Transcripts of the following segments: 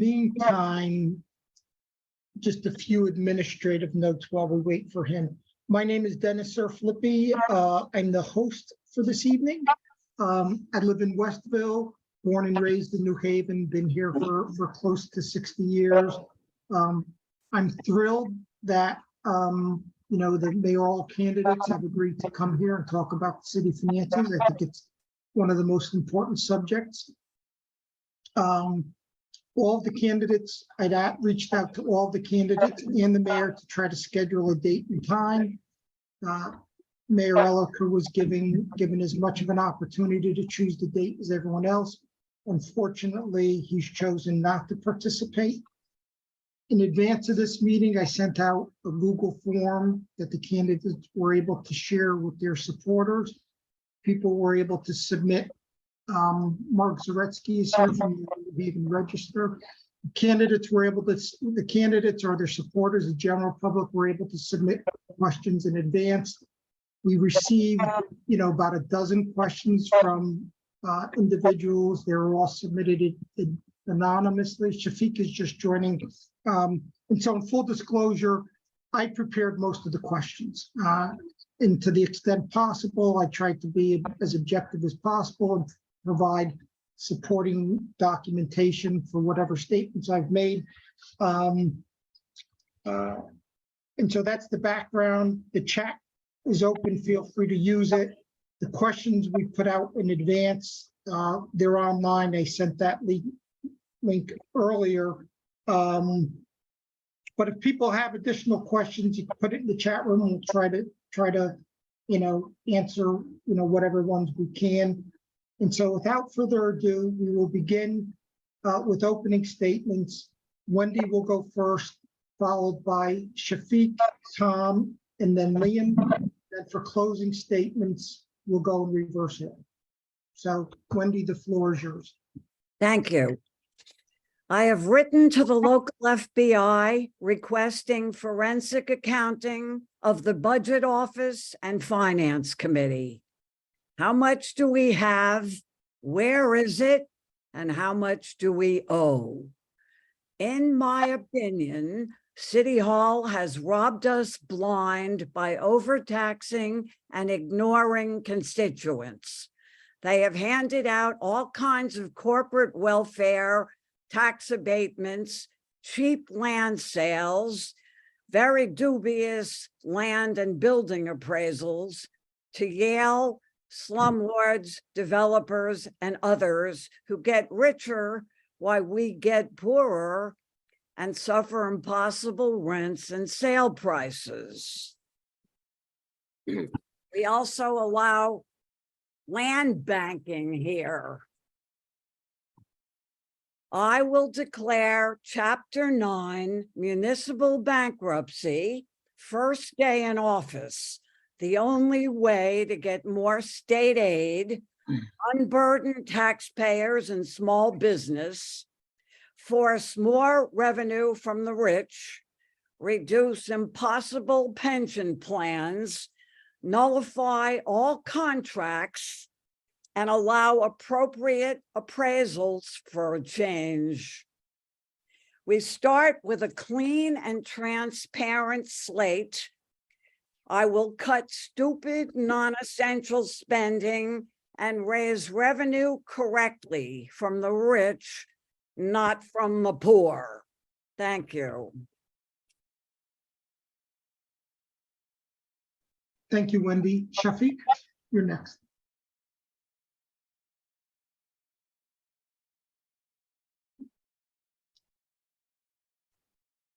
meantime, just a few administrative notes while we wait for him. My name is Dennis Flippy. I'm the host for this evening. I live in Westville, born and raised in New Haven, been here for close to 60 years. I'm thrilled that the mayoral candidates have agreed to come here and talk about the city finances. I think it's one of the most important subjects. All of the candidates, I'd reached out to all the candidates and the mayor to try to schedule a date and time. Mayor Elliker was given as much of an opportunity to choose the date as everyone else. Unfortunately, he's chosen not to participate. In advance of this meeting, I sent out a Google form that the candidates were able to share with their supporters. People were able to submit. Mark Zaretsky is here from the New Haven Register. Candidates were able to, the candidates or their supporters, the general public were able to submit questions in advance. We received, about a dozen questions from individuals. They were all submitted anonymously. Shafiq is just joining. And so in full disclosure, I prepared most of the questions. And to the extent possible, I tried to be as objective as possible and provide supporting documentation for whatever statements I've made. And so that's the background. The chat is open, feel free to use it. The questions we put out in advance, they're online. I sent that link earlier. But if people have additional questions, you can put it in the chat room and we'll try to answer whatever ones we can. And so without further ado, we will begin with opening statements. Wendy will go first, followed by Shafiq, Tom, and then Liam. Then for closing statements, we'll go in reverse order. So Wendy, the floor is yours. Thank you. I have written to the local FBI requesting forensic accounting of the Budget Office and Finance Committee. How much do we have? Where is it? And how much do we owe? In my opinion, City Hall has robbed us blind by overtaxing and ignoring constituents. They have handed out all kinds of corporate welfare, tax abatements, cheap land sales, very dubious land and building appraisals to Yale, slumlords, developers, and others who get richer while we get poorer and suffer impossible rents and sale prices. We also allow land banking here. I will declare Chapter 9 municipal bankruptcy, first day in office, the only way to get more state aid, unburden taxpayers and small business, force more revenue from the rich, reduce impossible pension plans, nullify all contracts, and allow appropriate appraisals for a change. We start with a clean and transparent slate. I will cut stupid, non-essential spending and raise revenue correctly from the rich, not from the poor. Thank you. Thank you, Wendy. Shafiq, you're next.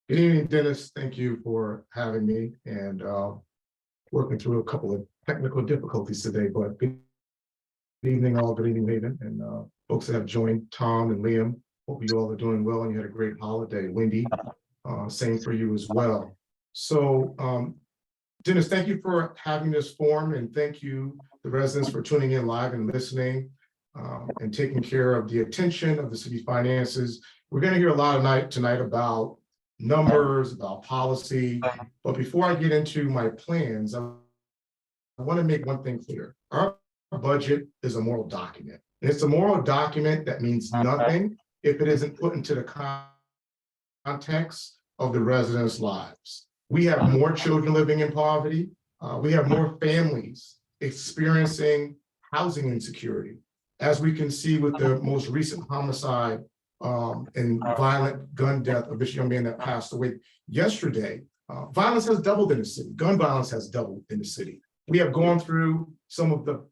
Good evening, Dennis. Thank you for having me and working through a couple of technical difficulties today, but good evening all, good evening, Haven, and folks that have joined, Tom and Liam. Hope you all are doing well and you had a great holiday. Wendy, same for you as well. So, Dennis, thank you for having this forum and thank you, the residents, for tuning in live and listening and taking care of the attention of the city's finances. We're going to hear a lot tonight about numbers, about policy, but before I get into my plans, I want to make one thing clear. Our budget is a moral document. And it's a moral document that means nothing if it isn't put into the context of the residents' lives. We have more children living in poverty. We have more families experiencing housing insecurity. As we can see with the most recent homicide and violent gun death of this young man that passed away yesterday, violence has doubled in the city. Gun violence has doubled in the city. We have gone through some of the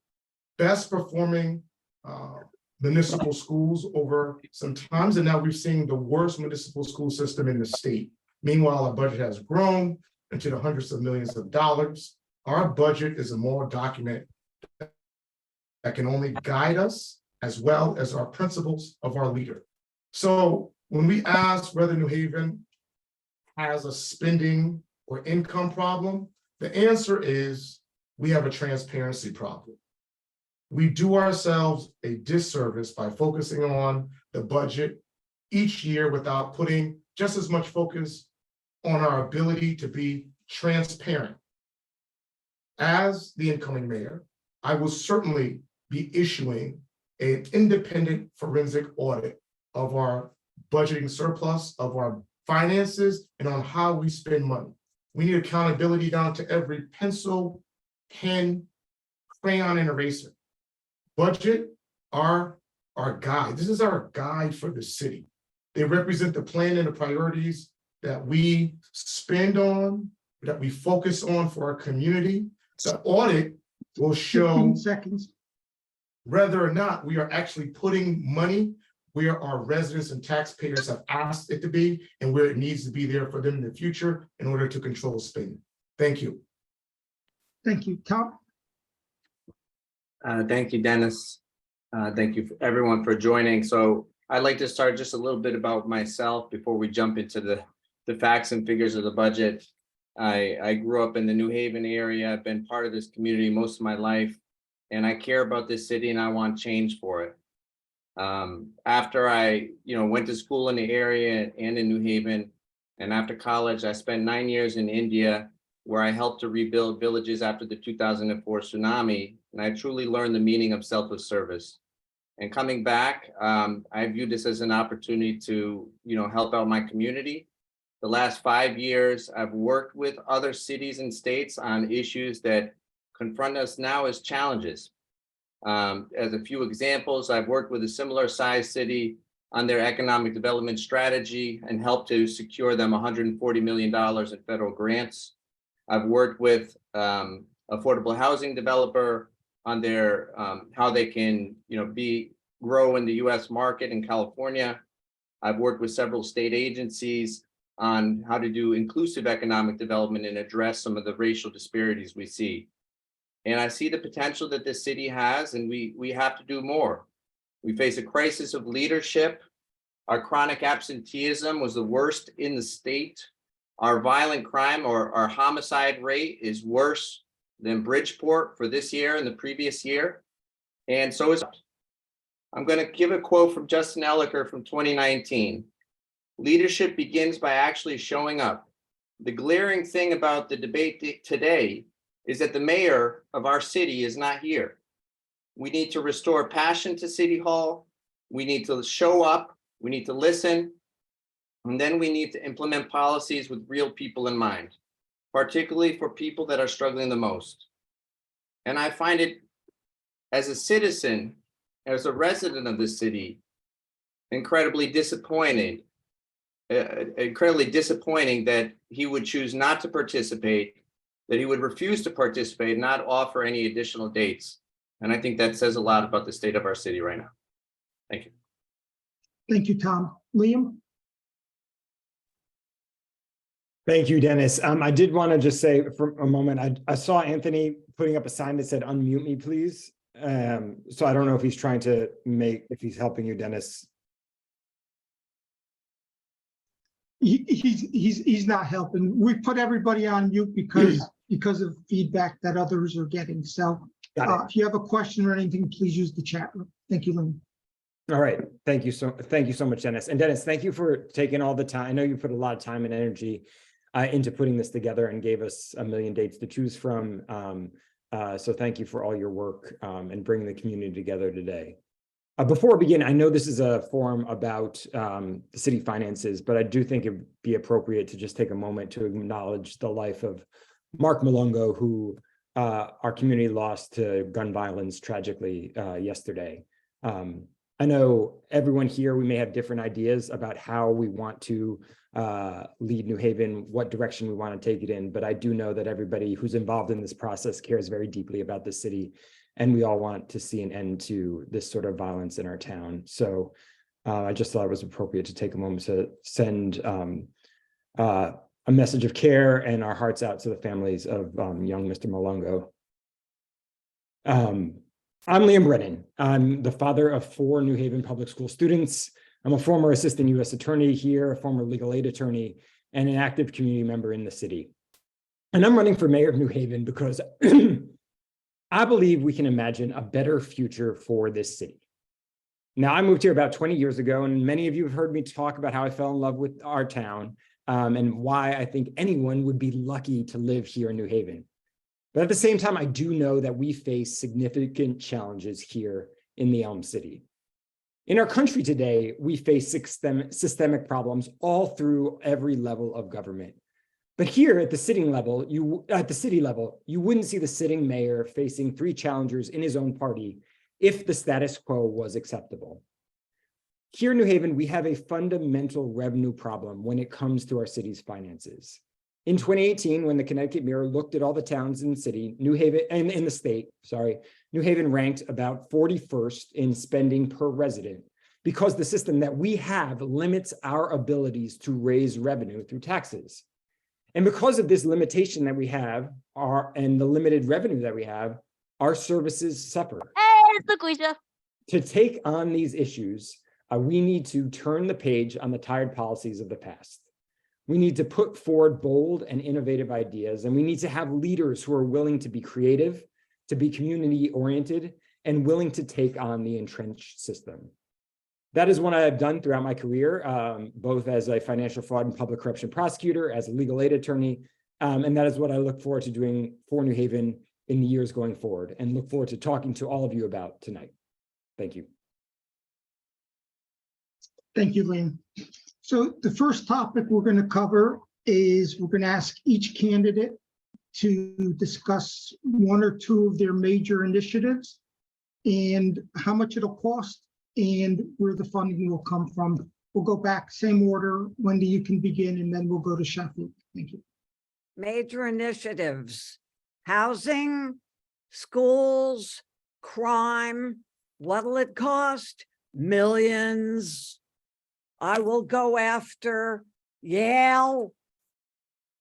best performing municipal schools over some times, and now we've seen the worst municipal school system in the state. Meanwhile, our budget has grown into the hundreds of millions of dollars. Our budget is a moral document that can only guide us as well as our principles of our leader. So when we ask whether New Haven has a spending or income problem, the answer is we have a transparency problem. We do ourselves a disservice by focusing on the budget each year without putting just as much focus on our ability to be transparent. As the incoming mayor, I will certainly be issuing an independent forensic audit of our budgeting surplus, of our finances, and on how we spend money. We need accountability down to every pencil, pen, crayon, and eraser. Budget are our guide. This is our guide for the city. They represent the plan and the priorities that we spend on, that we focus on for our community. The audit will show 15 seconds. whether or not we are actually putting money where our residents and taxpayers have asked it to be and where it needs to be there for them in the future in order to control spending. Thank you. Thank you, Tom. Thank you, Dennis. Thank you everyone for joining. So I'd like to start just a little bit about myself before we jump into the facts and figures of the budget. I grew up in the New Haven area. I've been part of this community most of my life, and I care about this city and I want change for it. After I went to school in the area and in New Haven, and after college, I spent 9 years in India, where I helped to rebuild villages after the 2004 tsunami, and I truly learned the meaning of selfless service. And coming back, I view this as an opportunity to help out my community. The last 5 years, I've worked with other cities and states on issues that confront us now as challenges. As a few examples, I've worked with a similar sized city on their economic development strategy and helped to secure them $140 million in federal grants. I've worked with affordable housing developer on their how they can grow in the US market in California. I've worked with several state agencies on how to do inclusive economic development and address some of the racial disparities we see. And I see the potential that this city has, and we have to do more. We face a crisis of leadership. Our chronic absenteeism was the worst in the state. Our violent crime or our homicide rate is worse than Bridgeport for this year and the previous year. And so is, I'm going to give a quote from Justin Elicker from 2019. Leadership begins by actually showing up. The glaring thing about the debate today is that the mayor of our city is not here. We need to restore passion to City Hall. We need to show up. We need to listen. And then we need to implement policies with real people in mind, particularly for people that are struggling the most. And I find it, as a citizen, as a resident of the city, incredibly disappointing that he would choose not to participate, that he would refuse to participate, not offer any additional dates. And I think that says a lot about the state of our city right now. Thank you. Thank you, Tom. Liam? Thank you, Dennis. I did want to just say for a moment, I saw Anthony putting up a sign that said, unmute me, please. So I don't know if he's trying to if he's helping you, Dennis. He's not helping. We put everybody on mute because of feedback that others are getting. So if you have a question or anything, please use the chat room. Thank you, Liam. All right. Thank you so much, Dennis. And Dennis, thank you for taking all the time. I know you put a lot of time and energy into putting this together and gave us a million dates to choose from. So thank you for all your work and bringing the community together today. Before we begin, I know this is a forum about the city finances, but I do think it'd be appropriate to just take a moment to acknowledge the life of Mark Malongo, who our community lost to gun violence tragically yesterday. I know everyone here, we may have different ideas about how we want to lead New Haven, what direction we want to take it in, but I do know that everybody who's involved in this process cares very deeply about the city, and we all want to see an end to this sort of violence in our town. So I just thought it was appropriate to take a moment to send a message of care and our hearts out to the families of young Mr. Malongo. I'm Liam Brennan. I'm the father of 4 New Haven public school students. I'm a former assistant U.S. attorney here, a former legal aid attorney, and an active community member in the city. And I'm running for mayor of New Haven because I believe we can imagine a better future for this city. Now, I moved here about 20 years ago, and many of you have heard me talk about how I fell in love with our town and why I think anyone would be lucky to live here in New Haven. But at the same time, I do know that we face significant challenges here in the Elm City. In our country today, we face systemic problems all through every level of government. But here at the city level, you wouldn't see the sitting mayor facing 3 challengers in his own party if the status quo was acceptable. Here in New Haven, we have a fundamental revenue problem when it comes to our city's finances. In 2018, when the Connecticut Mirror looked at all the towns in the city, New Haven, and in the state, New Haven ranked about 41st in spending per resident because the system that we have limits our abilities to raise revenue through taxes. And because of this limitation that we have, and the limited revenue that we have, our services suffer. Hey, it's LaQuisha. To take on these issues, we need to turn the page on the tired policies of the past. We need to put forward bold and innovative ideas, and we need to have leaders who are willing to be creative, to be community-oriented, and willing to take on the entrenched system. That is what I have done throughout my career, both as a financial fraud and public corruption prosecutor, as a legal aid attorney, and that is what I look forward to doing for New Haven in the years going forward, and look forward to talking to all of you about tonight. Thank you. Thank you, Liam. So the first topic we're going to cover is we're going to ask each candidate to discuss 1 or 2 of their major initiatives and how much it'll cost and where the funding will come from. We'll go back, same order. Wendy, you can begin, and then we'll go to Sheffield. Thank you. Major initiatives: housing, schools, crime. What'll it cost? Millions. I will go after Yale,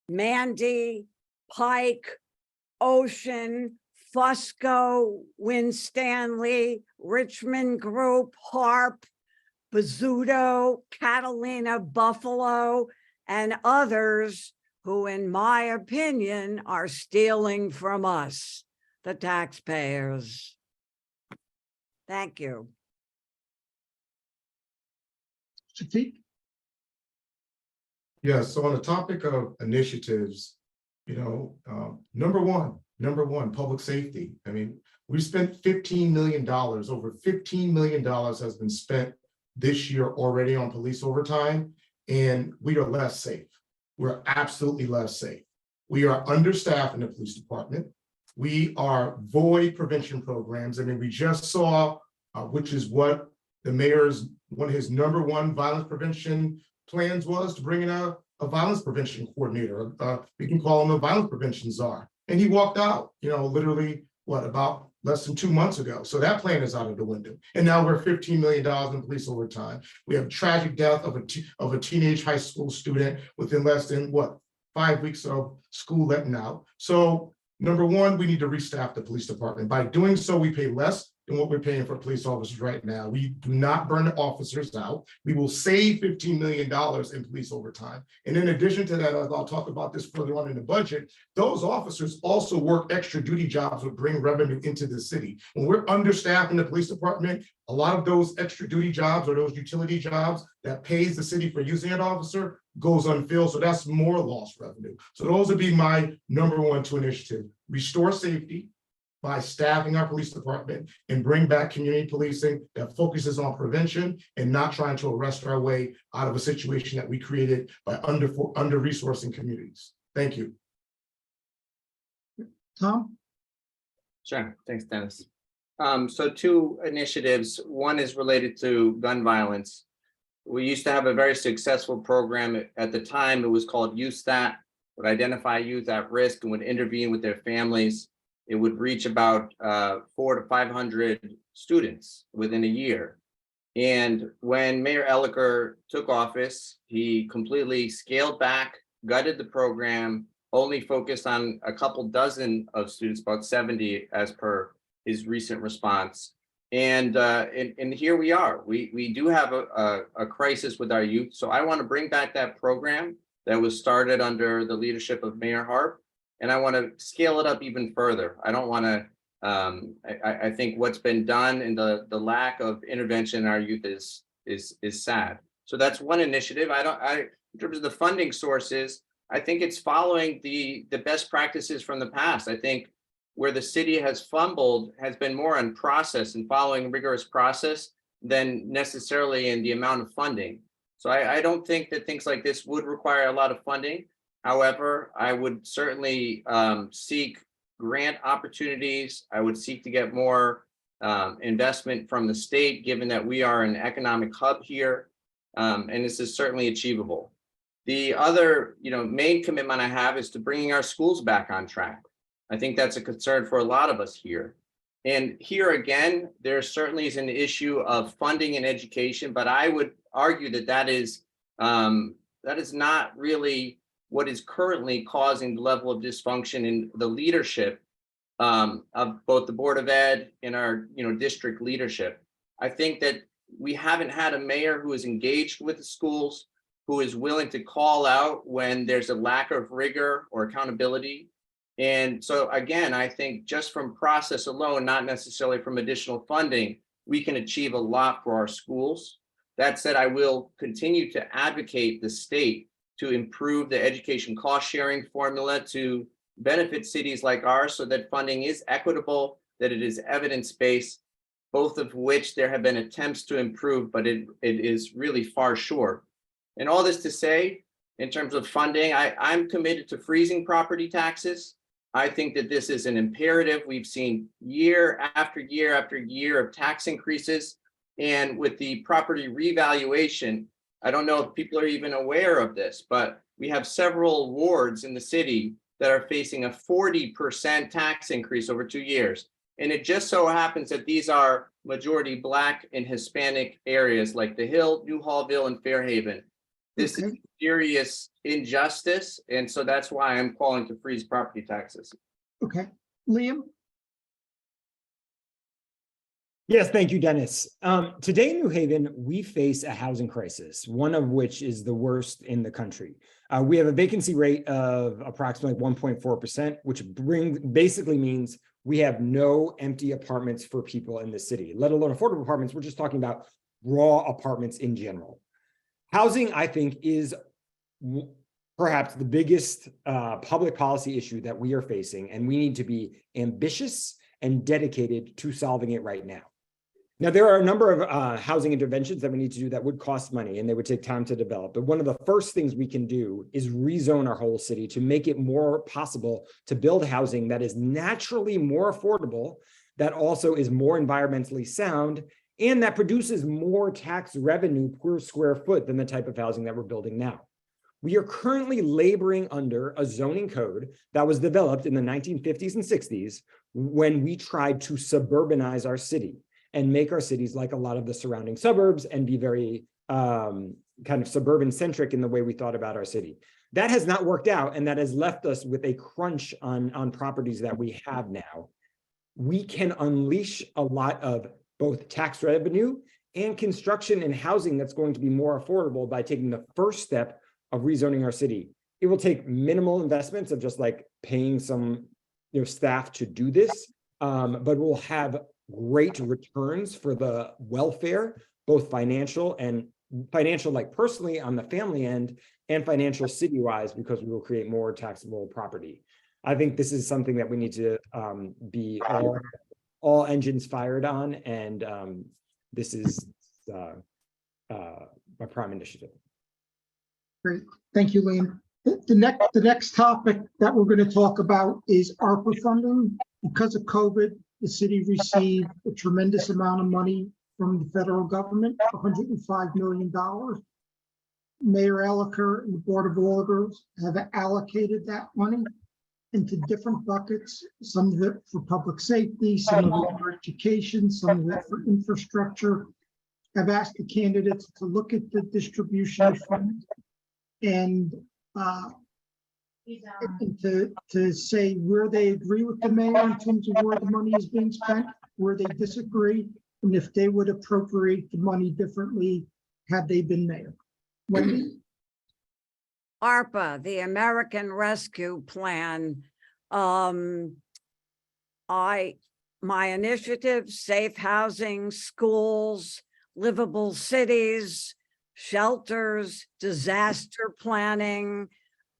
Mandy, Pike, Ocean, Fusco, Winstanley, Richmond Group, Harp, Bizzuto, Catalina, Buffalo, and others who, in my opinion, are stealing from us, the taxpayers. Thank you. Shafiq? Yeah, so on the topic of initiatives, number one, public safety. I mean, we spent $15 million, over $15 million has been spent this year already on police overtime, and we are less safe. We're absolutely less safe. We are understaffed in the police department. We are void prevention programs. I mean, we just saw, which is what the mayor's, one of his number 1 violence prevention plans was, to bring in a violence prevention coordinator. We can call him a violence prevention czar. And he walked out, literally, about less than 2 months ago. So that plan is out of the window. And now we're $15 million in police overtime. We have tragic death of a teenage high school student within less than 5 weeks of school letting out. So number 1, we need to restaff the police department. By doing so, we pay less than what we're paying for police officers right now. We do not burn the officers out. We will save $15 million in police overtime. And in addition to that, as I'll talk about this further on in the budget, those officers also work extra duty jobs that bring revenue into the city. When we're understaffed in the police department, a lot of those extra duty jobs or those utility jobs that pays the city for using an officer goes unfilled. So that's more lost revenue. So those would be my number 1, 2 initiative: restore safety, by staffing our police department and bring back community policing that focuses on prevention and not trying to arrest our way out of a situation that we created by under-resourcing communities. Thank you. Tom? Sure, thanks, Dennis. So two initiatives. One is related to gun violence. We used to have a very successful program. At the time, it was called YouthStat, would identify youth at risk and would intervene with their families. It would reach about 400 to 500 students within a year. And when Mayor Elicker took office, he completely scaled back, gutted the program, only focused on a couple dozen of students, about 70 as per his recent response. And here we are. We do have a crisis with our youth. So I want to bring back that program that was started under the leadership of Mayor Harp, and I want to scale it up even further. I don't want to. I think what's been done and the lack of intervention in our youth is sad. So that's one initiative. In terms of the funding sources, I think it's following the best practices from the past. I think where the city has fumbled has been more on process and following rigorous process than necessarily in the amount of funding. So I don't think that things like this would require a lot of funding. However, I would certainly seek grant opportunities. I would seek to get more investment from the state, given that we are an economic hub here, and this is certainly achievable. The other, main commitment I have is to bringing our schools back on track. I think that's a concern for a lot of us here. And here again, there certainly is an issue of funding and education, but I would argue that that is not really what is currently causing the level of dysfunction in the leadership of both the Board of Ed and our district leadership. I think that we haven't had a mayor who is engaged with the schools, who is willing to call out when there's a lack of rigor or accountability. And so again, I think just from process alone, not necessarily from additional funding, we can achieve a lot for our schools. That said, I will continue to advocate the state to improve the education cost sharing formula to benefit cities like ours so that funding is equitable, that it is evidence-based, both of which there have been attempts to improve, but it is really far short. And all this to say, in terms of funding, I'm committed to freezing property taxes. I think that this is an imperative. We've seen year after year after year of tax increases. And with the property revaluation, I don't know if people are even aware of this, but we have several wards in the city that are facing a 40% tax increase over 2 years. And it just so happens that these are majority Black and Hispanic areas like the Hill, New Hallville, and Fairhaven. This is serious injustice. And so that's why I'm calling to freeze property taxes. Okay, Liam? Yes, thank you, Dennis. Today in New Haven, we face a housing crisis, one of which is the worst in the country. We have a vacancy rate of approximately 1.4%, which basically means we have no empty apartments for people in the city, let alone affordable apartments. We're just talking about raw apartments in general. Housing, I think, is perhaps the biggest public policy issue that we are facing, and we need to be ambitious and dedicated to solving it right now. Now, there are a number of housing interventions that we need to do that would cost money and they would take time to develop. But one of the first things we can do is rezone our whole city to make it more possible to build housing that is naturally more affordable, that also is more environmentally sound, and that produces more tax revenue per square foot than the type of housing that we're building now. We are currently laboring under a zoning code that was developed in the 1950s and 60s when we tried to suburbanize our city and make our cities like a lot of the surrounding suburbs and be very kind of suburban centric in the way we thought about our city. That has not worked out, and that has left us with a crunch on properties that we have now. We can unleash a lot of both tax revenue and construction and housing that's going to be more affordable by taking the first step of rezoning our city. It will take minimal investments of just like paying some staff to do this, but we'll have great returns for the welfare, both financial like personally on the family end, and financial city-wise, because we will create more taxable property. I think this is something that we need to be all engines fired on, and this is my prime initiative. Great, thank you, Liam. The next topic that we're going to talk about is ARPA funding. Because of COVID, the city received a tremendous amount of money from the federal government, $105 million. Mayor Elicker and the Board of Aldermen have allocated that money into different buckets, some of it for public safety, some of it for education, some of it for infrastructure. I've asked the candidates to look at the distribution of funds and to say where they agree with the mayor in terms of where the money is being spent, where they disagree, and if they would appropriate the money differently had they been mayor. Wendy? ARPA, the American Rescue Plan. My initiative, safe housing, schools, livable cities, shelters, disaster planning.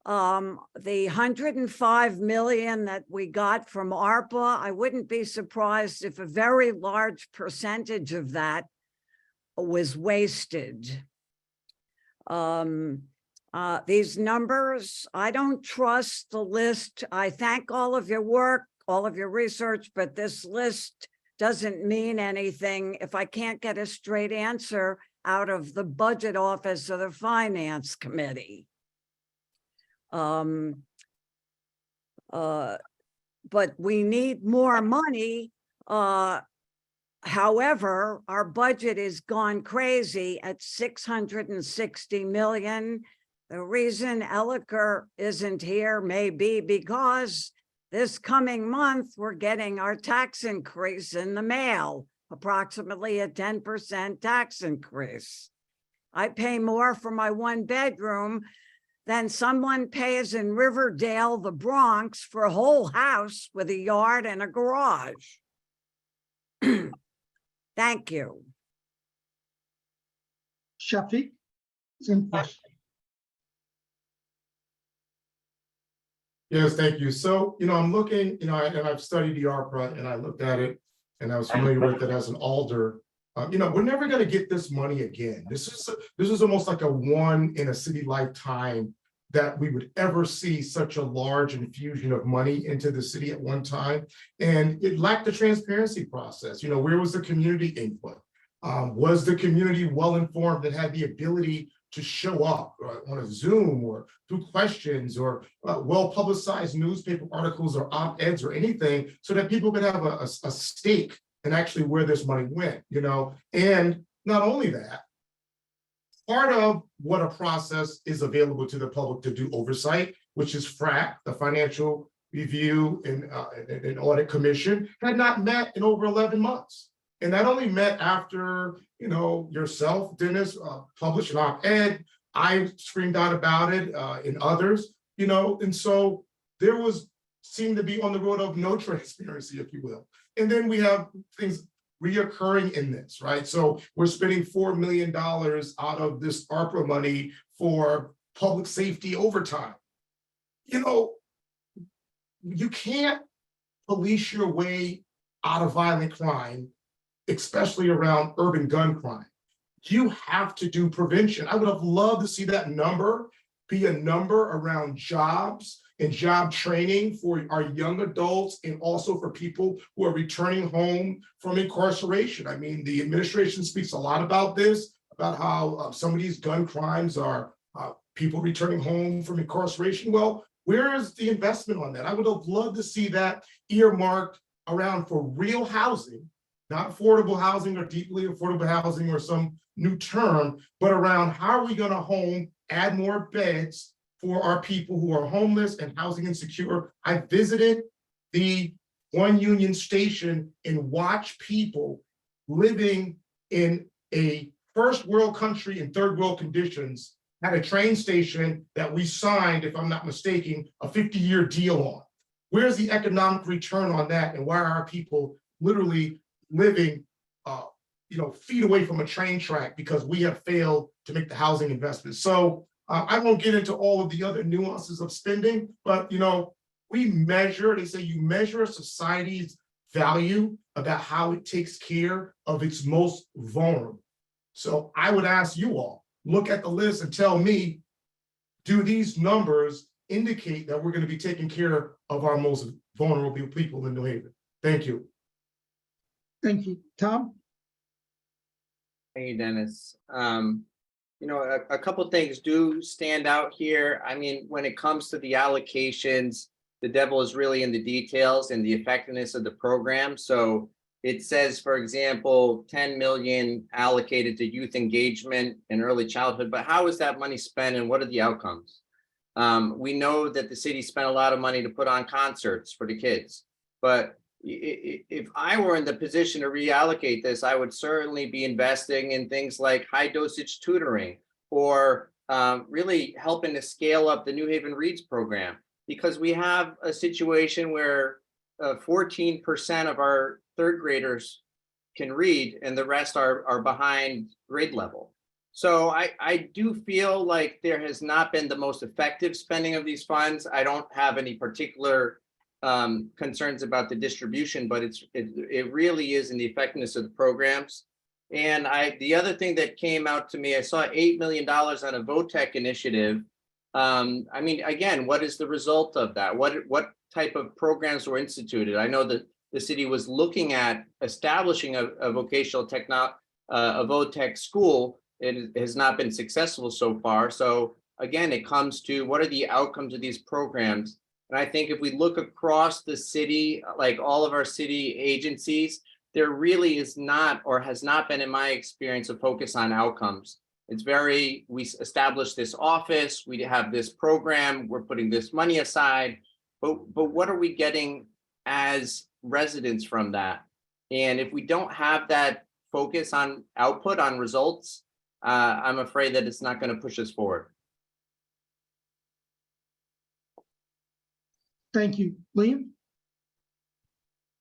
The 105 million that we got from ARPA, I wouldn't be surprised if a very large percentage of that was wasted. These numbers, I don't trust the list. I thank all of your work, all of your research, but this list doesn't mean anything if I can't get a straight answer out of the budget office or the finance committee. But we need more money. However, our budget is gone crazy at 660 million. The reason Elicker isn't here may be because this coming month, we're getting our tax increase in the mail, approximately a 10% tax increase. I pay more for my one bedroom than someone pays in Riverdale, the Bronx, for a whole house with a yard and a garage. Thank you. Shafiq? Same question. Yes, thank you. So, I'm looking, and I've studied the ARPA and I looked at it and I was familiar with it as an alder. We're never going to get this money again. This is almost like a one in a city lifetime that we would ever see such a large infusion of money into the city at one time. And it lacked the transparency process. Where was the community input? Was the community well-informed and had the ability to show up on a Zoom or through questions or well-publicized newspaper articles or op-eds or anything so that people could have a stake in actually where this money went, And not only that, part of what a process is available to the public to do oversight, which is FRAC, the Financial Review and Audit Commission, had not met in over 11 months. And that only met after, yourself, Dennis, published an op-ed. I screamed out about it, and others, and so there seemed to be on the road of no transparency, if you will. And then we have things reoccurring in this, right? So we're spending $4 million out of this ARPA money for public safety overtime. You can't police your way out of violent crime, especially around urban gun crime. You have to do prevention. I would have loved to see that number be a number around jobs and job training for our young adults and also for people who are returning home from incarceration. I mean, the administration speaks a lot about this, about how some of these gun crimes are people returning home from incarceration. Well, where is the investment on that? I would have loved to see that earmarked around for real housing, not affordable housing or deeply affordable housing or some new term, but around how are we going to add more beds for our people who are homeless and housing insecure. I visited the One Union Station and watched people living in a first world country in third world conditions at a train station that we signed, if I'm not mistaken, a 50-year deal on. Where's the economic return on that? And why are our people literally living feet away from a train track because we have failed to make the housing investments? So I won't get into all of the other nuances of spending, but they say you measure a society's value about how it takes care of its most vulnerable. So I would ask you all, look at the list and tell me, do these numbers indicate that we're going to be taking care of our most vulnerable people in New Haven? Thank you. Thank you. Tom? Thank you, Dennis. You know, a couple things do stand out here. I mean, when it comes to the allocations, the devil is really in the details and the effectiveness of the program. So it says, for example, 10 million allocated to youth engagement and early childhood, but how is that money spent and what are the outcomes? We know that the city spent a lot of money to put on concerts for the kids, but if I were in the position to reallocate this, I would certainly be investing in things like high dosage tutoring or really helping to scale up the New Haven Reads program, because we have a situation where 14% of our third graders can read and the rest are behind grade level. So I do feel like there has not been the most effective spending of these funds. I don't have any particular concerns about the distribution, but it really is in the effectiveness of the programs. And the other thing that came out to me, I saw $8 million on a VOTEC initiative. I mean, again, what is the result of that? What type of programs were instituted? I know that the city was looking at establishing a vocational a VOTEC school. It has not been successful so far. So again, it comes to what are the outcomes of these programs? And I think if we look across the city, like all of our city agencies, there really is not or has not been, in my experience, a focus on outcomes. It's we established this office, we have this program, we're putting this money aside, but what are we getting as residents from that? And if we don't have that focus on output, on results, I'm afraid that it's not going to push us forward. Thank you. Liam?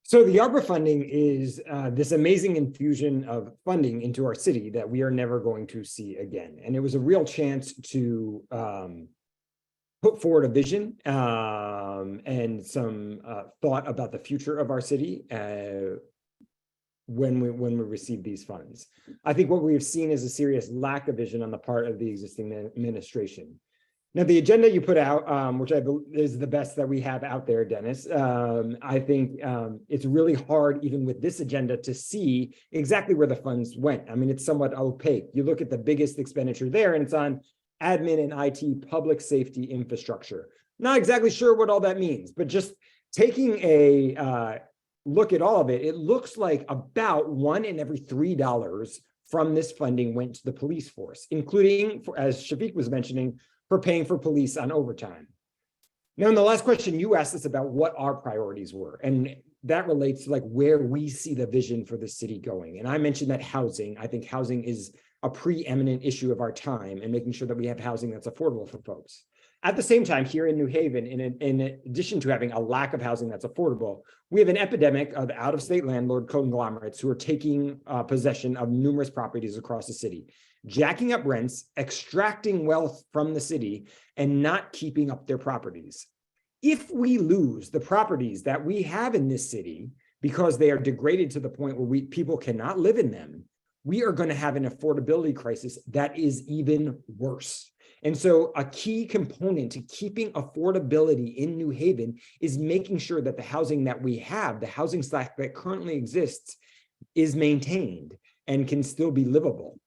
So the ARPA funding is this amazing infusion of funding into our city that we are never going to see again. And it was a real chance to put forward a vision and some thought about the future of our city when we receive these funds. I think what we've seen is a serious lack of vision on the part of the existing administration. Now, the agenda you put out, which I believe is the best that we have out there, Dennis, I think it's really hard, even with this agenda, to see exactly where the funds went. I mean, it's somewhat opaque. You look at the biggest expenditure there, and it's on admin and IT public safety infrastructure. Not exactly sure what all that means, but just taking a look at all of it, it looks like about $1 in every $3 from this funding went to the police force, including, as Shafiq was mentioning, for paying for police on overtime. Now, in the last question, you asked us about what our priorities were, and that relates to like where we see the vision for the city going. And I mentioned that I think housing is a preeminent issue of our time, and making sure that we have housing that's affordable for folks. At the same time, here in New Haven, in addition to having a lack of housing that's affordable, we have an epidemic of out-of-state landlord conglomerates who are taking possession of numerous properties across the city, jacking up rents, extracting wealth from the city, and not keeping up their properties. If we lose the properties that we have in this city because they are degraded to the point where people cannot live in them, we are going to have an affordability crisis that is even worse. And so a key component to keeping affordability in New Haven is making sure that the housing that we have, the housing stock that currently exists, is maintained and can still be livable.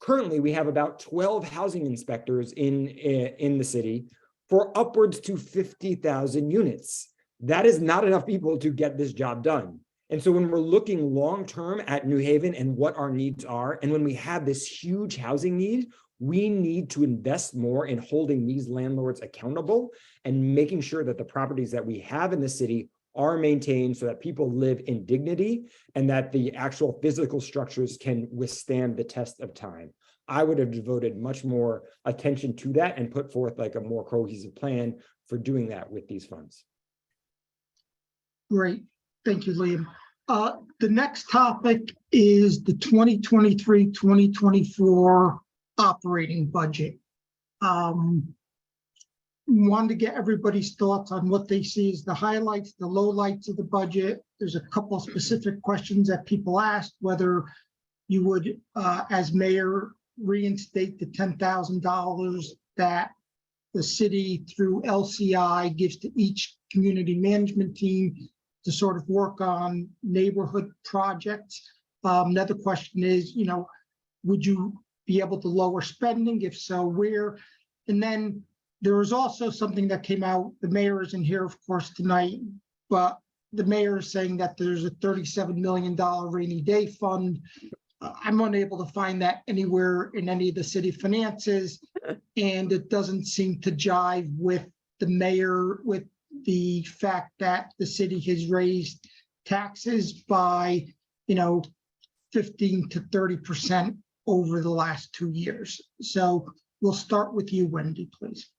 Currently, we have about 12 housing inspectors in the city for upwards to 50,000 units. That is not enough people to get this job done. And so when we're looking long-term at New Haven and what our needs are, and when we have this huge housing need, we need to invest more in holding these landlords accountable and making sure that the properties that we have in the city are maintained so that people live in dignity and that the actual physical structures can withstand the test of time. I would have devoted much more attention to that and put forth like a more cohesive plan for doing that with these funds. Great. Thank you, Liam. The next topic is the 2023-2024 operating budget. wanted to get everybody's thoughts on what they see as the highlights, the lowlights of the budget. There's a couple of specific questions that people asked, whether you would, as mayor, reinstate the $10,000 that the city through LCI gives to each community management team to sort of work on neighborhood projects. Another question is, would you be able to lower spending? If so, where? And then there was also something that came out, the mayor isn't here, of course, tonight, but the mayor is saying that there's a $37 million rainy day fund. I'm unable to find that anywhere in any of the city finances, and it doesn't seem to jive with the mayor, with the fact that the city has raised taxes by, 15 to 30% over the last 2 years. So we'll start with you, Wendy, please.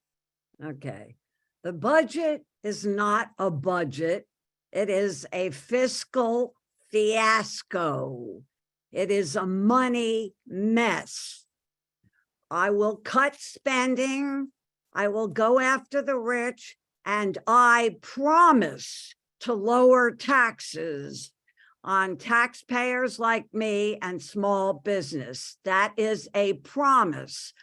Okay. The budget is not a budget. It is a fiscal fiasco. It is a money mess. I will cut spending. I will go after the rich, and I promise to lower taxes on taxpayers like me and small business. That is a promise.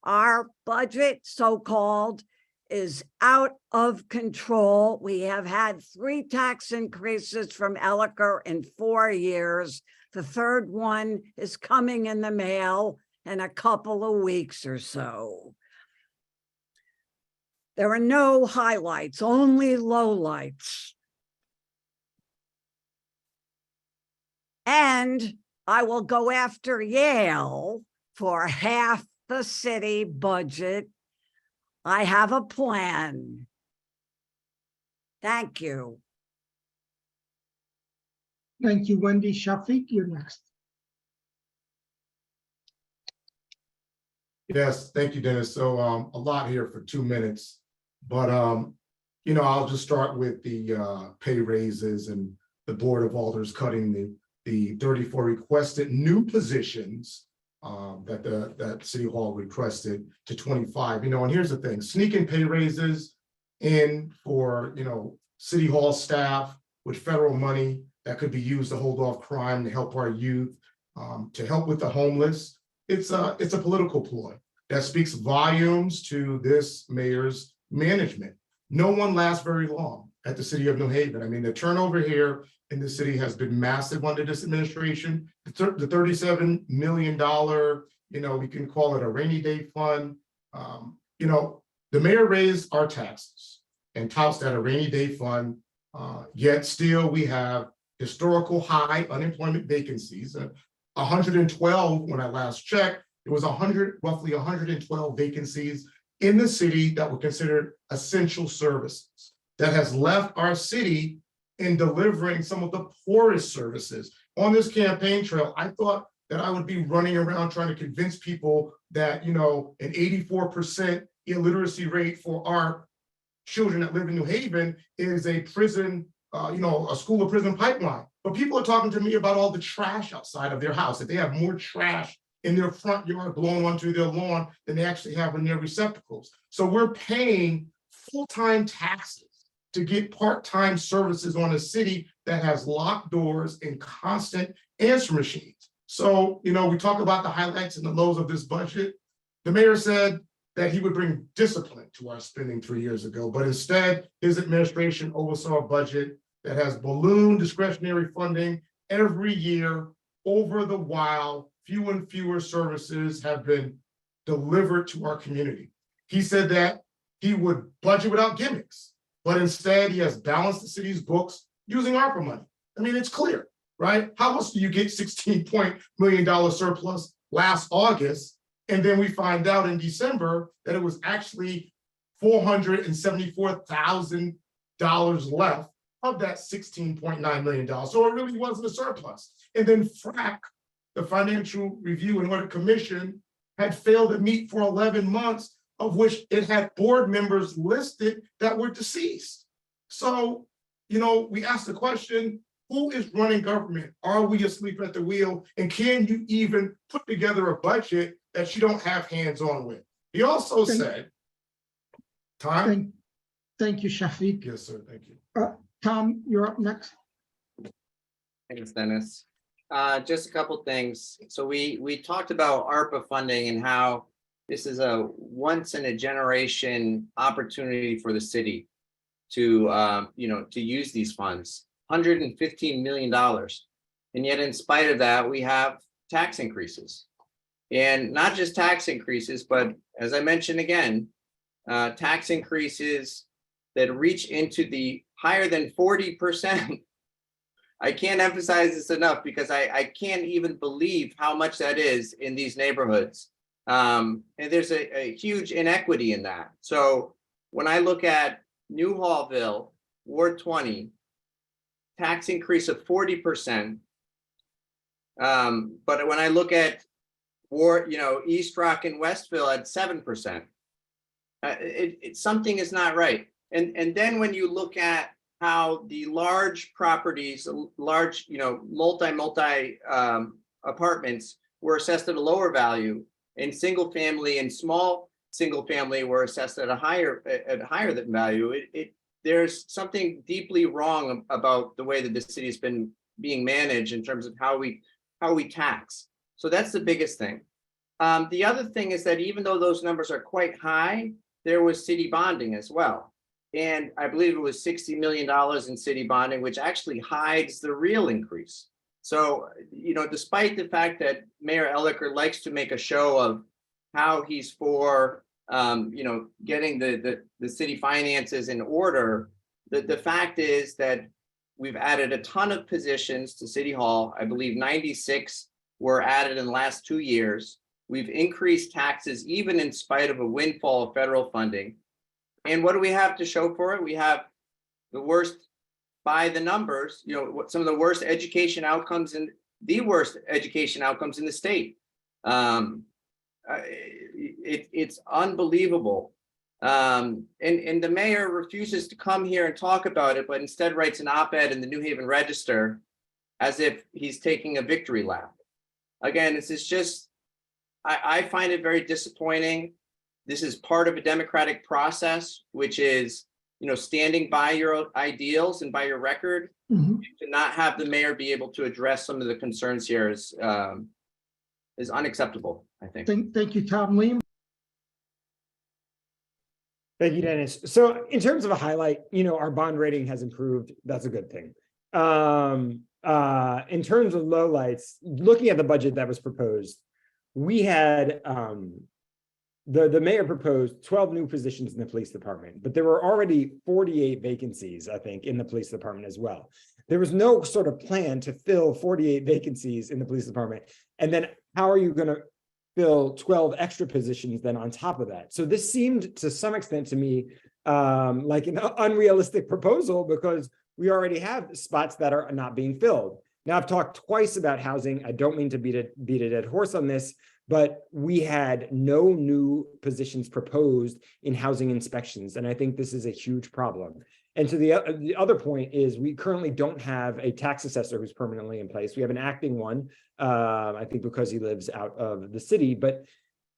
Our budget, so-called, is out of control. We have had 3 tax increases from Elicker in 4 years. The third one is coming in the mail in a couple of weeks or so. There are no highlights, only lowlights. And I will go after Yale for half the city budget. I have a plan. Thank you. Thank you, Wendy. Shafiq, you're next. Yes, thank you, Dennis. So a lot here for 2 minutes, but I'll just start with the pay raises and the Board of Alders cutting the 34 requested new positions that City Hall requested to 25. And here's the thing: sneaking pay raises in for City Hall staff with federal money that could be used to hold off crime, to help our youth, to help with the homeless. It's a political ploy that speaks volumes to this mayor's management. No one lasts very long at the city of New Haven. I mean, the turnover here in the city has been massive under this administration. The $37 million, we can call it a rainy day fund. The mayor raised our taxes and touts that a rainy day fund, yet still we have historical high unemployment vacancies. 112 when I last checked. It was roughly 112 vacancies in the city that were considered essential services. That has left our city in delivering some of the poorest services. On this campaign trail, I thought that I would be running around trying to convince people that an 84% illiteracy rate for our children that live in New Haven is a prison, a school or prison pipeline. But people are talking to me about all the trash outside of their house, that they have more trash in their front yard blown onto their lawn than they actually have in their receptacles. So we're paying full-time taxes to get part-time services on a city that has locked doors and constant answer machines. So, we talk about the highlights and the lows of this budget. The mayor said that he would bring discipline to our spending 3 years ago, but instead his administration oversaw a budget that has ballooned discretionary funding every year. Over the while, fewer and fewer services have been delivered to our community. He said that he would budget without gimmicks, but instead he has balanced the city's books using ARPA money. I mean, it's clear, right? How else do you get $16 million surplus last August? And then we find out in December that it was actually $474,000 left of that $16.9 million. So it really wasn't a surplus. And then FRAC, the Financial Review and Audit Commission, had failed to meet for 11 months, of which it had board members listed that were deceased. So, we asked the question, who is running government? Are we asleep at the wheel? And can you even put together a budget that you don't have hands-on with? He also said, Time? Thank you, Shafiq. Yes, sir. Thank you. Tom, you're up next. Thanks, Dennis. Just a couple things. So we talked about ARPA funding and how this is a once in a generation opportunity for the city to to use these funds, $115 million. And yet in spite of that, we have tax increases. And not just tax increases, but as I mentioned again, tax increases that reach into the higher than 40%. I can't emphasize this enough because I can't even believe how much that is in these neighborhoods. And there's a huge inequity in that. So when I look at New Hallville, Ward 20, tax increase of 40%. But when I look at Ward, East Rock and Westville at 7%, something is not right. And then when you look at how the large properties, large, multi apartments were assessed at a lower value, and single family and small single family were assessed at a higher than value. There's something deeply wrong about the way that the city has been being managed in terms of how we tax. So that's the biggest thing. The other thing is that even though those numbers are quite high, there was city bonding as well. And I believe it was $60 million in city bonding, which actually hides the real increase. So, despite the fact that Mayor Elicker likes to make a show of how he's for, getting the city finances in order, the fact is that we've added a ton of positions to City Hall. I believe 96 were added in the last 2 years. We've increased taxes even in spite of a windfall of federal funding. And what do we have to show for it? We have the worst, by the numbers, some of the worst education outcomes and the worst education outcomes in the state. It's unbelievable. And the mayor refuses to come here and talk about it, but instead writes an op-ed in the New Haven Register as if he's taking a victory lap. Again, this is just, I find it very disappointing. This is part of a democratic process, which is, standing by your ideals and by your record. Mhm. To not have the mayor be able to address some of the concerns here is unacceptable, I think. Thank you, Tom. Liam? Thank you, Dennis. So in terms of a highlight, our bond rating has improved. That's a good thing. In terms of lowlights, looking at the budget that was proposed, we had the mayor proposed 12 new positions in the police department, but there were already 48 vacancies, I think, in the police department as well. There was no sort of plan to fill 48 vacancies in the police department. And then how are you going to fill 12 extra positions then on top of that? So this seemed to some extent to me like an unrealistic proposal because we already have spots that are not being filled. Now, I've talked twice about housing. I don't mean to beat a dead horse on this, but we had no new positions proposed in housing inspections. And I think this is a huge problem. And so the other point is we currently don't have a tax assessor who's permanently in place. We have an acting one, I think because he lives out of the city, but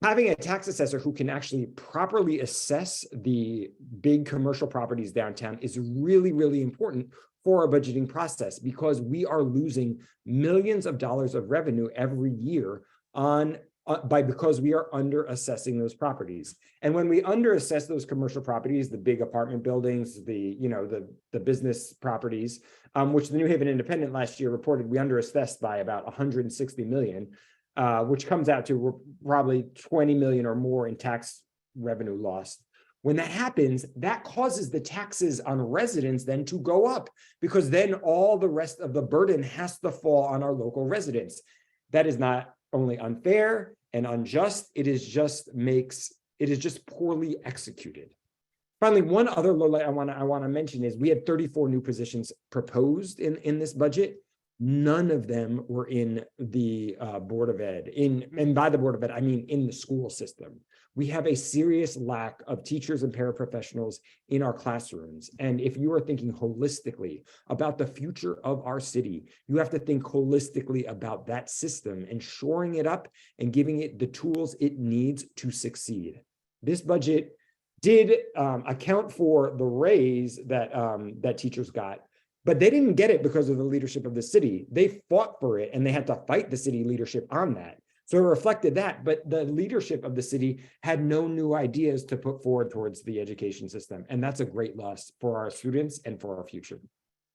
having a tax assessor who can actually properly assess the big commercial properties downtown is really, really important for our budgeting process because we are losing millions of dollars of revenue every year because we are under assessing those properties. And when we under assess those commercial properties, the big apartment buildings, the business properties, which the New Haven Independent last year reported we under assessed by about 160 million, which comes out to probably 20 million or more in tax revenue lost. When that happens, that causes the taxes on residents then to go up because then all the rest of the burden has to fall on our local residents. That is not only unfair and unjust, it is just poorly executed. Finally, one other lowlight I want to mention is we had 34 new positions proposed in this budget. None of them were in the Board of Ed. And by the Board of Ed, I mean in the school system. We have a serious lack of teachers and paraprofessionals in our classrooms. And if you are thinking holistically about the future of our city, you have to think holistically about that system and shoring it up and giving it the tools it needs to succeed. This budget did account for the raise that that teachers got, but they didn't get it because of the leadership of the city. They fought for it and they had to fight the city leadership on that. So it reflected that, but the leadership of the city had no new ideas to put forward towards the education system. And that's a great loss for our students and for our future.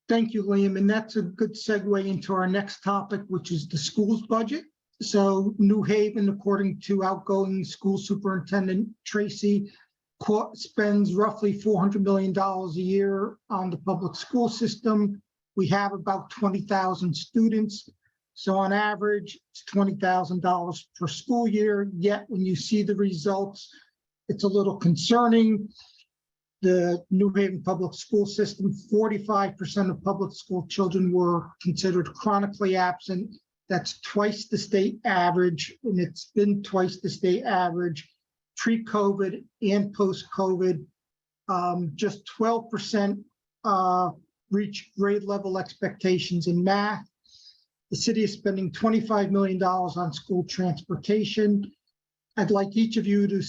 Thank you, Liam. And that's a good segue into our next topic, which is the school's budget. So New Haven, according to outgoing school superintendent Tracy, spends roughly $400 million a year on the public school system. We have about 20,000 students. So on average, it's $20,000 per school year. Yet when you see the results, it's a little concerning. The New Haven public school system, 45% of public school children were considered chronically absent. That's twice the state average, and it's been twice the state average pre-COVID and post-COVID. Just 12% reach grade level expectations in math. The city is spending $25 million on school transportation. I'd like each of you to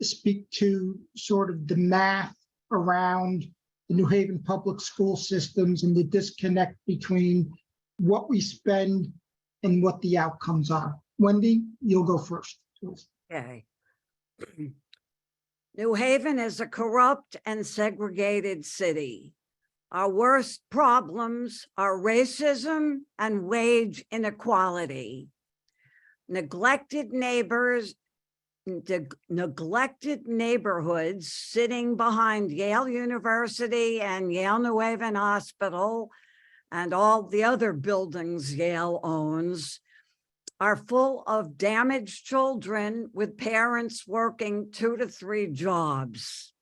speak to sort of the math around the New Haven public school systems and the disconnect between what we spend and what the outcomes are. Wendy, you'll go first, please. Okay. New Haven is a corrupt and segregated city. Our worst problems are racism and wage inequality. Neglected neighborhoods sitting behind Yale University and Yale New Haven Hospital and all the other buildings Yale owns are full of damaged children with parents working 2 to 3 jobs.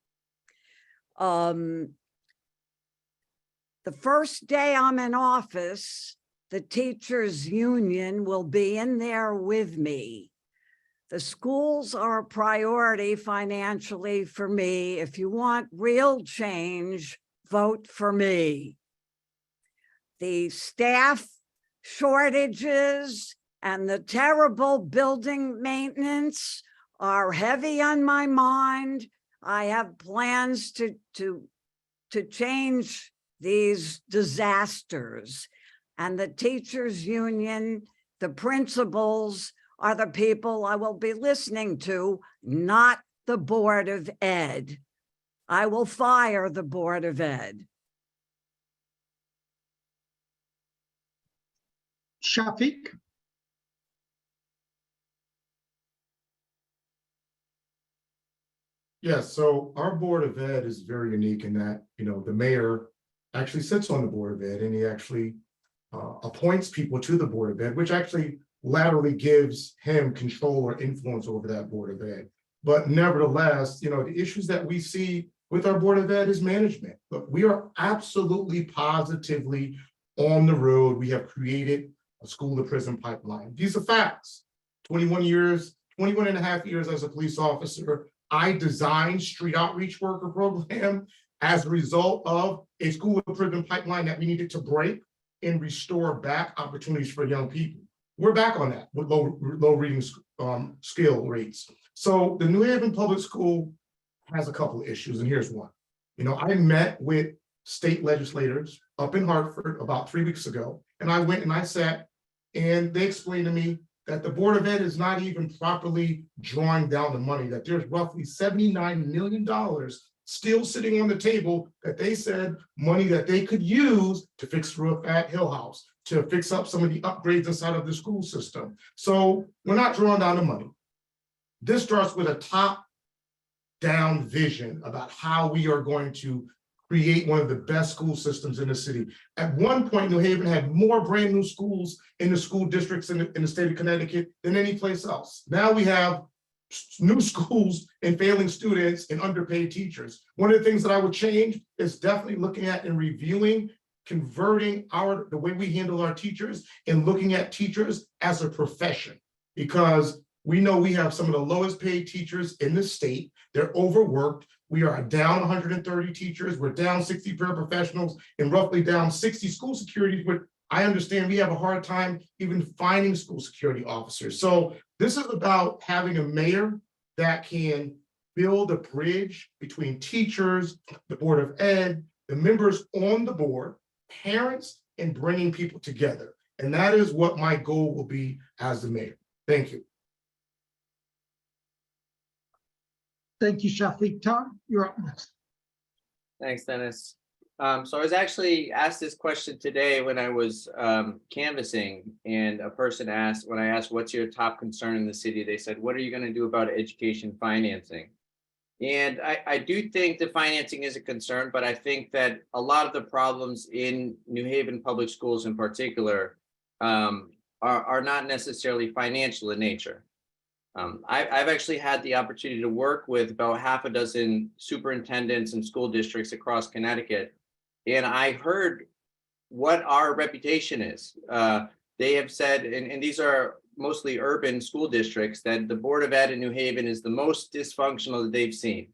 The first day I'm in office, the teachers' union will be in there with me. The schools are a priority financially for me. If you want real change, vote for me. The staff shortages and the terrible building maintenance are heavy on my mind. I have plans to change these disasters. And the teachers' union, the principals are the people I will be listening to, not the Board of Ed. I will fire the Board of Ed. Shafiq? Yes, so our Board of Ed is very unique in that, the mayor actually sits on the Board of Ed and he actually appoints people to the Board of Ed, which actually laterally gives him control or influence over that Board of Ed. But nevertheless, the issues that we see with our Board of Ed is management. But we are absolutely positively on the road. We have created a school to prison pipeline. These are facts. 21 and a half years as a police officer, I designed street outreach worker program as a result of a school to prison pipeline that we needed to break and restore back opportunities for young people. We're back on that with low reading skill rates. So the New Haven Public School has a couple of issues, and here's one. I met with state legislators up in Hartford about 3 weeks ago, and I went and I sat, and they explained to me that the Board of Ed is not even properly drawing down the money, that there's roughly $79 million still sitting on the table that they said money that they could use to fix the roof at Hill House, to fix up some of the upgrades inside of the school system. So we're not drawing down the money. This starts with a top-down vision about how we are going to create one of the best school systems in the city. At one point, New Haven had more brand new schools in the school districts in the state of Connecticut than any place else. Now we have new schools and failing students and underpaid teachers. One of the things that I would change is definitely looking at and reviewing, converting the way we handle our teachers and looking at teachers as a profession, because we know we have some of the lowest paid teachers in the state. They're overworked. We are down 130 teachers. We're down 60 paraprofessionals and roughly down 60 school securities. But I understand we have a hard time even finding school security officers. So this is about having a mayor that can build a bridge between teachers, the Board of Ed, the members on the board, parents, and bringing people together. And that is what my goal will be as the mayor. Thank you. Thank you, Shafiq. Tom, you're up next. Thanks, Dennis. So I was actually asked this question today when I was canvassing, and a person asked, when I asked, what's your top concern in the city? They said, what are you going to do about education financing? And I do think that financing is a concern, but I think that a lot of the problems in New Haven public schools in particular are not necessarily financial in nature. I've actually had the opportunity to work with about half a dozen superintendents and school districts across Connecticut, and I heard what our reputation is. They have said, and these are mostly urban school districts, that the Board of Ed in New Haven is the most dysfunctional that they've seen.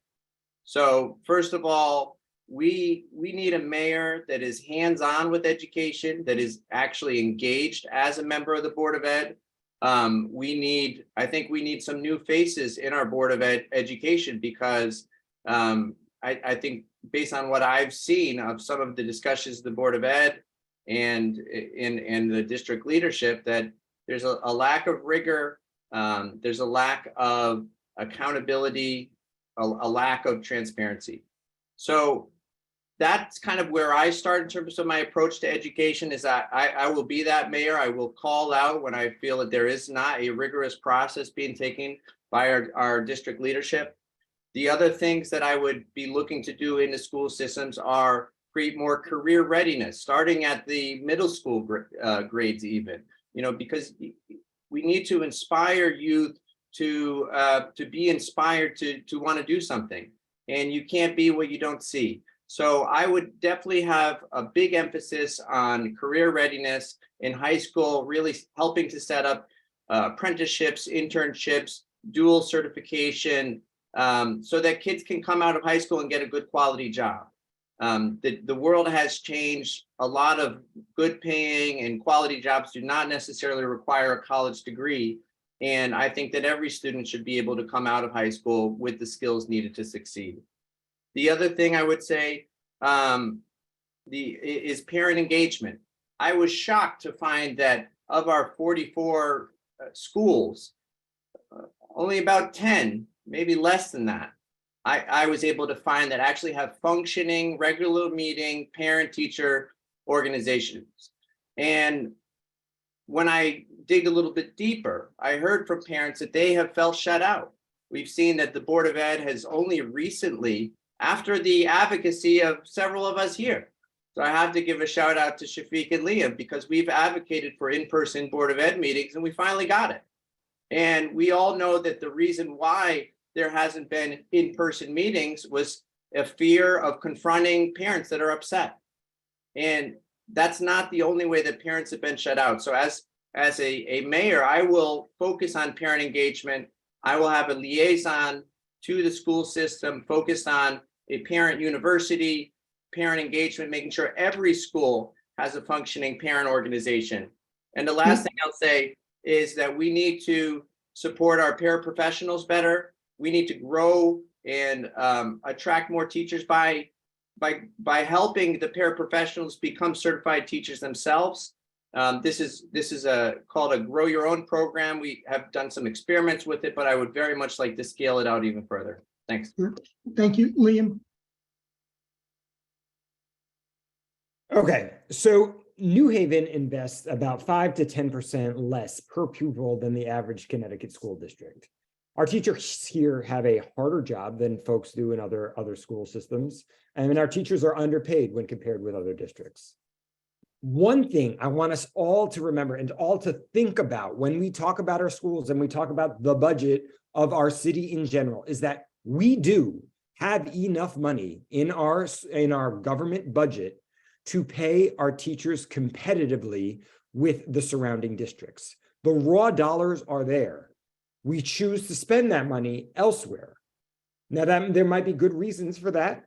So first of all, we need a mayor that is hands-on with education, that is actually engaged as a member of the Board of Ed. I think we need some new faces in our Board of Education, because I think based on what I've seen of some of the discussions of the Board of Ed and in the district leadership, that there's a lack of rigor, there's a lack of accountability, a lack of transparency. So that's kind of where I start in terms of my approach to education, is that I will be that mayor. I will call out when I feel that there is not a rigorous process being taken by our district leadership. The other things that I would be looking to do in the school systems are create more career readiness, starting at the middle school grades even, because we need to inspire youth to be inspired to want to do something, and you can't be what you don't see. So I would definitely have a big emphasis on career readiness in high school, really helping to set up apprenticeships, internships, dual certification, so that kids can come out of high school and get a good quality job. The world has changed. A lot of good paying and quality jobs do not necessarily require a college degree. And I think that every student should be able to come out of high school with the skills needed to succeed. The other thing I would say is parent engagement. I was shocked to find that of our 44 schools, only about 10, maybe less than that, I was able to find that actually have functioning, regular meeting parent-teacher organizations. And when I dig a little bit deeper, I heard from parents that they have felt shut out. We've seen that the Board of Ed has only recently, after the advocacy of several of us here. So I have to give a shout out to Shafiq and Liam, because we've advocated for in-person Board of Ed meetings and we finally got it. And we all know that the reason why there hasn't been in-person meetings was a fear of confronting parents that are upset. And that's not the only way that parents have been shut out. So as a mayor, I will focus on parent engagement. I will have a liaison to the school system focused on a parent university, parent engagement, making sure every school has a functioning parent organization. And the last thing I'll say is that we need to support our paraprofessionals better. We need to grow and attract more teachers by helping the paraprofessionals become certified teachers themselves. This is called a grow your own program. We have done some experiments with it, but I would very much like to scale it out even further. Thanks. Thank you, Liam. Okay, so New Haven invests about 5 to 10% less per pupil than the average Connecticut school district. Our teachers here have a harder job than folks do in other school systems, and our teachers are underpaid when compared with other districts. One thing I want us all to remember and all to think about when we talk about our schools and we talk about the budget of our city in general is that we do have enough money in our government budget to pay our teachers competitively with the surrounding districts. The raw dollars are there. We choose to spend that money elsewhere. Now, there might be good reasons for that.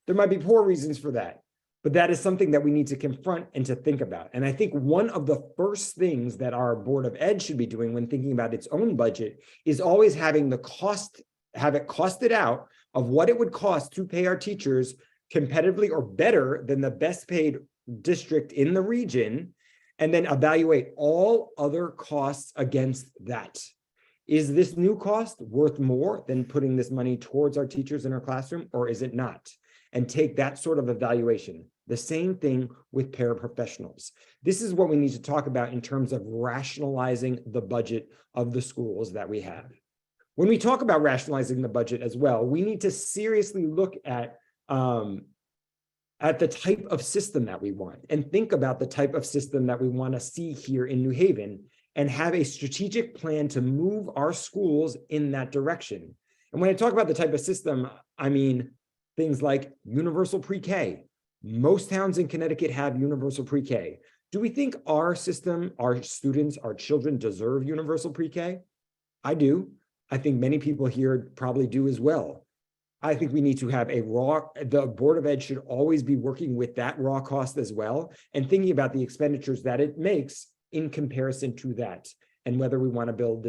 There might be poor reasons for that. But that is something that we need to confront and to think about. And I think one of the first things that our Board of Ed should be doing when thinking about its own budget is always having the cost have it costed out of what it would cost to pay our teachers competitively or better than the best paid district in the region, and then evaluate all other costs against that. Is this new cost worth more than putting this money towards our teachers in our classroom, or is it not? And take that sort of evaluation. The same thing with paraprofessionals. This is what we need to talk about in terms of rationalizing the budget of the schools that we have. When we talk about rationalizing the budget as well, we need to seriously look at the type of system that we want and think about the type of system that we want to see here in New Haven and have a strategic plan to move our schools in that direction. And when I talk about the type of system, I mean things like universal pre-K. Most towns in Connecticut have universal pre-K. Do we think our system, our students, our children deserve universal pre-K? I do. I think many people here probably do as well. I think we need to have the Board of Ed should always be working with that raw cost as well and thinking about the expenditures that it makes in comparison to that and whether we want to build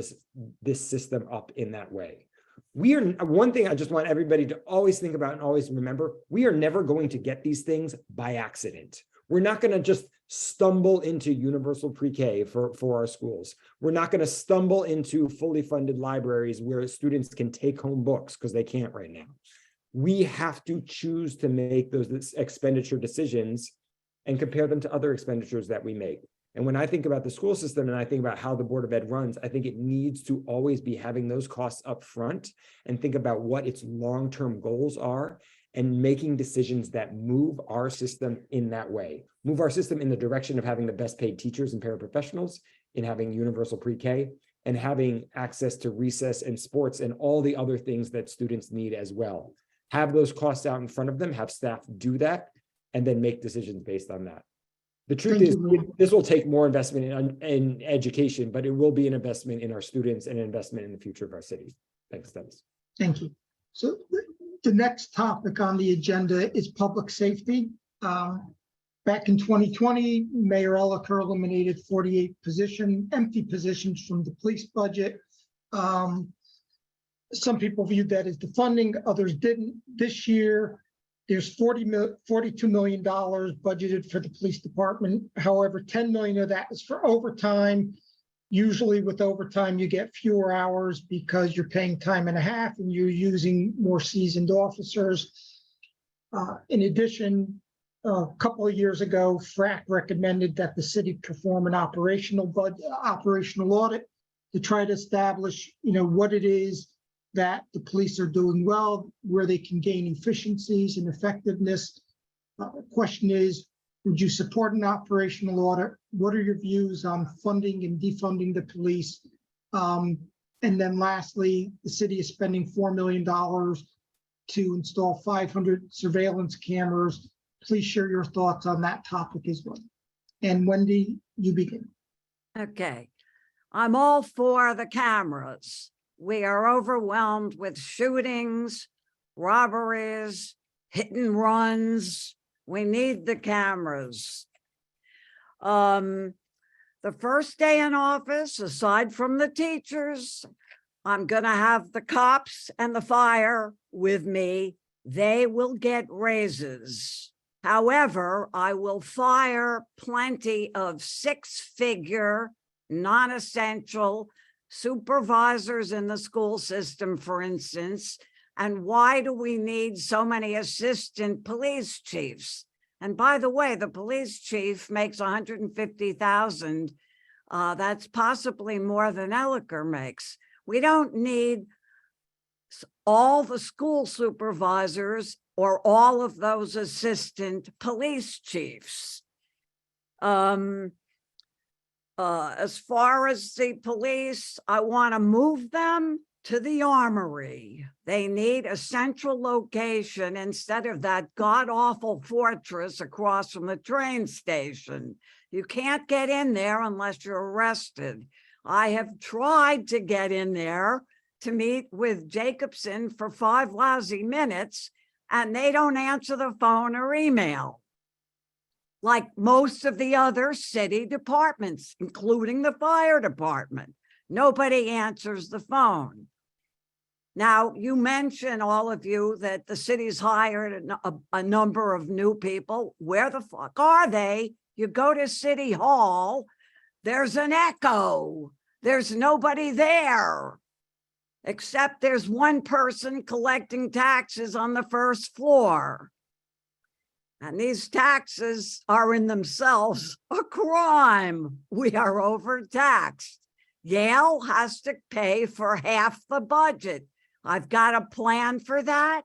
this system up in that way. One thing I just want everybody to always think about and always remember, we are never going to get these things by accident. We're not going to just stumble into universal pre-K for our schools. We're not going to stumble into fully funded libraries where students can take home books because they can't right now. We have to choose to make those expenditure decisions and compare them to other expenditures that we make. And when I think about the school system and I think about how the Board of Ed runs, I think it needs to always be having those costs up front and think about what its long-term goals are and making decisions that move our system in that way. Move our system in the direction of having the best paid teachers and paraprofessionals, in having universal pre-K, and having access to recess and sports and all the other things that students need as well. Have those costs out in front of them, have staff do that, and then make decisions based on that. The truth is, this will take more investment in education, but it will be an investment in our students and an investment in the future of our city. Thanks, Dennis. Thank you. So the next topic on the agenda is public safety. Back in 2020, Mayoral eliminated 48 empty positions from the police budget. Some people viewed that as defunding, others didn't. This year, there's $42 million budgeted for the police department. However, 10 million of that is for overtime. Usually with overtime, you get fewer hours because you're paying time and a half and you're using more seasoned officers. In addition, a couple of years ago, FRAC recommended that the city perform an operational audit to try to establish, what it is that the police are doing well, where they can gain efficiencies and effectiveness. The question is, would you support an operational audit? What are your views on funding and defunding the police? And then lastly, the city is spending $4 million to install 500 surveillance cameras. Please share your thoughts on that topic as well. And Wendy, you begin. Okay, I'm all for the cameras. We are overwhelmed with shootings, robberies, hit and runs. We need the cameras. The first day in office, aside from the teachers, I'm gonna have the cops and the fire with me. They will get raises. However, I will fire plenty of six-figure, non-essential supervisors in the school system, for instance. And why do we need so many assistant police chiefs? And by the way, the police chief makes $150,000. That's possibly more than Elliker makes. We don't need all the school supervisors or all of those assistant police chiefs. As far as the police, I want to move them to the armory. They need a central location instead of that god-awful fortress across from the train station. You can't get in there unless you're arrested. I have tried to get in there to meet with Jacobson for 5 lousy minutes, and they don't answer the phone or email, like most of the other city departments, including the fire department. Nobody answers the phone. Now, you mentioned, all of you, that the city's hired a number of new people. Where the fuck are they? You go to City Hall, there's an echo. There's nobody there. Except there's one person collecting taxes on the first floor. And these taxes are in themselves a crime. We are overtaxed. Yale has to pay for half the budget. I've got a plan for that.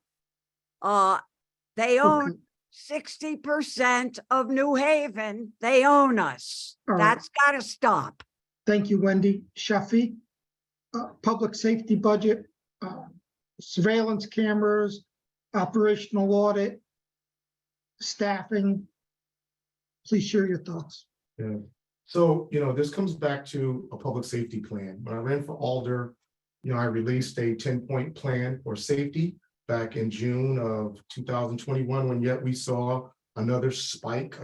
They own 60% of New Haven. They own us. All right. That's got to stop. Thank you, Wendy. Shafi, public safety budget, surveillance cameras, operational audit, staffing. Please share your thoughts. Yeah. So, this comes back to a public safety plan. When I ran for alder, I released a 10-point plan for safety back in June of 2021, when yet we saw another spike,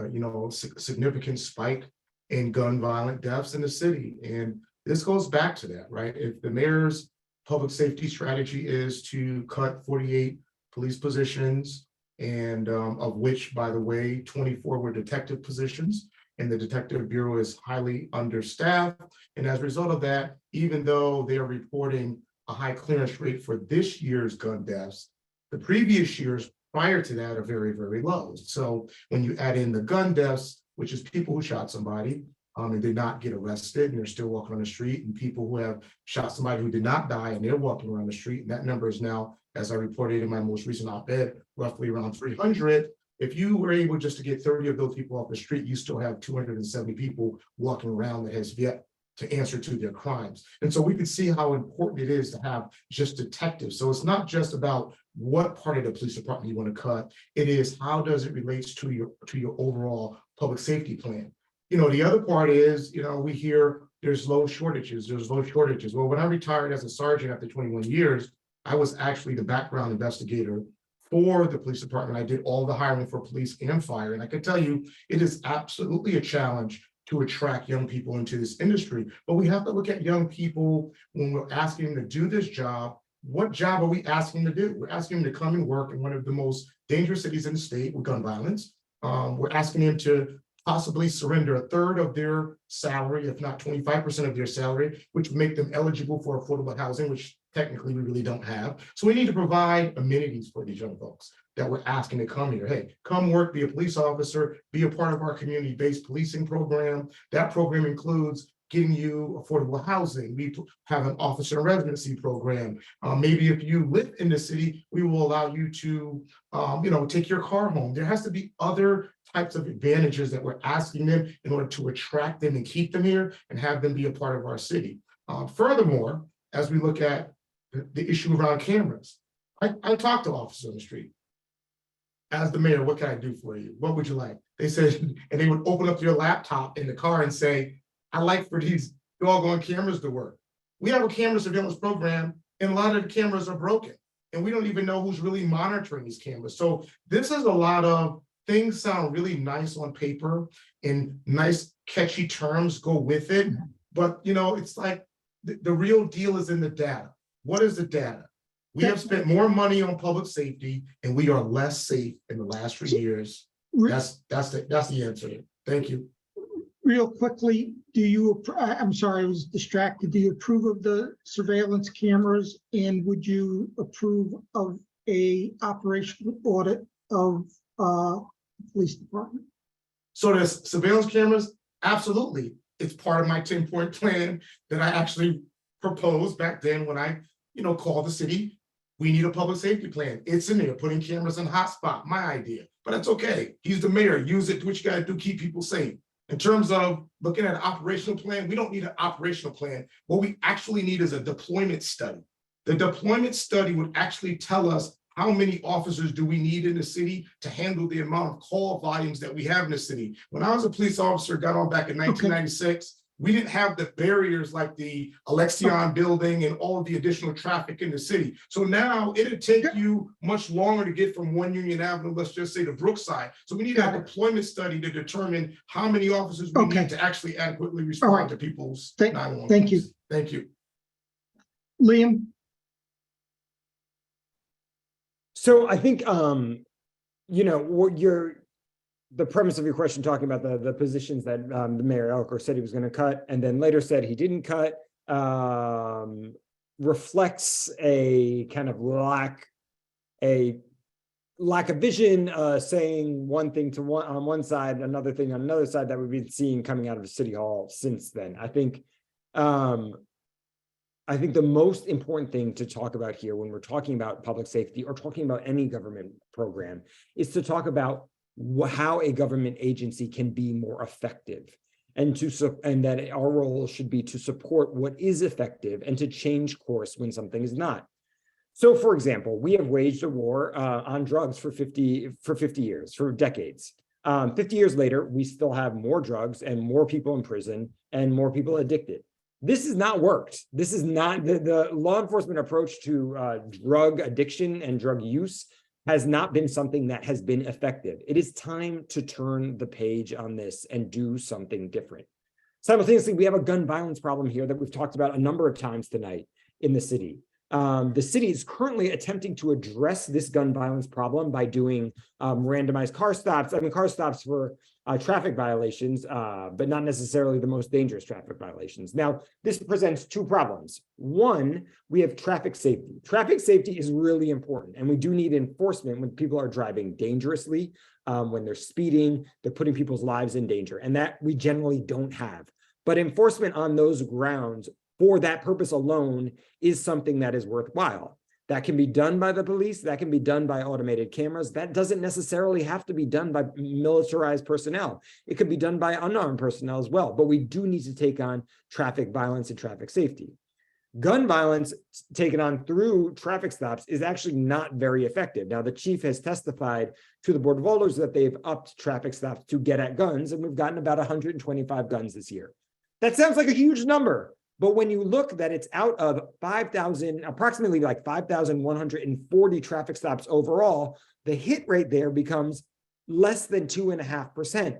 significant spike in gun violent deaths in the city. And this goes back to that, right? If the mayor's public safety strategy is to cut 48 police positions, and of which, by the way, 24 were detective positions, and the Detective Bureau is highly understaffed. And as a result of that, even though they are reporting a high clearance rate for this year's gun deaths, the previous years prior to that are very, very low. So when you add in the gun deaths, which is people who shot somebody and did not get arrested and they're still walking on the street, and people who have shot somebody who did not die and they're walking around the street, and that number is now, as I reported in my most recent op-ed, roughly around 300. If you were able just to get 30 of those people off the street, you still have 270 people walking around that has yet to answer to their crimes. And so we can see how important it is to have just detectives. So it's not just about what part of the police department you want to cut. It is, how does it relate to your overall public safety plan? The other part is, we hear there's low shortages. Well, when I retired as a sergeant after 21 years, I was actually the background investigator for the police department. I did all the hiring for police and fire. And I can tell you, it is absolutely a challenge to attract young people into this industry. But we have to look at young people when we're asking them to do this job. What job are we asking them to do? We're asking them to come and work in one of the most dangerous cities in the state with gun violence. We're asking them to possibly surrender a third of their salary, if not 25% of their salary, which would make them eligible for affordable housing, which technically we really don't have. So we need to provide amenities for these young folks that we're asking to come here. Hey, come work, be a police officer, be a part of our community-based policing program. That program includes getting you affordable housing. We have an officer in residency program. Maybe if you live in the city, we will allow you to, take your car home. There has to be other types of advantages that we're asking them in order to attract them and keep them here and have them be a part of our city. Furthermore, as we look at the issue around cameras, I talked to officers on the street. As the mayor, what can I do for you? What would you like? They said, and they would open up their laptop in the car and say, I like for these doggone cameras to work. We have a camera surveillance program, and a lot of the cameras are broken, and we don't even know who's really monitoring these cameras. So this is a lot of things sound really nice on paper, and nice catchy terms go with it. But it's like the real deal is in the data. What is the data? We have spent more money on public safety, and we are less safe in the last 3 years. That's the answer. Thank you. Real quickly, I'm sorry, I was distracted. Do you approve of the surveillance cameras, and would you approve of a operational audit of police department? So the surveillance cameras, absolutely. It's part of my 10-point plan that I actually proposed back then when I, called the city. We need a public safety plan. It's in there, putting cameras in hotspot, my idea, but that's okay. He's the mayor, use it, do what you gotta do, keep people safe. In terms of looking at an operational plan, we don't need an operational plan. What we actually need is a deployment study. The deployment study would actually tell us how many officers do we need in the city to handle the amount of call volumes that we have in the city. When I was a police officer, got on back in 1996, we didn't have the barriers like the Alexion building and all of the additional traffic in the city. So now it'd take you much longer to get from one Union Avenue, let's just say to Brookside. So we need a deployment study to determine how many officers we need to actually adequately respond to people's 911 calls. Thank you. Thank you. Liam? So I think, what the premise of your question, talking about the positions that the mayor Elker said he was going to cut, and then later said he didn't cut, reflects a kind of lack of vision, saying one thing on one side, another thing on another side, that we've been seeing coming out of City Hall since then. I think the most important thing to talk about here when we're talking about public safety or talking about any government program is to talk about how a government agency can be more effective, and that our role should be to support what is effective and to change course when something is not. So, for example, we have waged a war on drugs for 50 years, for decades. 50 years later, we still have more drugs and more people in prison and more people addicted. This has not worked. This is not the law enforcement approach to drug addiction and drug use has not been something that has been effective. It is time to turn the page on this and do something different. Simultaneously, we have a gun violence problem here that we've talked about a number of times tonight in the city. The city is currently attempting to address this gun violence problem by doing randomized car stops. Car stops for traffic violations, but not necessarily the most dangerous traffic violations. Now, this presents two problems. One, we have traffic safety. Traffic safety is really important, and we do need enforcement when people are driving dangerously, when they're speeding, they're putting people's lives in danger, and that we generally don't have. But enforcement on those grounds for that purpose alone is something that is worthwhile. That can be done by the police, that can be done by automated cameras. That doesn't necessarily have to be done by militarized personnel. It could be done by unarmed personnel as well, but we do need to take on traffic violence and traffic safety. Gun violence taken on through traffic stops is actually not very effective. Now, the chief has testified to the Board of Alders that they've upped traffic stops to get at guns, and we've gotten about 125 guns this year. That sounds like a huge number. But when you look that it's out of 5,000, approximately like 5,140 traffic stops overall, the hit rate there becomes less than 2.5%.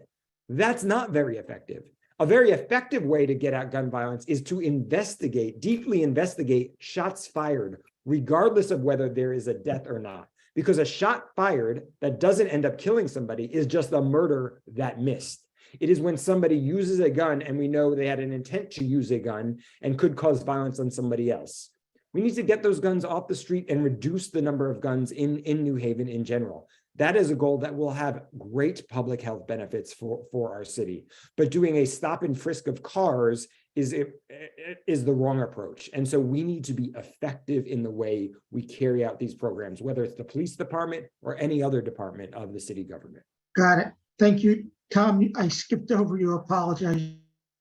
That's not very effective. A very effective way to get at gun violence is to deeply investigate shots fired, regardless of whether there is a death or not. Because a shot fired that doesn't end up killing somebody is just a murder that missed. It is when somebody uses a gun and we know they had an intent to use a gun and could cause violence on somebody else. We need to get those guns off the street and reduce the number of guns in New Haven in general. That is a goal that will have great public health benefits for our city. But doing a stop and frisk of cars is the wrong approach. And so we need to be effective in the way we carry out these programs, whether it's the police department or any other department of the city government. Got it. Thank you, Tom. I skipped over you. Apologize.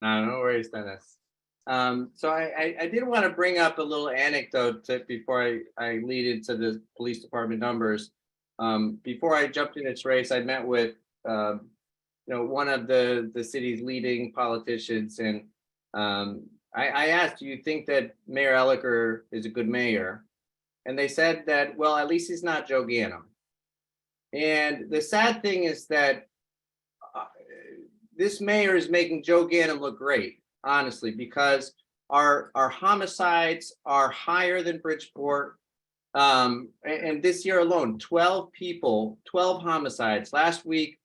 No worries, Dennis. So I did want to bring up a little anecdote before I lead into the police department numbers. Before I jumped in this race, I met with one of the city's leading politicians, and I asked, do you think that Mayor Elliker is a good mayor? And they said that, well, at least he's not Joe Ganim. And the sad thing is that this mayor is making Joe Ganim look great, honestly, because our homicides are higher than Bridgeport. And this year alone, 12 homicides. Last week,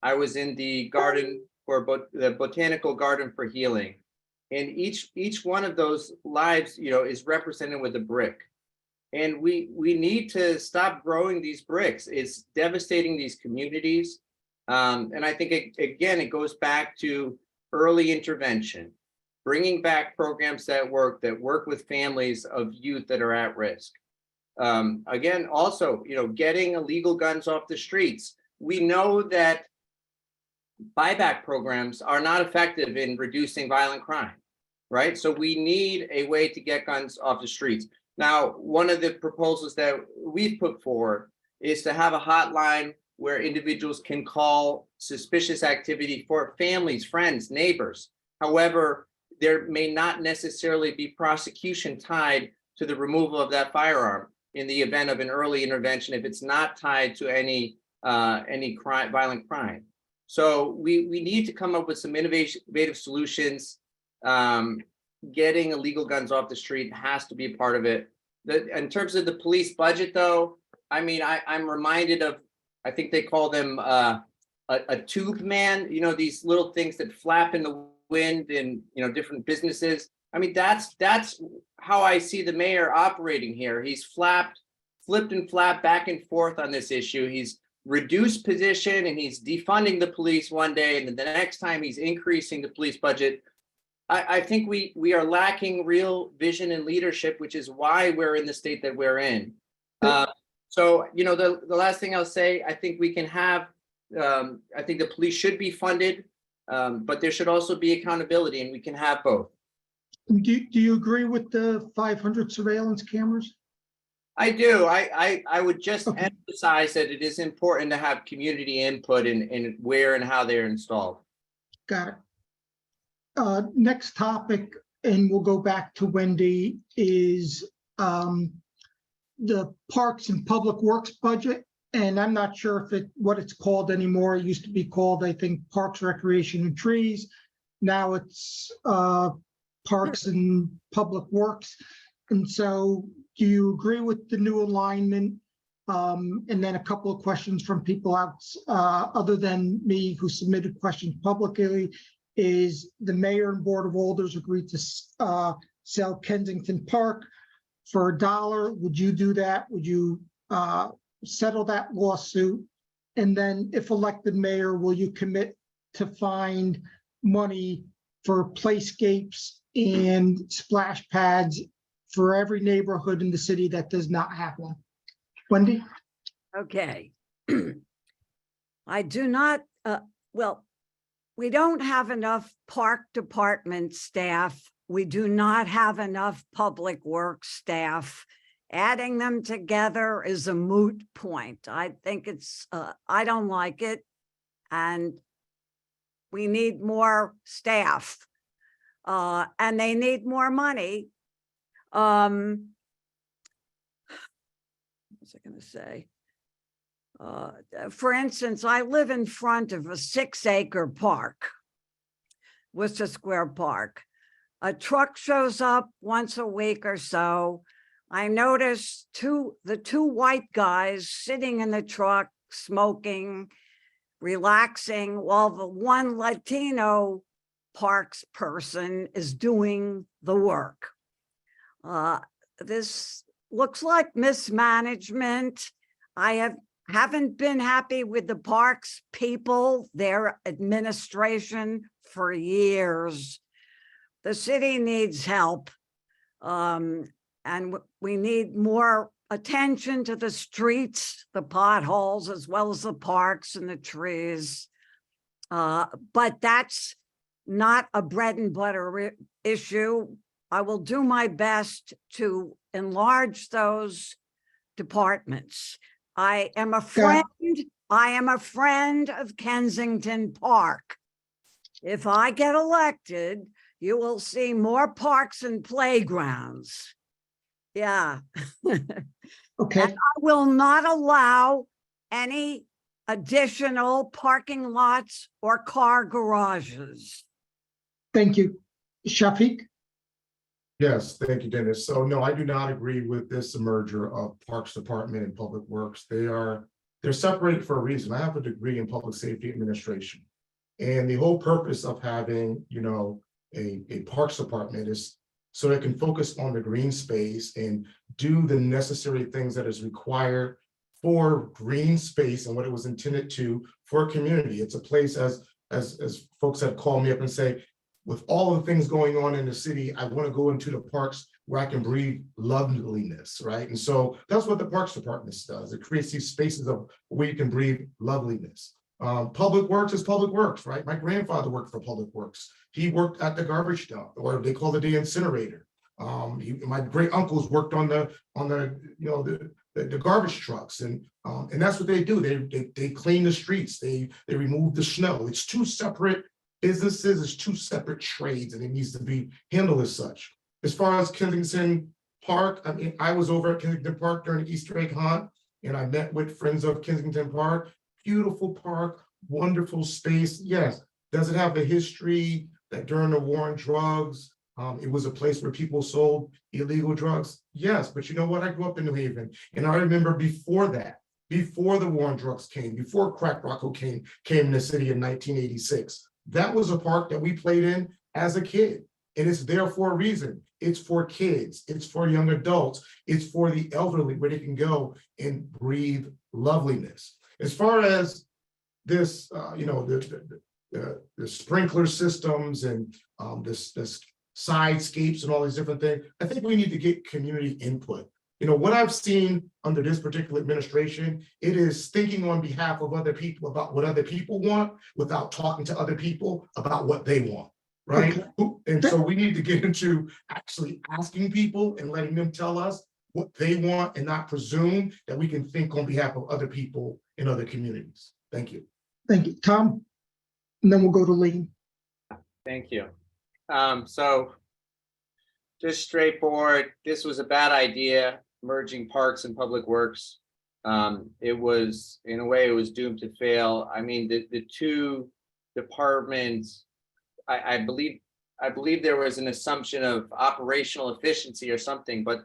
I was in the garden the Botanical Garden for Healing. And each one of those lives, is represented with a brick. And we need to stop growing these bricks. It's devastating these communities. And I think, it goes back to early intervention, bringing back programs that work with families of youth that are at risk. Again, also, getting illegal guns off the streets. We know that buyback programs are not effective in reducing violent crime, right? So we need a way to get guns off the streets. Now, one of the proposals that we've put forward is to have a hotline where individuals can call suspicious activity for families, friends, neighbors. However, there may not necessarily be prosecution tied to the removal of that firearm in the event of an early intervention if it's not tied to any crime, violent crime. So we need to come up with some innovative solutions. Getting illegal guns off the street has to be a part of it. In terms of the police budget, though, I mean, I'm reminded of, I think they call them a tube man, you know, these little things that flap in the wind in, you know, different businesses. I mean, that's how I see the mayor operating here. He's flipped and flapped back and forth on this issue. He's reduced position and he's defunding the police one day, and then the next time he's increasing the police budget. I think we are lacking real vision and leadership, which is why we're in the state that we're in. So, you know, the last thing I'll say, I think we can have, I think the police should be funded, but there should also be accountability, and we can have both. Do you agree with the 500 surveillance cameras? I do. I would just Okay. emphasize that it is important to have community input in where and how they're installed. Got it. Next topic, and we'll go back to Wendy, is the Parks and Public Works budget. And I'm not sure if what it's called anymore. It used to be called, I think, Parks, Recreation and Trees. Now it's Parks and Public Works. And so do you agree with the new alignment? And then a couple of questions from people out other than me who submitted questions publicly. Is the mayor and board of alders agreed to sell Kensington Park for $1? Would you do that? Would you settle that lawsuit? And then if elected mayor, will you commit to find money for playscapes and splash pads for every neighborhood in the city that does not have one? Wendy? Okay. I do not, well, we don't have enough park department staff. We do not have enough public works staff. Adding them together is a moot point. I think it's, I don't like it. And we need more staff. And they need more money. What was I going to say? For instance, I live in front of a 6-acre park, Worcester Square Park. A truck shows up once a week or so. I notice the two white guys sitting in the truck, smoking, relaxing, while the one Latino parks person is doing the work. This looks like mismanagement. I haven't been happy with the parks people, their administration for years. The city needs help. And we need more attention to the streets, the potholes, as well as the parks and the trees. But that's not a bread and butter issue. I will do my best to enlarge those departments. I am a friend. I am a friend of Kensington Park. If I get elected, you will see more parks and playgrounds. Yeah. Okay. And I will not allow any additional parking lots or car garages. Thank you. Shafiq? Yes, thank you, Dennis. So no, I do not agree with this merger of Parks Department and Public Works. They're separated for a reason. I have a degree in public safety administration. And the whole purpose of having, you know, a Parks Department is so it can focus on the green space and do the necessary things that is required for green space and what it was intended to for a community. It's a place, as folks have called me up and say, with all the things going on in the city, I want to go into the parks where I can breathe loveliness, right? And so that's what the Parks Department does. It creates these spaces of where you can breathe loveliness. Public Works is Public Works, right? My grandfather worked for Public Works. He worked at the garbage dump, or they call it the incinerator. My great uncles worked on the garbage trucks, and that's what they do. They clean the streets. They remove the snow. It's two separate businesses, it's two separate trades, and it needs to be handled as such. As far as Kensington Park, I mean, I was over at Kensington Park during the Easter egg hunt, and I met with friends of Kensington Park. Beautiful park, wonderful space. Yes, does it have a history that during the war on drugs, It was a place where people sold illegal drugs. Yes, but you know what? I grew up in New Haven, and I remember before that, before the war on drugs came, before crack rock cocaine came in the city in 1986, that was a park that we played in as a kid. And it's there for a reason. It's for kids, it's for young adults, it's for the elderly, where they can go and breathe loveliness. As far as this, the sprinkler systems and this sidescapes and all these different things, I think we need to get community input. What I've seen under this particular administration, it is thinking on behalf of other people about what other people want without talking to other people about what they want, right? And so we need to get into actually asking people and letting them tell us what they want and not presume that we can think on behalf of other people in other communities. Thank you. Thank you, Tom. And then we'll go to Lee. Thank you. So just straightforward, this was a bad idea, merging parks and public works. It was, in a way, it was doomed to fail. I mean, the two departments, I believe there was an assumption of operational efficiency or something, but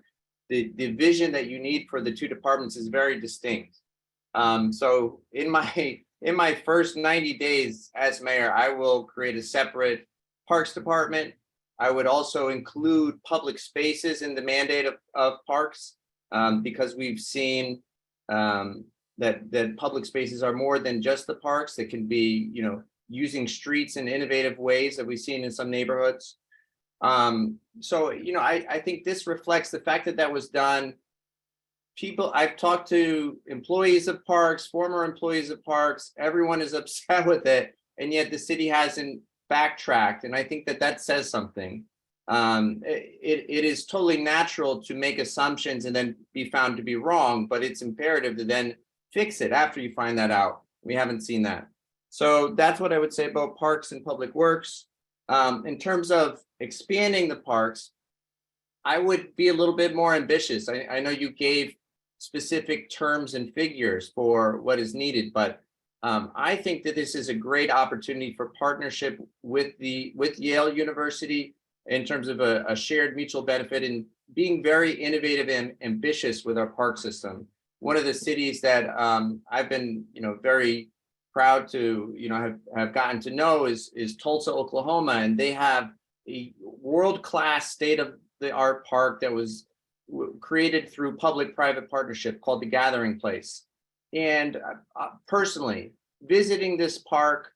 the vision that you need for the two departments is very distinct. So in my first 90 days as mayor, I will create a separate parks department. I would also include public spaces in the mandate of parks, because we've seen that public spaces are more than just the parks. That can be, using streets in innovative ways that we've seen in some neighborhoods. So, I think this reflects the fact that was done. I've talked to employees of parks, former employees of parks, everyone is upset with it, and yet the city hasn't backtracked. And I think that says something. It is totally natural to make assumptions and then be found to be wrong, but it's imperative to then fix it after you find that out. We haven't seen that. So that's what I would say about parks and public works. In terms of expanding the parks, I would be a little bit more ambitious. I know you gave specific terms and figures for what is needed, but I think that this is a great opportunity for partnership with Yale University in terms of a shared mutual benefit and being very innovative and ambitious with our park system. One of the cities that I've been, very proud to, have gotten to know is Tulsa, Oklahoma, and they have a world-class state-of-the-art park that was created through public-private partnership called the Gathering Place. And personally, visiting this park,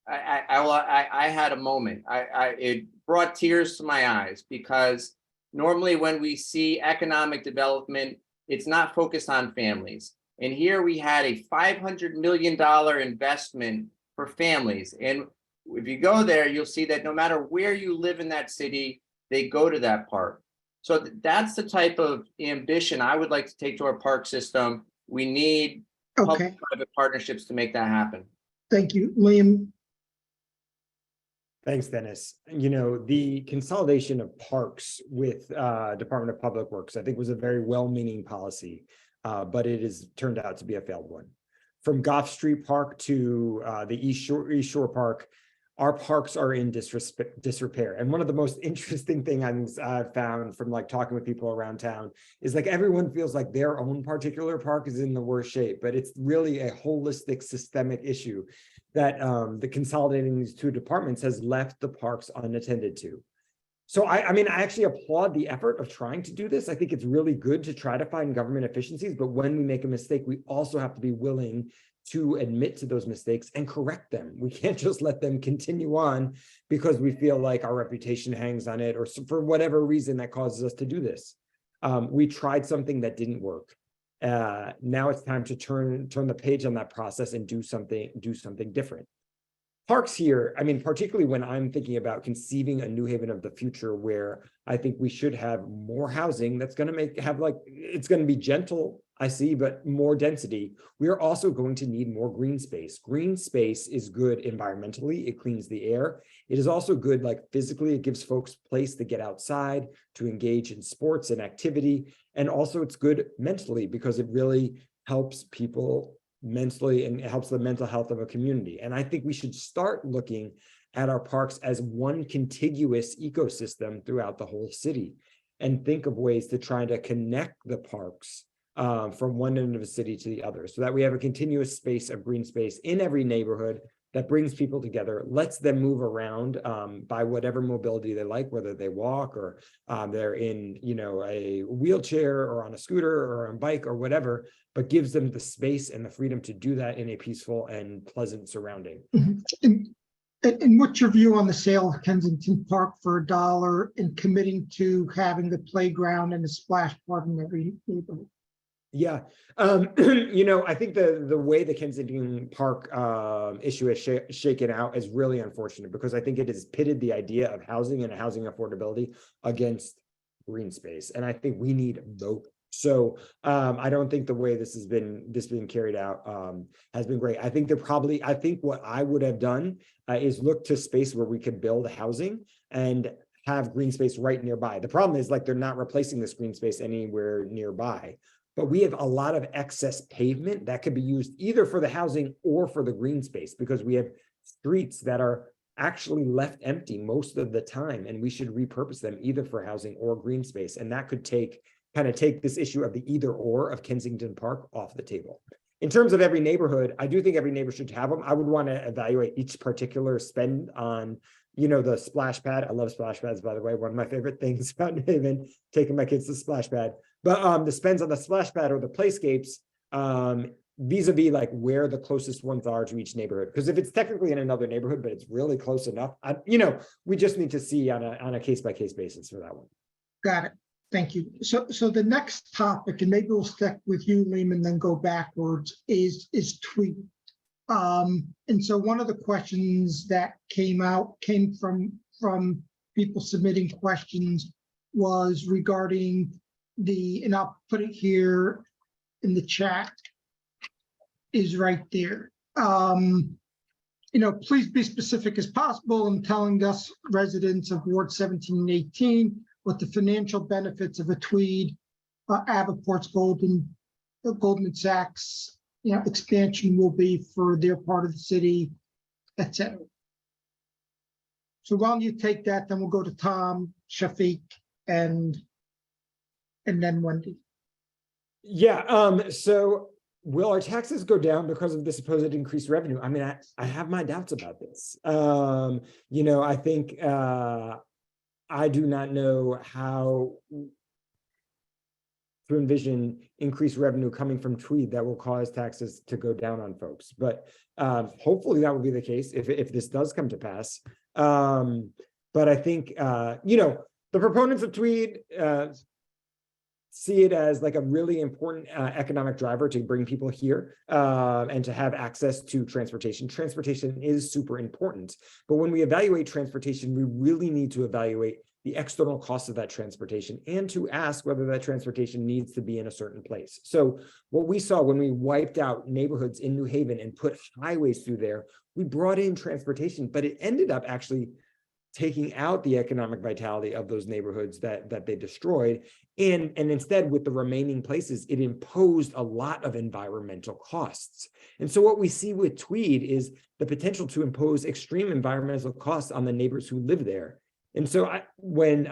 I had a moment. It brought tears to my eyes, because normally when we see economic development, it's not focused on families. And here we had a $500 million investment for families. And if you go there, you'll see that no matter where you live in that city, they go to that park. So that's the type of ambition I would like to take to our park system. We need public-private partnerships to make that happen. Thank you, Liam. Thanks, Dennis. The consolidation of parks with Department of Public Works, I think, was a very well-meaning policy, but it has turned out to be a failed one. From Goff Street Park to the East Shore Park, our parks are in disrepair. And one of the most interesting things I've found from talking with people around town is everyone feels like their own particular park is in the worst shape, but it's really a holistic systemic issue that the consolidating these two departments has left the parks unattended to. So I actually applaud the effort of trying to do this. I think it's really good to try to find government efficiencies, but when we make a mistake, we also have to be willing to admit to those mistakes and correct them. We can't just let them continue on because we feel like our reputation hangs on it, or for whatever reason that causes us to do this. We tried something that didn't work. Now it's time to turn the page on that process and do something different. Parks here, particularly when I'm thinking about conceiving a New Haven of the future, where I think we should have more housing that's going to it's going to be gentle, I see, but more density. We are also going to need more green space. Green space is good environmentally. It cleans the air. It is also good, physically. It gives folks place to get outside, to engage in sports and activity. And also it's good mentally, because it really helps people mentally and it helps the mental health of a community. And I think we should start looking at our parks as one contiguous ecosystem throughout the whole city, and think of ways to try to connect the parks from one end of the city to the other, so that we have a continuous space of green space in every neighborhood that brings people together, lets them move around by whatever mobility they like, whether they walk or they're in, a wheelchair or on a scooter or on a bike or whatever, but gives them the space and the freedom to do that in a peaceful and pleasant surrounding. And what's your view on the sale of Kensington Park for $1 and committing to having the playground and the splash pad in every neighborhood? Yeah, I think the way the Kensington Park issue has shaken out is really unfortunate, because I think it has pitted the idea of housing and housing affordability against green space, and I think we need both. So I don't think the way this being carried out has been great. I think what I would have done is look to space where we could build housing and have green space right nearby. The problem is, like, they're not replacing this green space anywhere nearby. But we have a lot of excess pavement that could be used either for the housing or for the green space, because we have streets that are actually left empty most of the time, and we should repurpose them either for housing or green space. And that could take this issue of the either or of Kensington Park off the table. In terms of every neighborhood, I do think every neighbor should have them. I would want to evaluate each particular spend on, the splash pad. I love splash pads, by the way. One of my favorite things about New Haven, taking my kids to the splash pad. But the spends on the splash pad or the playscapes, vis-a-vis like where the closest ones are to each neighborhood. Because if it's technically in another neighborhood, but it's really close enough, we just need to see on a case-by-case basis for that one. Got it. Thank you. So the next topic, and maybe we'll stick with you, Liam, and then go backwards, is tweet. And so one of the questions that came from people submitting questions was regarding and I'll put it here in the chat, is right there. Please be specific as possible in telling us, residents of Ward 17 and 18, what the financial benefits of a Tweed, Avaport's Goldman Sachs, expansion will be for their part of the city, etc. So why don't you take that, then we'll go to Tom, Shafiq, and then Wendy. Yeah, so will our taxes go down because of the supposed increased revenue? I mean, I have my doubts about this. I think I do not know how to envision increased revenue coming from Tweed that will cause taxes to go down on folks. But hopefully that will be the case if this does come to pass. But I think, the proponents of Tweed see it as like a really important economic driver to bring people here and to have access to transportation. Transportation is super important, but when we evaluate transportation, we really need to evaluate the external cost of that transportation and to ask whether that transportation needs to be in a certain place. So what we saw when we wiped out neighborhoods in New Haven and put highways through there, we brought in transportation, but it ended up actually taking out the economic vitality of those neighborhoods that they destroyed. And instead, with the remaining places, it imposed a lot of environmental costs. And so what we see with Tweed is the potential to impose extreme environmental costs on the neighbors who live there. And so when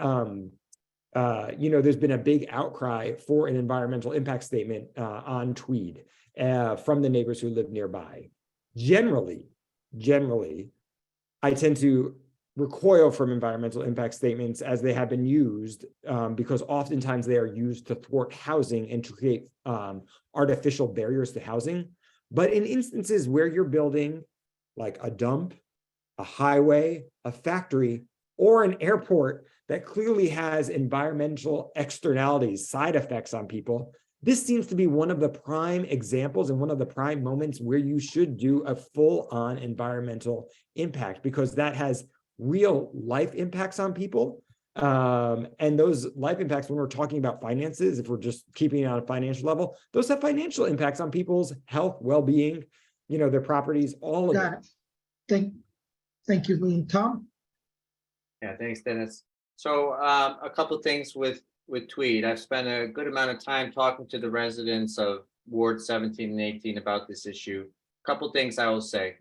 there's been a big outcry for an environmental impact statement on Tweed from the neighbors who live nearby, generally, I tend to recoil from environmental impact statements as they have been used because oftentimes they are used to thwart housing and to create artificial barriers to housing. But in instances where you're building like a dump, a highway, a factory, or an airport that clearly has environmental externalities, side effects on people, this seems to be one of the prime examples and one of the prime moments where you should do a full-on environmental impact, because that has real life impacts on people. And those life impacts, when we're talking about finances, if we're just keeping it on a financial level, those have financial impacts on people's health, well-being, their properties, all of Got it. Thank you, Liam. Tom? Yeah, thanks, Dennis. So a couple of things with Tweed. I've spent a good amount of time talking to the residents of Ward 17 and 18 about this issue. A couple of things I will say.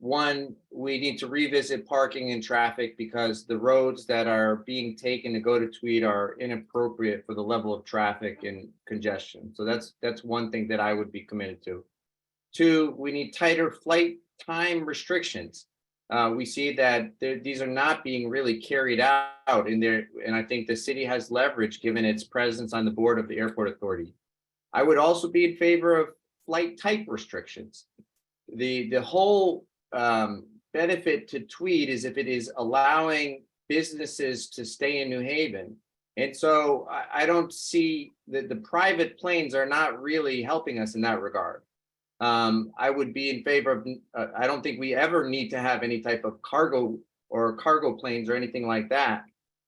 one, we need to revisit parking and traffic because the roads that are being taken to go to Tweed are inappropriate for the level of traffic and congestion. So that's one thing that I would be committed to. Two, we need tighter flight time restrictions. We see that these are not being really carried out in there, and I think the city has leverage given its presence on the board of the airport authority. I would also be in favor of flight type restrictions. The whole benefit to Tweed is if it is allowing businesses to stay in New Haven. And so I don't see that the private planes are not really helping us in that regard. I would be in favor of, I don't think we ever need to have any type of cargo planes or anything like that.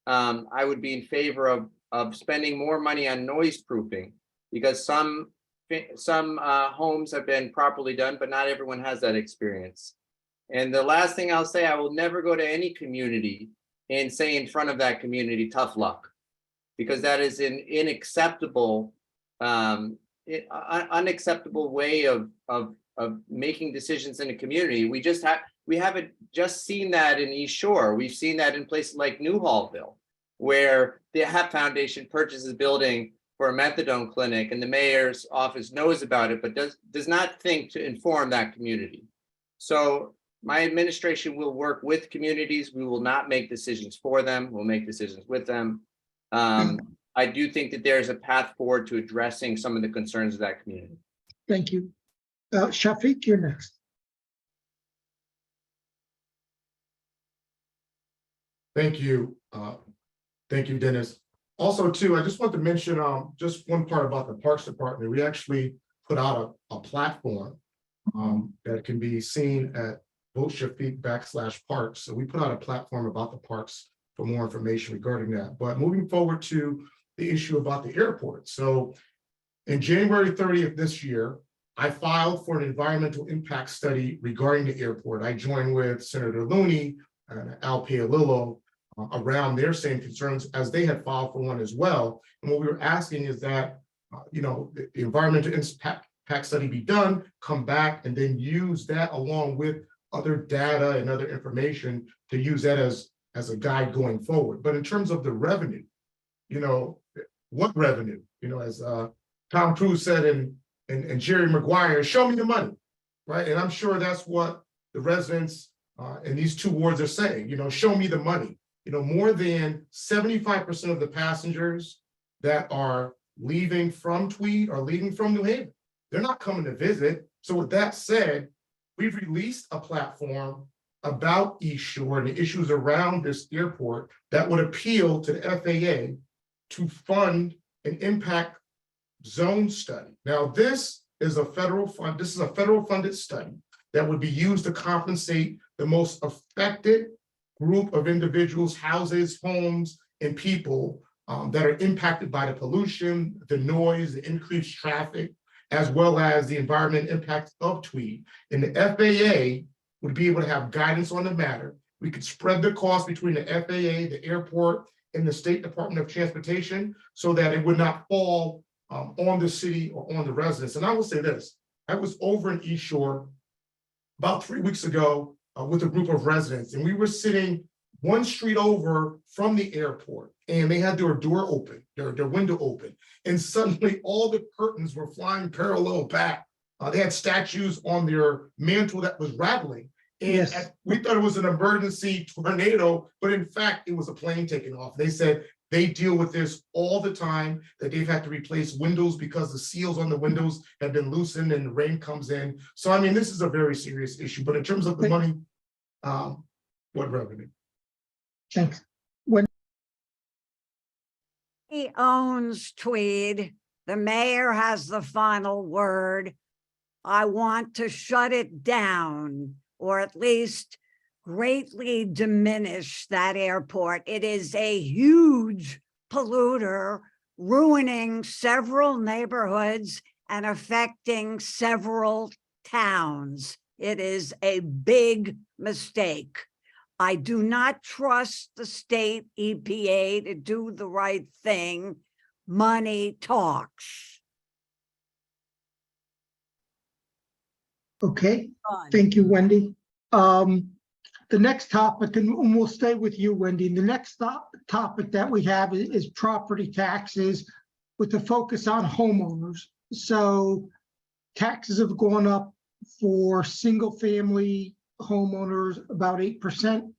I would be in favor of spending more money on noise proofing because some homes have been properly done, but not everyone has that experience. And the last thing I'll say, I will never go to any community and say in front of that community, tough luck, because that is an unacceptable way of making decisions in a community. We haven't just seen that in East Shore. We've seen that in places like Newhallville, where the HAP Foundation purchases a building for a methadone clinic and the mayor's office knows about it, but does not think to inform that community. So my administration will work with communities. We will not make decisions for them. We'll make decisions with them. I do think that there's a path forward to addressing some of the concerns of that community. Thank you. Shafiq, you're next. Thank you. Thank you, Dennis. Also, too, I just want to mention just one part about the Parks Department. We actually put out a platform that can be seen at Vote Shafiq /parks. So we put out a platform about the parks for more information regarding that. But moving forward to the issue about the airport. So in January 30th this year, I filed for an environmental impact study regarding the airport. I joined with Senator Looney and Al Pialillo around their same concerns as they had filed for one as well. And what we were asking is that, the environmental impact study be done, come back, and then use that along with other data and other information to use that as a guide going forward. But in terms of the revenue, what revenue? As Tom Cruise said and Jerry Maguire, show me the money, right? And I'm sure that's what the residents in these two wards are saying, show me the money. More than 75% of the passengers that are leaving from Tweed are leaving from New Haven. They're not coming to visit. So with that said, we've released a platform about East Shore and the issues around this airport that would appeal to the FAA to fund an impact zone study. Now, this is a federal funded study that would be used to compensate the most affected group of individuals, houses, homes, and people that are impacted by the pollution, the noise, the increased traffic, as well as the environmental impacts of Tweed. And the FAA would be able to have guidance on the matter. We could spread the cost between the FAA, the airport, and the State Department of Transportation so that it would not fall on the city or on the residents. And I will say this, I was over in East Shore about 3 weeks ago with a group of residents, and we were sitting one street over from the airport, and they had their door open, their window open, and suddenly all the curtains were flying parallel back. They had statues on their mantle that was rattling. And Yes. we thought it was an emergency tornado, but in fact, it was a plane taking off. They said they deal with this all the time, that they've had to replace windows because the seals on the windows have been loosened and the rain comes in. So, I mean, this is a very serious issue, but in terms of the money, what revenue? Thanks. He owns Tweed. The mayor has the final word. I want to shut it down, or at least greatly diminish that airport. It is a huge polluter, ruining several neighborhoods and affecting several towns. It is a big mistake. I do not trust the state EPA to do the right thing. Money talks. Okay, Done. thank you, Wendy. The next topic, and we'll stay with you, Wendy. The next topic that we have is property taxes with a focus on homeowners. So taxes have gone up for single-family homeowners about 8%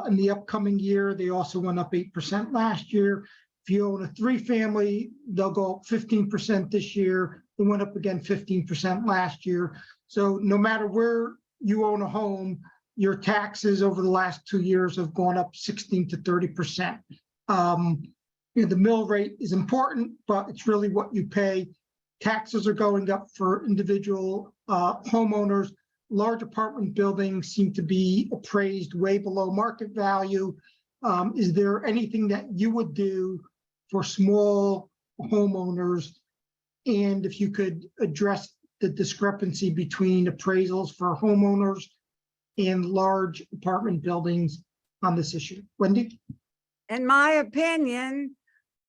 in the upcoming year. They also went up 8% last year. If you own a three-family, they'll go up 15% this year. They went up again 15% last year. So no matter where you own a home, your taxes over the last 2 years have gone up 16 to 30%. The mill rate is important, but it's really what you pay. Taxes are going up for individual homeowners. Large apartment buildings seem to be appraised way below market value. Is there anything that you would do for small homeowners? And if you could address the discrepancy between appraisals for homeowners and large apartment buildings on this issue. Wendy? In my opinion,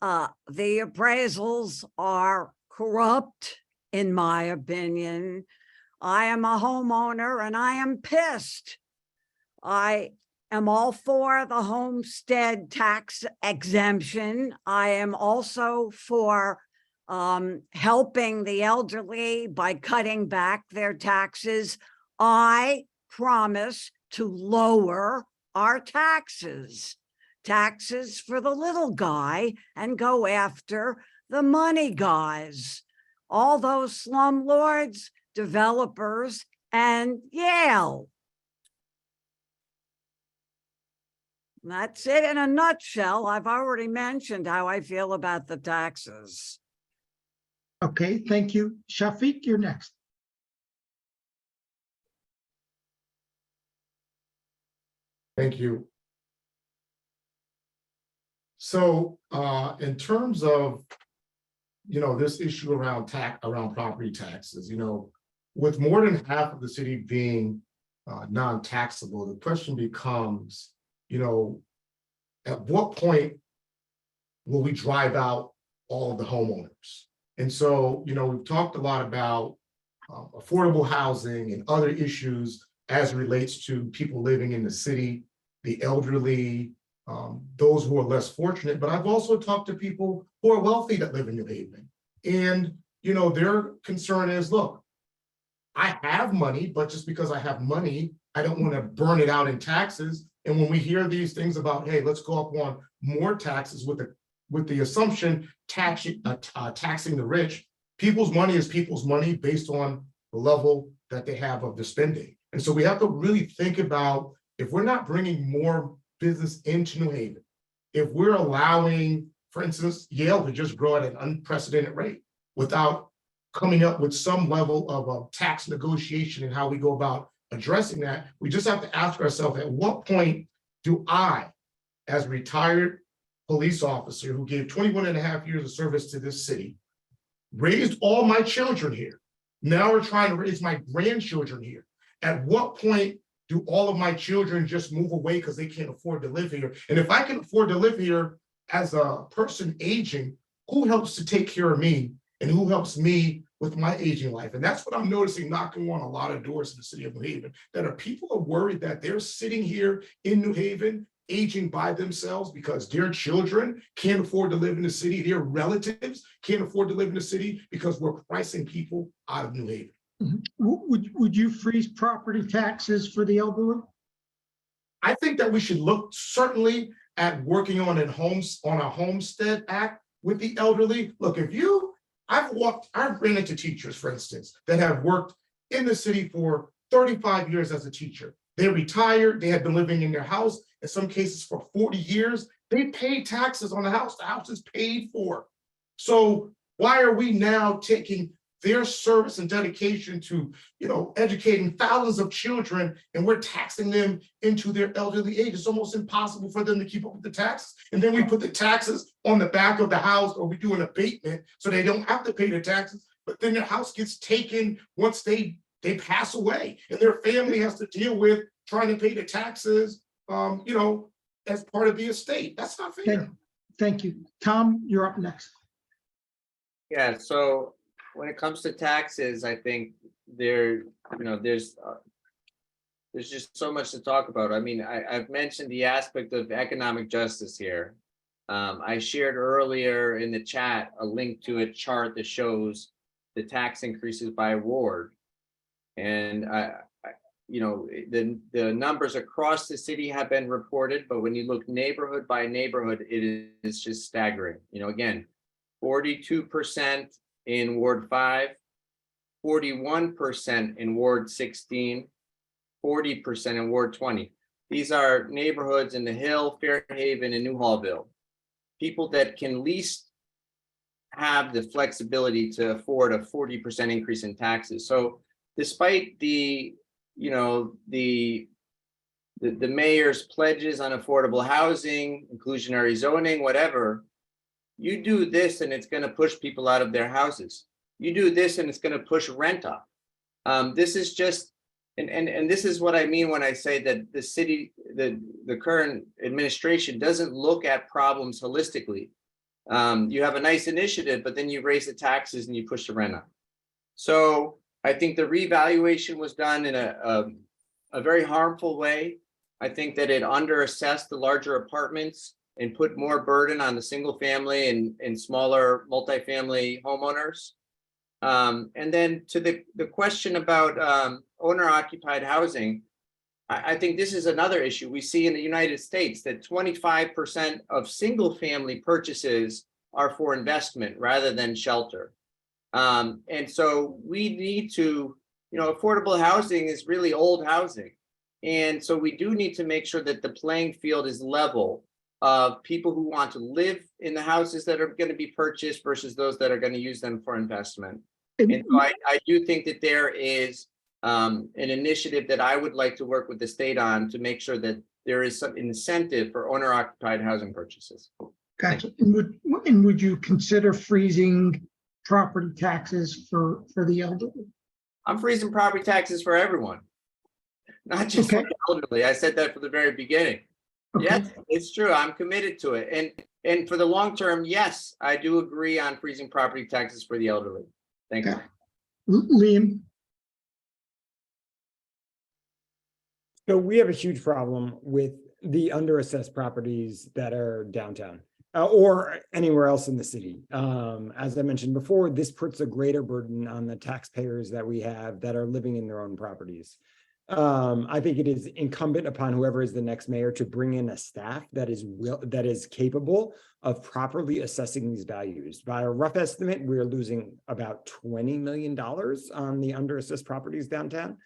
the appraisals are corrupt, in my opinion. I am a homeowner and I am pissed. I am all for the homestead tax exemption. I am also for helping the elderly by cutting back their taxes. I promise to lower our taxes for the little guy and go after the money guys, all those slumlords, developers, and Yale. That's it in a nutshell. I've already mentioned how I feel about the taxes. Okay, thank you. Shafiq, you're next. Thank you. So in terms of, this issue around property taxes, with more than half of the city being non-taxable, the question becomes, at what point will we drive out all of the homeowners? And so, we've talked a lot about affordable housing and other issues as it relates to people living in the city, the elderly, those who are less fortunate. But I've also talked to people who are wealthy that live in New Haven. And, their concern is, look, I have money, but just because I have money, I don't want to burn it out in taxes. And when we hear these things about, hey, let's go up on more taxes with the assumption taxing the rich, people's money is people's money based on the level that they have of the spending. And so we have to really think about, if we're not bringing more business into New Haven, if we're allowing, for instance, Yale to just grow at an unprecedented rate without coming up with some level of tax negotiation and how we go about addressing that, we just have to ask ourselves, at what point do I, as a retired police officer who gave 21 and a half years of service to this city, raised all my children here, now we're trying to raise my grandchildren here. At what point do all of my children just move away because they can't afford to live here? And if I can afford to live here as a person aging, who helps to take care of me and who helps me with my aging life? And that's what I'm noticing knocking on a lot of doors in the city of New Haven, that are people are worried that they're sitting here in New Haven aging by themselves because their children can't afford to live in the city, their relatives can't afford to live in the city because we're pricing people out of New Haven. Would you freeze property taxes for the elderly? I think that we should look certainly at working on a homestead act with the elderly. Look, I've ran into teachers, for instance, that have worked in the city for 35 years as a teacher. They're retired, they have been living in their house, in some cases for 40 years. They pay taxes on the house is paid for. So why are we now taking their service and dedication to, educating thousands of children, and we're taxing them into their elderly age? It's almost impossible for them to keep up with the taxes. And then we put the taxes on the back of the house, or we do an abatement so they don't have to pay the taxes, but then their house gets taken once they pass away, and their family has to deal with trying to pay the taxes, as part of the estate. That's not fair. Thank you. Tom, you're up next. Yeah, so when it comes to taxes, I think there's There's just so much to talk about. I mean, I've mentioned the aspect of economic justice here. I shared earlier in the chat a link to a chart that shows the tax increases by ward. And you know, the numbers across the city have been reported, but when you look neighborhood by neighborhood, it is just staggering. You know, again, 42% in Ward 5, 41% in Ward 16, 40% in Ward 20. These are neighborhoods in the Hill, Fairhaven, and Newhallville. People that can least have the flexibility to afford a 40% increase in taxes. So despite the, you know, the mayor's pledges on affordable housing, inclusionary zoning, whatever, you do this and it's going to push people out of their houses. You do this and it's going to push rent up. This is just, and this is what I mean when I say that the city, the current administration doesn't look at problems holistically. You have a nice initiative, but then you raise the taxes and you push the rent up. So I think the revaluation was done in a very harmful way. I think that it underassessed the larger apartments and put more burden on the single family and smaller multifamily homeowners. And then to the question about owner occupied housing, I think this is another issue. We see in the United States that 25% of single family purchases are for investment rather than shelter. And so we need to, you know, affordable housing is really old housing. And so we do need to make sure that the playing field is level of people who want to live in the houses that are going to be purchased versus those that are going to use them for investment. And so I do think that there is an initiative that I would like to work with the state on to make sure that there is some incentive for owner occupied housing purchases. Gotcha. And would you consider freezing property taxes for the elderly? I'm freezing property taxes for everyone, not just for the elderly. I said that from the very beginning. Okay. Yes, it's true. I'm committed to it. And for the long term, yes, I do agree on freezing property taxes for the elderly. Thank you. Liam? So we have a huge problem with the underassessed properties that are downtown or anywhere else in the city. As I mentioned before, this puts a greater burden on the taxpayers that we have that are living in their own properties. I think it is incumbent upon whoever is the next mayor to bring in a staff that is capable of properly assessing these values. By a rough estimate, we're losing about $20 million on the underassessed properties downtown.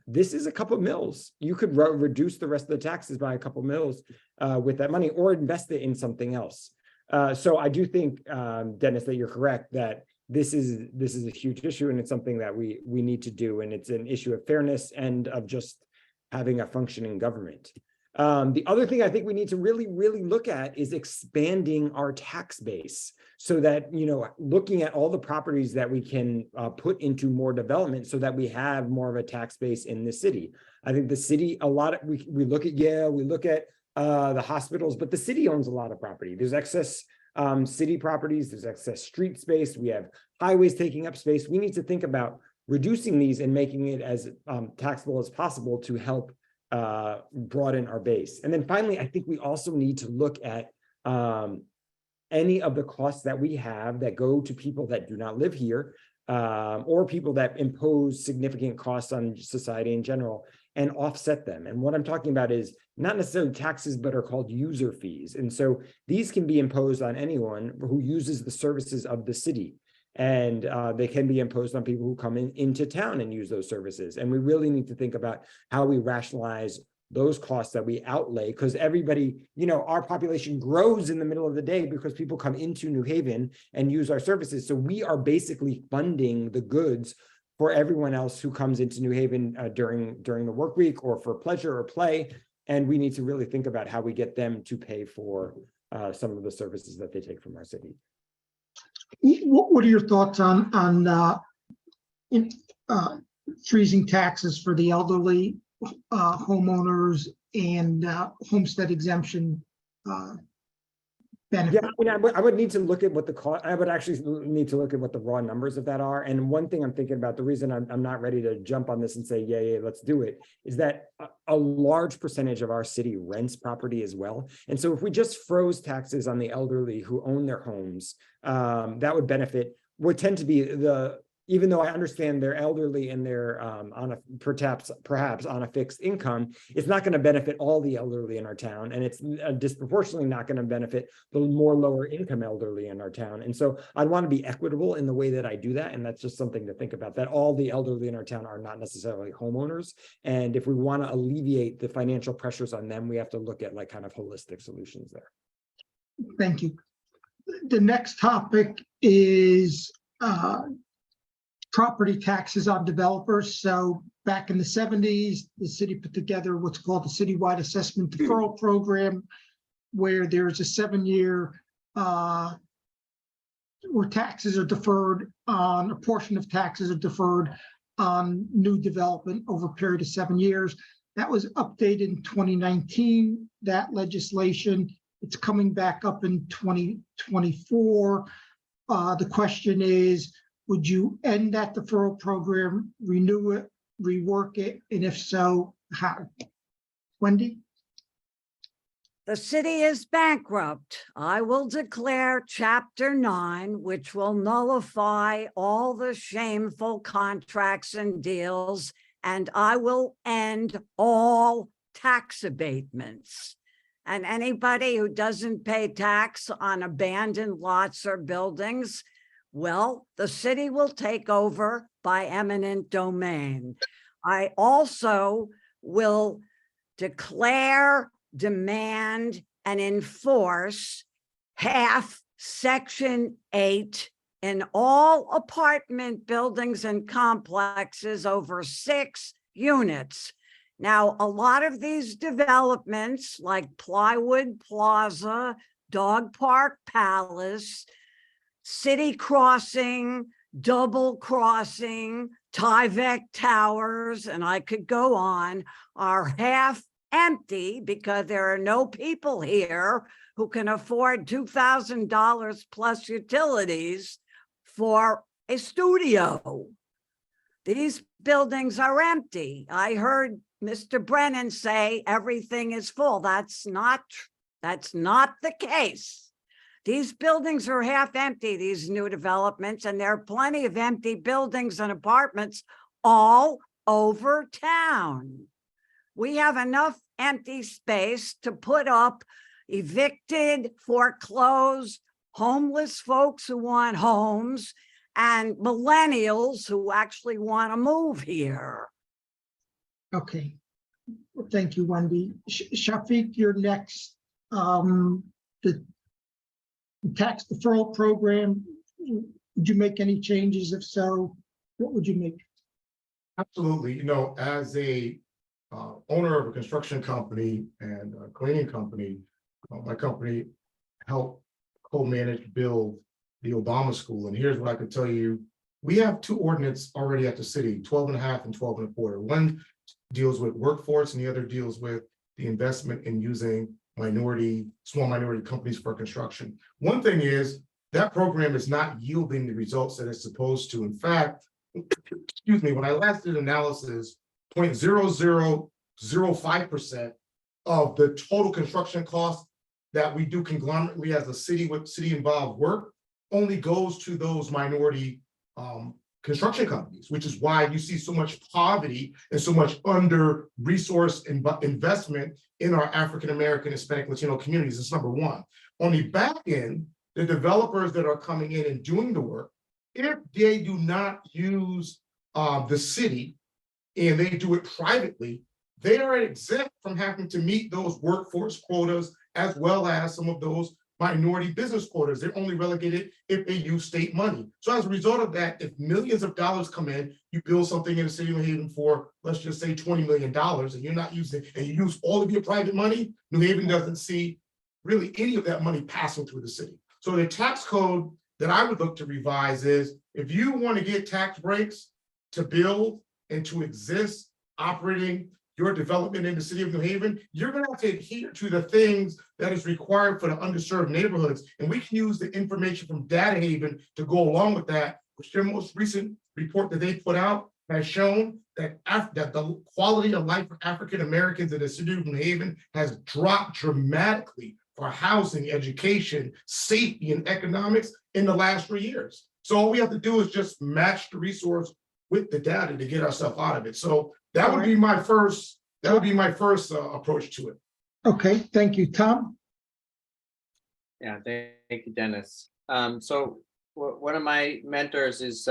This is a couple of mills. You could reduce the rest of the taxes by a couple of mills with that money or invest it in something else. So I do think, Dennis, that you're correct that this is a huge issue and it's something that we need to do, and it's an issue of fairness and of just having a functioning government. The other thing I think we need to really look at is expanding our tax base so that, you know, looking at all the properties that we can put into more development so that we have more of a tax base in the city. I think the city, we look at Yale, we look at the hospitals, but the city owns a lot of property. There's excess city properties, there's excess street space, we have highways taking up space. We need to think about reducing these and making it as taxable as possible to help broaden our base. And then finally, I think we also need to look at any of the costs that we have that go to people that do not live here or people that impose significant costs on society in general and offset them. And what I'm talking about is not necessarily taxes, but are called user fees. And so these can be imposed on anyone who uses the services of the city. And they can be imposed on people who come into town and use those services. And we really need to think about how we rationalize those costs that we outlay, because everybody, you know, our population grows in the middle of the day because people come into New Haven and use our services. So we are basically funding the goods for everyone else who comes into New Haven during the work week or for pleasure or play. And we need to really think about how we get them to pay for some of the services that they take from our city. What are your thoughts on freezing taxes for the elderly, homeowners, and homestead exemption benefit. I mean, I would need to look at what the cost, I would actually need to look at what the raw numbers of that are. And one thing I'm thinking about, the reason I'm not ready to jump on this and say, yeah, let's do it, is that a large percentage of our city rents property as well. And so if we just froze taxes on the elderly who own their homes, that would tend to be even though I understand they're elderly and they're on a perhaps on a fixed income, it's not going to benefit all the elderly in our town, and it's disproportionately not going to benefit the more lower income elderly in our town. And so I'd want to be equitable in the way that I do that, and that's just something to think about. That all the elderly in our town are not necessarily homeowners, and if we want to alleviate the financial pressures on them, we have to look at like kind of holistic solutions there. Thank you. The next topic is property taxes on developers. So back in the 70s, the city put together what's called the citywide assessment deferral program, where there's a 7-year where taxes are deferred on a portion of taxes are deferred on new development over a period of 7 years. That was updated in 2019, that legislation. It's coming back up in 2024. The question is, would you end that deferral program, renew it, rework it, and if so, how? Wendy? The city is bankrupt. I will declare Chapter 9, which will nullify all the shameful contracts and deals, and I will end all tax abatements. And anybody who doesn't pay tax on abandoned lots or buildings, well, the city will take over by eminent domain. I also will declare, demand, and enforce half Section 8 in all apartment buildings and complexes over 6 units. Now, a lot of these developments like Plywood Plaza, Dog Park Palace, City Crossing, Double Crossing, Tyvek Towers, and I could go on, are half empty because there are no people here who can afford $2,000 plus utilities for a studio. These buildings are empty. I heard Mr. Brennan say everything is full. That's not the case. These buildings are half empty, these new developments, and there are plenty of empty buildings and apartments all over town. We have enough empty space to put up evicted, foreclosed, homeless folks who want homes, and millennials who actually want to move here. Okay. Well, thank you, Wendy. Shafiq, you're next. The tax deferral program, would you make any changes? If so, what would you make? Absolutely. You know, as a owner of a construction company and a cleaning company, my company helped co-manage build the Obama School. And here's what I could tell you. We have 2 ordinances already at the city, 12.5 and 12.25. One deals with workforce and the other deals with the investment in using small minority companies for construction. One thing is that program is not yielding the results that it's supposed to. In fact, excuse me, when I last did analysis, 0.0005% of the total construction cost that we do conglomerately as a city with city involved work only goes to those minority construction companies, which is why you see so much poverty and so much under-resourced investment in our African-American, Hispanic, Latino communities. It's number one. On the back end, the developers that are coming in and doing the work, if they do not use the city and they do it privately, they are exempt from having to meet those workforce quotas as well as some of those minority business quotas. They're only relegated if they use state money. So as a result of that, if millions of dollars come in, you build something in the city of New Haven for, let's just say $20 million, and you're not using it, and you use all of your private money, New Haven doesn't see really any of that money passing through the city. So the tax code that I would look to revise is, if you want to get tax breaks to build and to exist operating your development in the city of New Haven, you're gonna have to adhere to the things that is required for the underserved neighborhoods. And we can use the information from Data Haven to go along with that, which their most recent report that they put out has shown that that the quality of life for African Americans in the city of New Haven has dropped dramatically for housing, education, safety, and economics in the last 3 years. So all we have to do is just match the resource with the data to get ourselves out of it. So that would be my first, approach to it. Okay, thank you. Tom? Yeah, thank you, Dennis. So one of my mentors is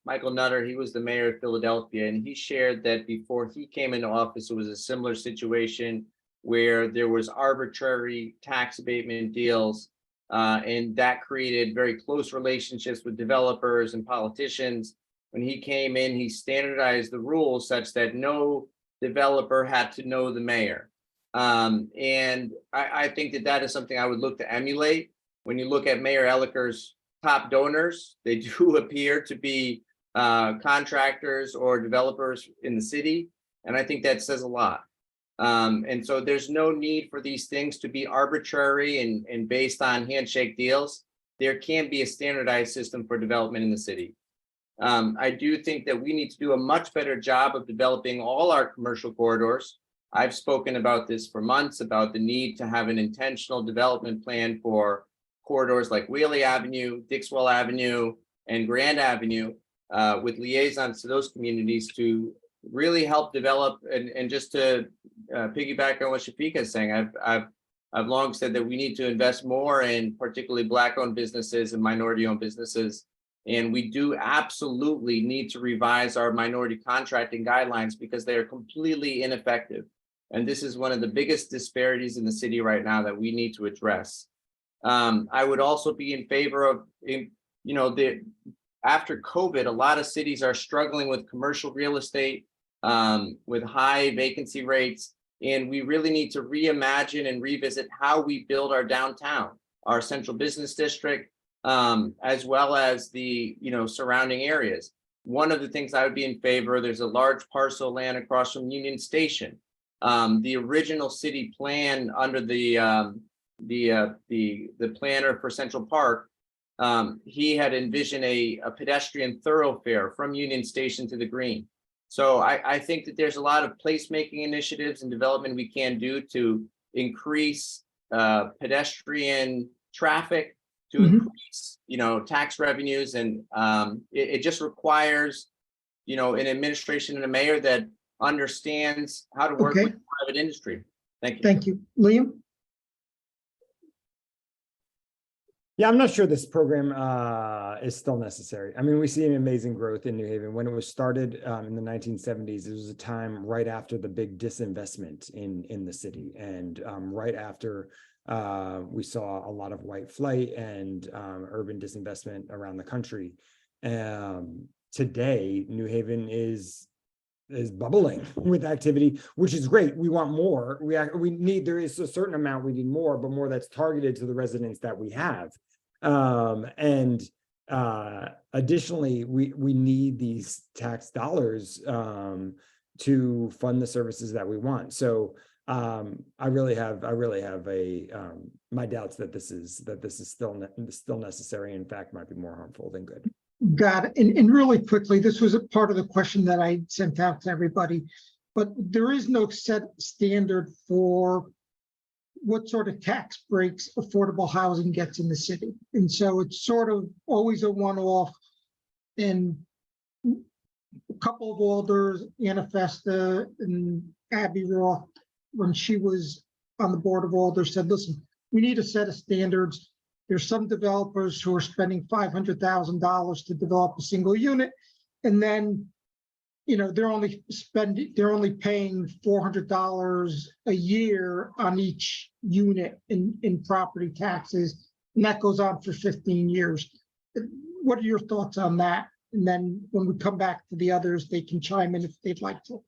Michael Nutter. He was the mayor of Philadelphia, and he shared that before he came into office, it was a similar situation where there was arbitrary tax abatement deals, and that created very close relationships with developers and politicians. When he came in, he standardized the rules such that no developer had to know the mayor. And I think that is something I would look to emulate. When you look at Mayor Eliker's top donors, they do appear to be contractors or developers in the city. And I think that says a lot. And so there's no need for these things to be arbitrary and based on handshake deals. There can be a standardized system for development in the city. I do think that we need to do a much better job of developing all our commercial corridors. I've spoken about this for months, about the need to have an intentional development plan for corridors like Whaley Avenue, Dixwell Avenue, and Grand Avenue, with liaisons to those communities to really help develop. And just to piggyback on what Shafika is saying, I've long said that we need to invest more in particularly Black-owned businesses and minority-owned businesses. And we do absolutely need to revise our minority contracting guidelines because they are completely ineffective. And this is one of the biggest disparities in the city right now that we need to address. I would also be in favor of, after COVID, a lot of cities are struggling with commercial real estate, with high vacancy rates. And we really need to reimagine and revisit how we build our downtown, our central business district, as well as the surrounding areas. One of the things I would be in favor, there's a large parcel of land across from Union Station. The original city plan under the planner for Central Park, he had envisioned a pedestrian thoroughfare from Union Station to the Green. So I think that there's a lot of placemaking initiatives and development we can do to increase pedestrian traffic, to increase, tax revenues. And it just requires, an administration and a mayor that understands how to work with private industry. Thank you. Thank you. Liam? Yeah, I'm not sure this program is still necessary. I mean, we see an amazing growth in New Haven. When it was started in the 1970s, it was a time right after the big disinvestment in the city, and right after we saw a lot of white flight and urban disinvestment around the country. Today, New Haven is bubbling with activity, which is great. We want more. We need, there is a certain amount, we need more, but more that's targeted to the residents that we have. Additionally, we need these tax dollars to fund the services that we want. So I really have my doubts that this is still necessary. In fact, might be more harmful than good. Got it. And really quickly, this was a part of the question that I sent out to everybody, but there is no set standard for what sort of tax breaks affordable housing gets in the city. And so it's sort of always a one-off. And a couple of alders, Anna Festa and Abby Roth, when she was on the board of alders, said, listen, we need a set of standards. There's some developers who are spending $500,000 to develop a single unit, and then, they're only paying $400 a year on each unit in property taxes, and that goes on for 15 years. What are your thoughts on that? And then when we come back to the others, they can chime in if they'd like to.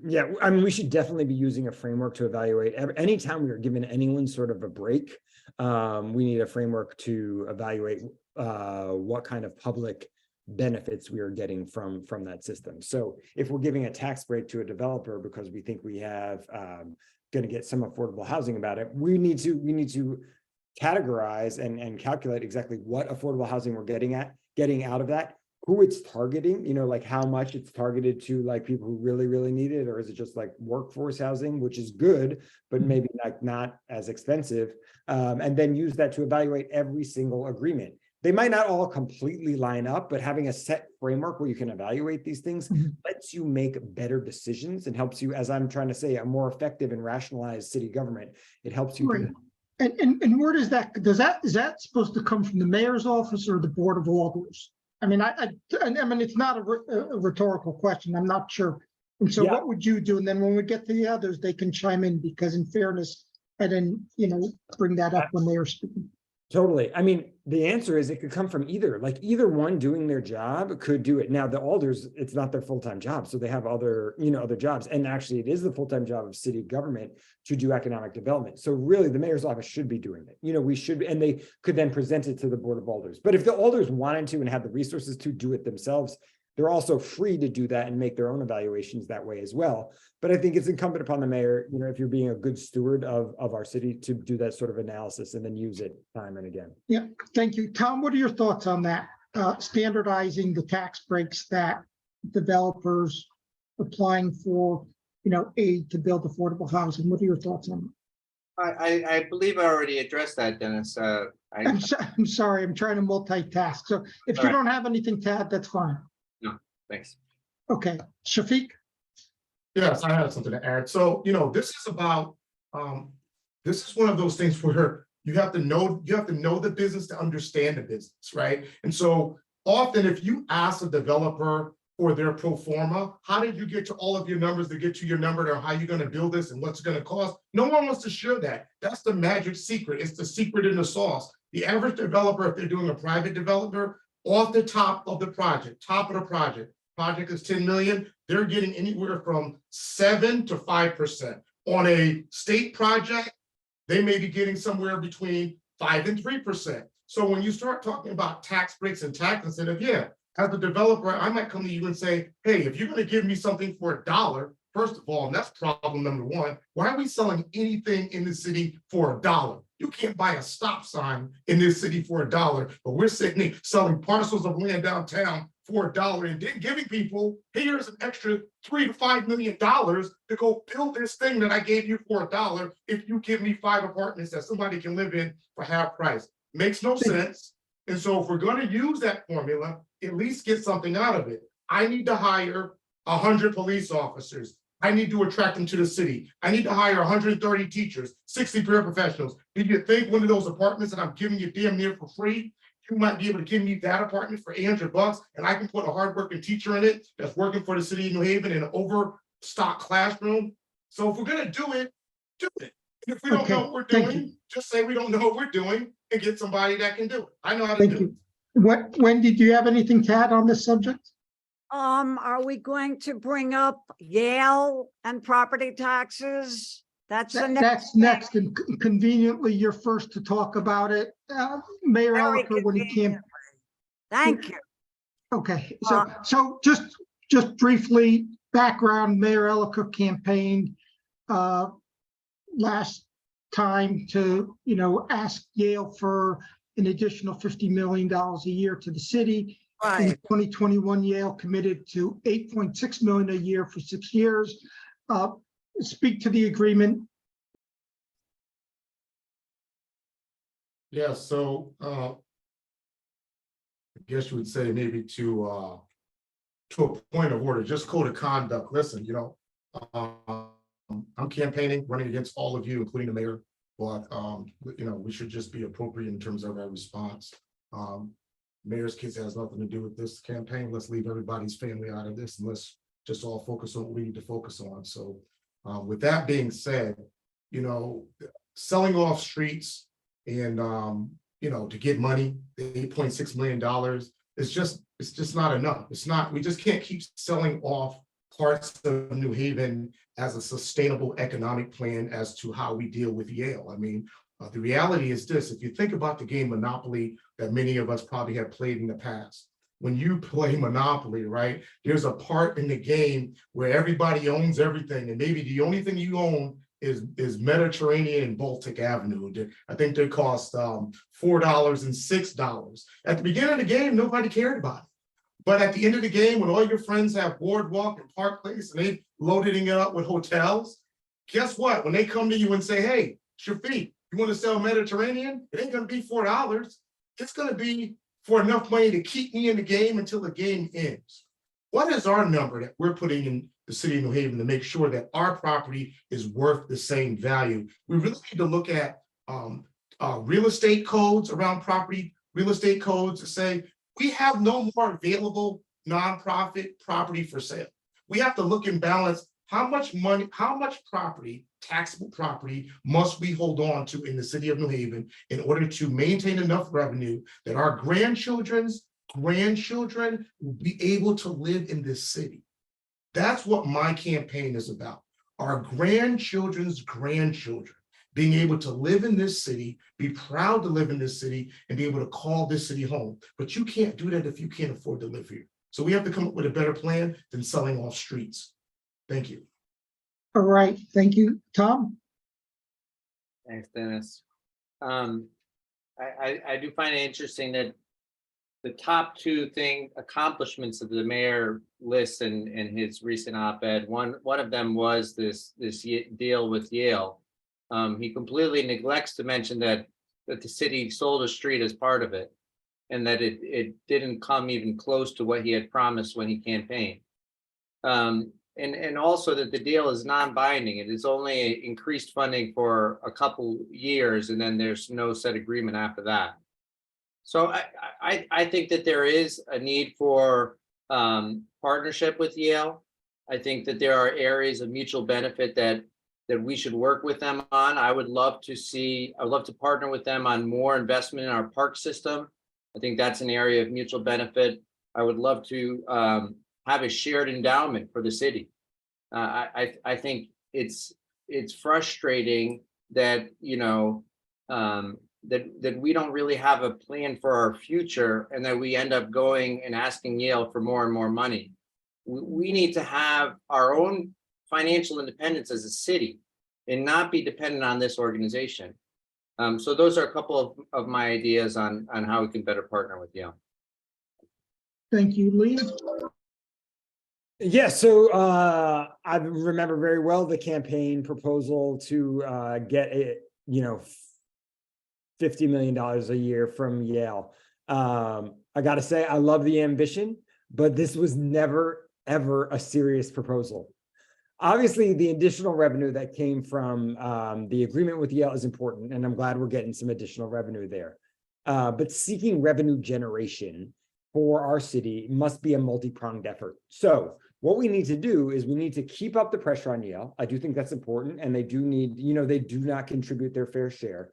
Yeah, I mean, we should definitely be using a framework to evaluate. Anytime we are giving anyone sort of a break, we need a framework to evaluate what kind of public benefits we are getting from that system. So if we're giving a tax break to a developer because we think we have going to get some affordable housing about it, we need to categorize and calculate exactly what affordable housing we're getting out of that, who it's targeting, like how much it's targeted to like people who really, really need it, or is it just like workforce housing, which is good, but maybe like not as expensive, and then use that to evaluate every single agreement. They might not all completely line up, but having a set framework where you can evaluate these things lets you make better decisions and helps you, as I'm trying to say, a more effective and rationalized city government. It helps you. Right. And where is that supposed to come from the mayor's office or the board of alders? I mean, I mean, it's not a rhetorical question. I'm not sure. And so what would you do? And then when we get to the others, they can chime in, because in fairness, I didn't, bring that up when they were speaking. Totally. I mean, the answer is it could come from either one doing their job could do it. Now, the alders, it's not their full-time job. So they have other jobs. And actually it is the full-time job of city government to do economic development. So really the mayor's office should be doing it. We should, and they could then present it to the board of alders. But if the alders wanted to and had the resources to do it themselves, they're also free to do that and make their own evaluations that way as well. But I think it's incumbent upon the mayor, if you're being a good steward of our city, to do that sort of analysis and then use it time and again. Yeah, thank you. Tom, what are your thoughts on that? Standardizing the tax breaks that developers applying for, aid to build affordable housing. What are your thoughts on that? I believe I already addressed that, Dennis. I'm sorry, I'm trying to multitask. So if you don't have anything to add, that's fine. No, thanks. Okay, Shafiq? Yes, I have something to add. So, this is about, this is one of those things where you have to know the business to understand the business, right? And so often if you ask a developer for their pro forma, how did you get to all of your numbers to get to your number, or how you're going to build this and what's going to cost? No one wants to share that. That's the magic secret. It's the secret in the sauce. The average developer, if they're doing a private developer, off the top of the project, project is 10 million, they're getting anywhere from 7 to 5%. On a state project, they may be getting somewhere between 5 and 3%. So when you start talking about tax breaks and tax incentive, as a developer, I might come to you and say, hey, if you're going to give me something for $1, first of all, and that's problem number one, why are we selling anything in the city for $1? You can't buy a stop sign in this city for $1, but we're sitting selling parcels of land downtown for $1 and then giving people, here's an extra $3 to $5 million to go build this thing that I gave you for $1 if you give me 5 apartments that somebody can live in for half price. Makes no sense. And so if we're going to use that formula, at least get something out of it. I need to hire 100 police officers. I need to attract them to the city. I need to hire 130 teachers, 60 paraprofessionals. Do you think one of those apartments that I'm giving you damn near for free, you might be able to give me that apartment for $800 and I can put a hardworking teacher in it that's working for the city of New Haven in an overstocked classroom? So if we're going to do it, do it. And if we don't know what we're doing, just say we don't know what we're doing and get somebody that can do it. I know how to do it. Wendy, do you have anything to add on this subject? Are we going to bring up Yale and property taxes? That's next, and conveniently, you're first to talk about it. Mayor Elicker, when he came. Thank you. Okay, so just briefly, background, Mayor Elicker campaigned last time to, ask Yale for an additional $50 million a year to the city. Right. In 2021, Yale committed to $8.6 million a year for 6 years. Speak to the agreement. Yeah, so I guess you would say maybe to a point of order, just code of conduct. Listen, I'm campaigning, running against all of you, including the mayor, but we should just be appropriate in terms of our response. Mayor's kids has nothing to do with this campaign. Let's leave everybody's family out of this and let's just all focus on what we need to focus on. So with that being said, selling off streets and to get money, $8.6 million, it's just not enough. We just can't keep selling off parts of New Haven as a sustainable economic plan as to how we deal with Yale. I mean, the reality is this: if you think about the game Monopoly that many of us probably have played in the past, when you play Monopoly, right? There's a part in the game where everybody owns everything, and maybe the only thing you own is Mediterranean and Baltic Avenue. I think they cost $4 and $6. At the beginning of the game, nobody cared about it. But at the end of the game, when all your friends have Boardwalk and Park Place and they loaded it up with hotels, guess what? When they come to you and say, hey, Shafiq, you want to sell Mediterranean? It ain't going to be $4. It's going to be for enough money to keep me in the game until the game ends. What is our number that we're putting in the city of New Haven to make sure that our property is worth the same value? We really need to look at real estate codes around property, real estate codes to say, we have no more available nonprofit property for sale. We have to look and balance how much money, how much property, taxable property must we hold on to in the city of New Haven in order to maintain enough revenue that our grandchildren's grandchildren will be able to live in this city. That's what my campaign is about. Our grandchildren's grandchildren being able to live in this city, be proud to live in this city, and be able to call this city home. But you can't do that if you can't afford to live here. So we have to come up with a better plan than selling off streets. Thank you. All right, thank you, Tom. Thanks, Dennis. I do find it interesting that the top two accomplishments of the mayor lists in his recent op-ed, one of them was this deal with Yale. He completely neglects to mention that the city sold a street as part of it, and that it didn't come even close to what he had promised when he campaigned. And also that the deal is non-binding. It is only increased funding for a couple years, and then there's no set agreement after that. So I think that there is a need for partnership with Yale. I think that there are areas of mutual benefit that we should work with them on. I would love to partner with them on more investment in our park system. I think that's an area of mutual benefit. I would love to have a shared endowment for the city. I think it's frustrating that that we don't really have a plan for our future, and that we end up going and asking Yale for more and more money. We need to have our own financial independence as a city and not be dependent on this organization. So those are a couple of my ideas on how we can better partner with Yale. Thank you, Lee. Yeah, so I remember very well the campaign proposal to get $50 million a year from Yale. I got to say, I love the ambition, but this was never, ever a serious proposal. Obviously, the additional revenue that came from the agreement with Yale is important, and I'm glad we're getting some additional revenue there. But seeking revenue generation for our city must be a multi-pronged effort. So what we need to do is we need to keep up the pressure on Yale. I do think that's important, and they do need, they do not contribute their fair share.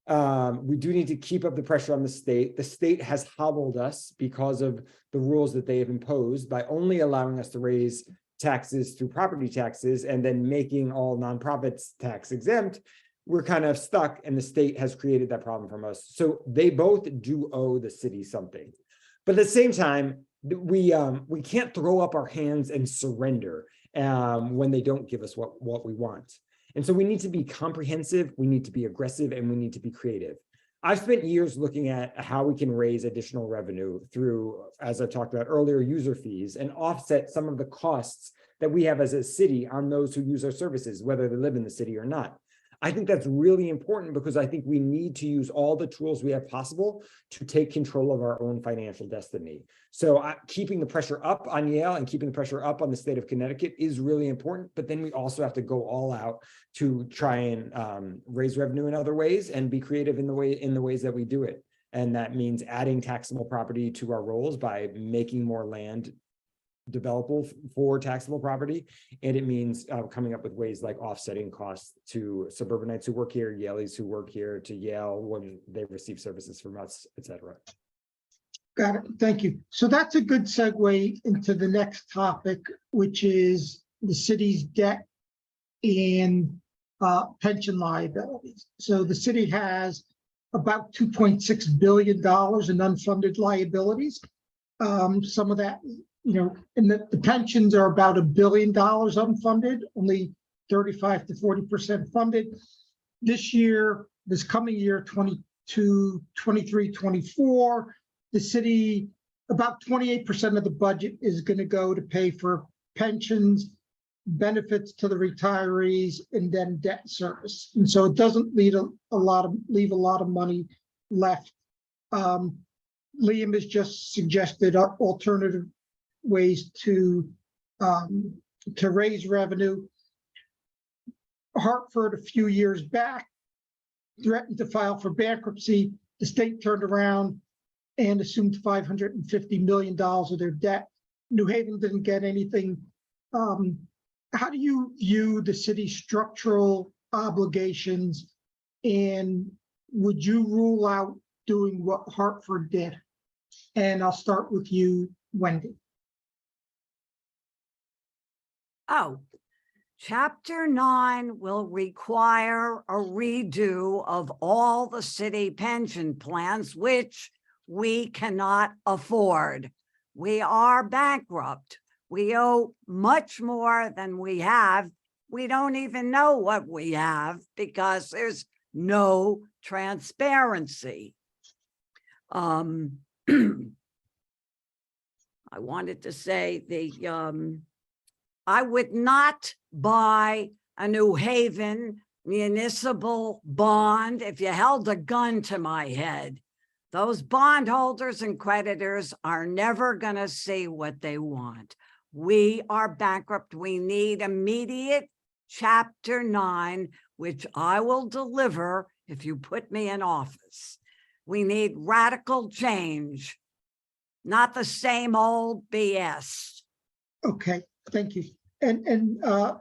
We do need to keep up the pressure on the state. The state has hobbled us because of the rules that they have imposed by only allowing us to raise taxes through property taxes and then making all nonprofits tax exempt. We're kind of stuck, and the state has created that problem from us. So they both do owe the city something. But at the same time, we can't throw up our hands and surrender when they don't give us what we want. And so we need to be comprehensive, we need to be aggressive, and we need to be creative. I've spent years looking at how we can raise additional revenue through, as I talked about earlier, user fees, and offset some of the costs that we have as a city on those who use our services, whether they live in the city or not. I think that's really important because I think we need to use all the tools we have possible to take control of our own financial destiny. So keeping the pressure up on Yale and keeping the pressure up on the state of Connecticut is really important, but then we also have to go all out to try and raise revenue in other ways and be creative in the ways that we do it. And that means adding taxable property to our rolls by making more land developable for taxable property. And it means coming up with ways like offsetting costs to suburbanites who work here, Yaleys who work here, to Yale when they receive services from us, et cetera. Got it. Thank you. So that's a good segue into the next topic, which is the city's debt and pension liabilities. So the city has about $2.6 billion in unfunded liabilities. Some of that, and the pensions are about $1 billion unfunded, only 35 to 40% funded. This year, this coming year, 22, 23, 24, the city, about 28% of the budget is going to go to pay for pensions, benefits to the retirees, and then debt service. And so it doesn't leave a lot of money left. Liam has just suggested alternative ways to raise revenue. Hartford, a few years back, threatened to file for bankruptcy. The state turned around and assumed $550 million of their debt. New Haven didn't get anything. How do you view the city's structural obligations, and would you rule out doing what Hartford did? And I'll start with you, Wendy. Oh, Chapter 9 will require a redo of all the city pension plans, which we cannot afford. We are bankrupt. We owe much more than we have. We don't even know what we have because there's no transparency. I wanted to say I would not buy a New Haven municipal bond if you held a gun to my head. Those bondholders and creditors are never going to see what they want. We are bankrupt. We need immediate Chapter 9, which I will deliver if you put me in office. We need radical change, not the same old BS. Okay, thank you. And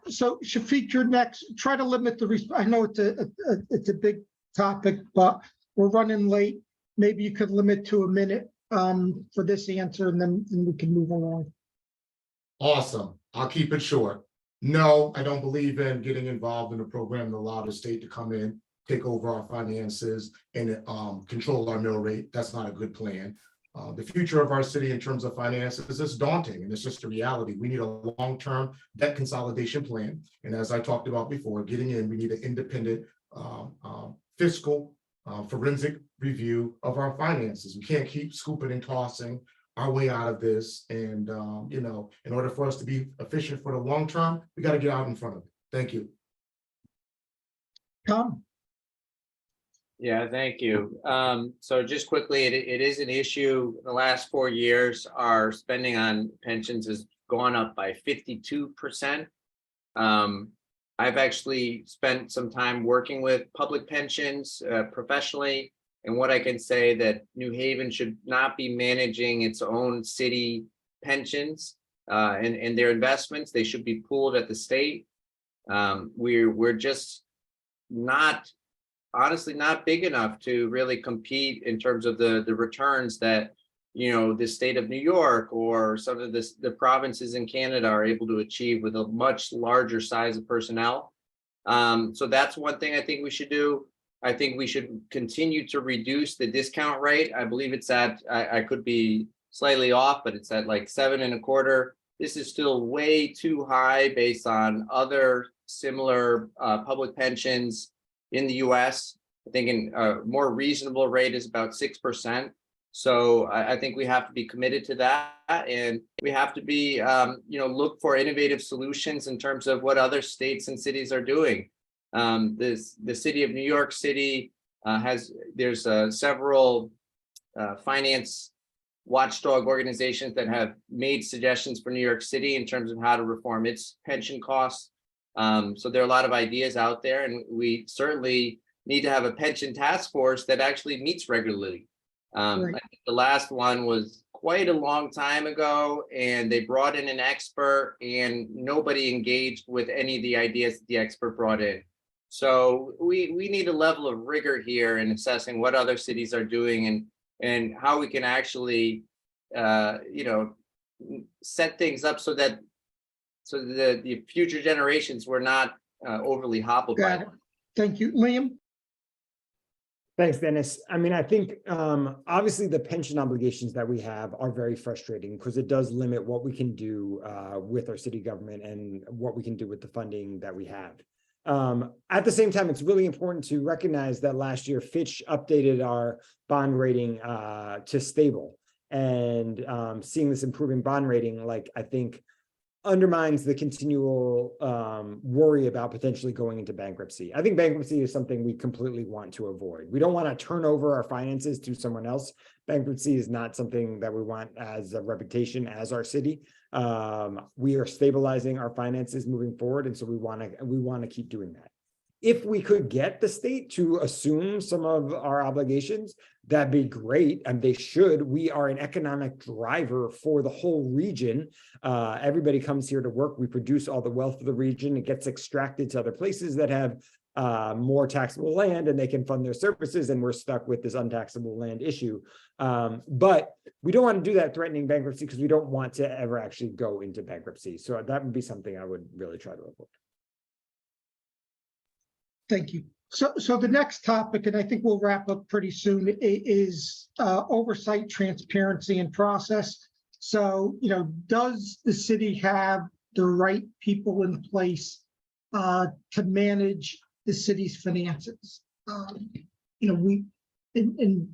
so Shafiq, you're next. Try to limit the. I know it's a big topic, but we're running late. Maybe you could limit to a minute for this answer, and then we can move along. Awesome. I'll keep it short. No, I don't believe in getting involved in a program that allows the state to come in, take over our finances, and control our mill rate. That's not a good plan. The future of our city in terms of finances is daunting, and it's just a reality. We need a long-term debt consolidation plan. And as I talked about before, getting in, we need an independent fiscal forensic review of our finances. We can't keep scooping and tossing our way out of this. And, in order for us to be efficient for the long term, we got to get out in front of it. Thank you. Tom? Yeah, thank you. So just quickly, it is an issue. The last 4 years, our spending on pensions has gone up by 52%. I've actually spent some time working with public pensions professionally, and what I can say that New Haven should not be managing its own city pensions and their investments. They should be pooled at the state. We're just honestly not big enough to really compete in terms of the returns that the state of New York or some of the provinces in Canada are able to achieve with a much larger size of personnel. So that's one thing I think we should do. I think we should continue to reduce the discount rate. I believe it's at, I could be slightly off, but it's at like 7.25. This is still way too high based on other similar public pensions in the US. I think a more reasonable rate is about 6%. So I think we have to be committed to that, and we have to be, look for innovative solutions in terms of what other states and cities are doing. The city of New York City there's several finance watchdog organizations that have made suggestions for New York City in terms of how to reform its pension costs. So there are a lot of ideas out there, and we certainly need to have a pension task force that actually meets regularly. Right. I think the last one was quite a long time ago, and they brought in an expert, and nobody engaged with any of the ideas that the expert brought in. So we need a level of rigor here in assessing what other cities are doing and how we can actually, set things up so that the future generations were not overly hobbled by Got it. Thank you. Liam? Thanks, Dennis. I mean, I think obviously the pension obligations that we have are very frustrating because it does limit what we can do with our city government and what we can do with the funding that we have. At the same time, it's really important to recognize that last year Fitch updated our bond rating to stable, and seeing this improving bond rating, like, I think undermines the continual worry about potentially going into bankruptcy. I think bankruptcy is something we completely want to avoid. We don't want to turn over our finances to someone else. Bankruptcy is not something that we want as a reputation as our city. We are stabilizing our finances moving forward, and so we want to keep doing that. If we could get the state to assume some of our obligations, that'd be great, and they should. We are an economic driver for the whole region. Everybody comes here to work. We produce all the wealth of the region. It gets extracted to other places that have more taxable land, and they can fund their services, and we're stuck with this untaxable land issue. But we don't want to do that threatening bankruptcy, because we don't want to ever actually go into bankruptcy. So that would be something I would really try to avoid. Thank you. So the next topic, and I think we'll wrap up pretty soon, is oversight, transparency, and process. So, does the city have the right people in place to manage the city's finances?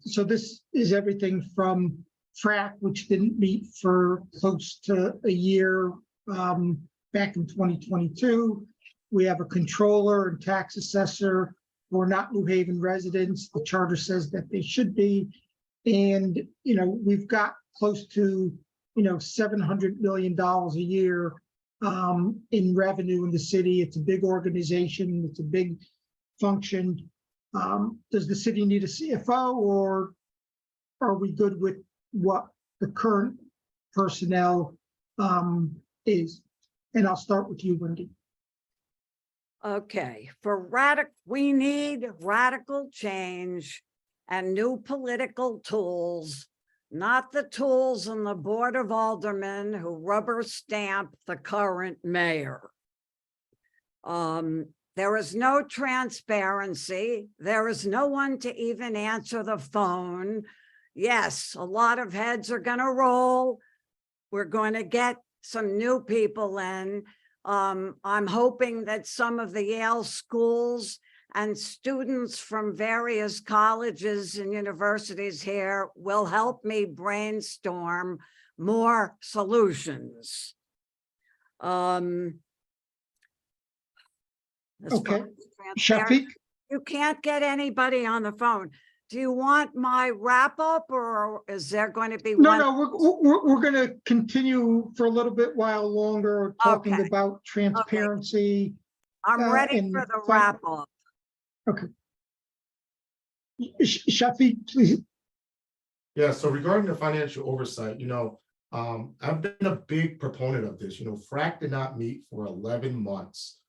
So this is everything from FRAC, which didn't meet for close to a year back in 2022. We have a controller and tax assessor who are not New Haven residents. The charter says that they should be. And, we've got close to, $700 million a year in revenue in the city. It's a big organization. It's a big function. Does the city need a CFO, or are we good with what the current personnel is? And I'll start with you, Wendy. Okay, we need radical change and new political tools, not the tools in the Board of Aldermen who rubber stamp the current mayor. There is no transparency. There is no one to even answer the phone. Yes, a lot of heads are going to roll. We're going to get some new people in. I'm hoping that some of the Yale schools and students from various colleges and universities here will help me brainstorm more solutions. Okay, Shafiq? You can't get anybody on the phone. Do you want my wrap up, or is there going to be one? No, we're going to continue for a little bit while longer talking Okay. about transparency. I'm ready and for the wrap up. Okay. Shafiq, please. Yeah, so regarding the financial oversight, I've been a big proponent of this. FRAC did not meet for 11 months,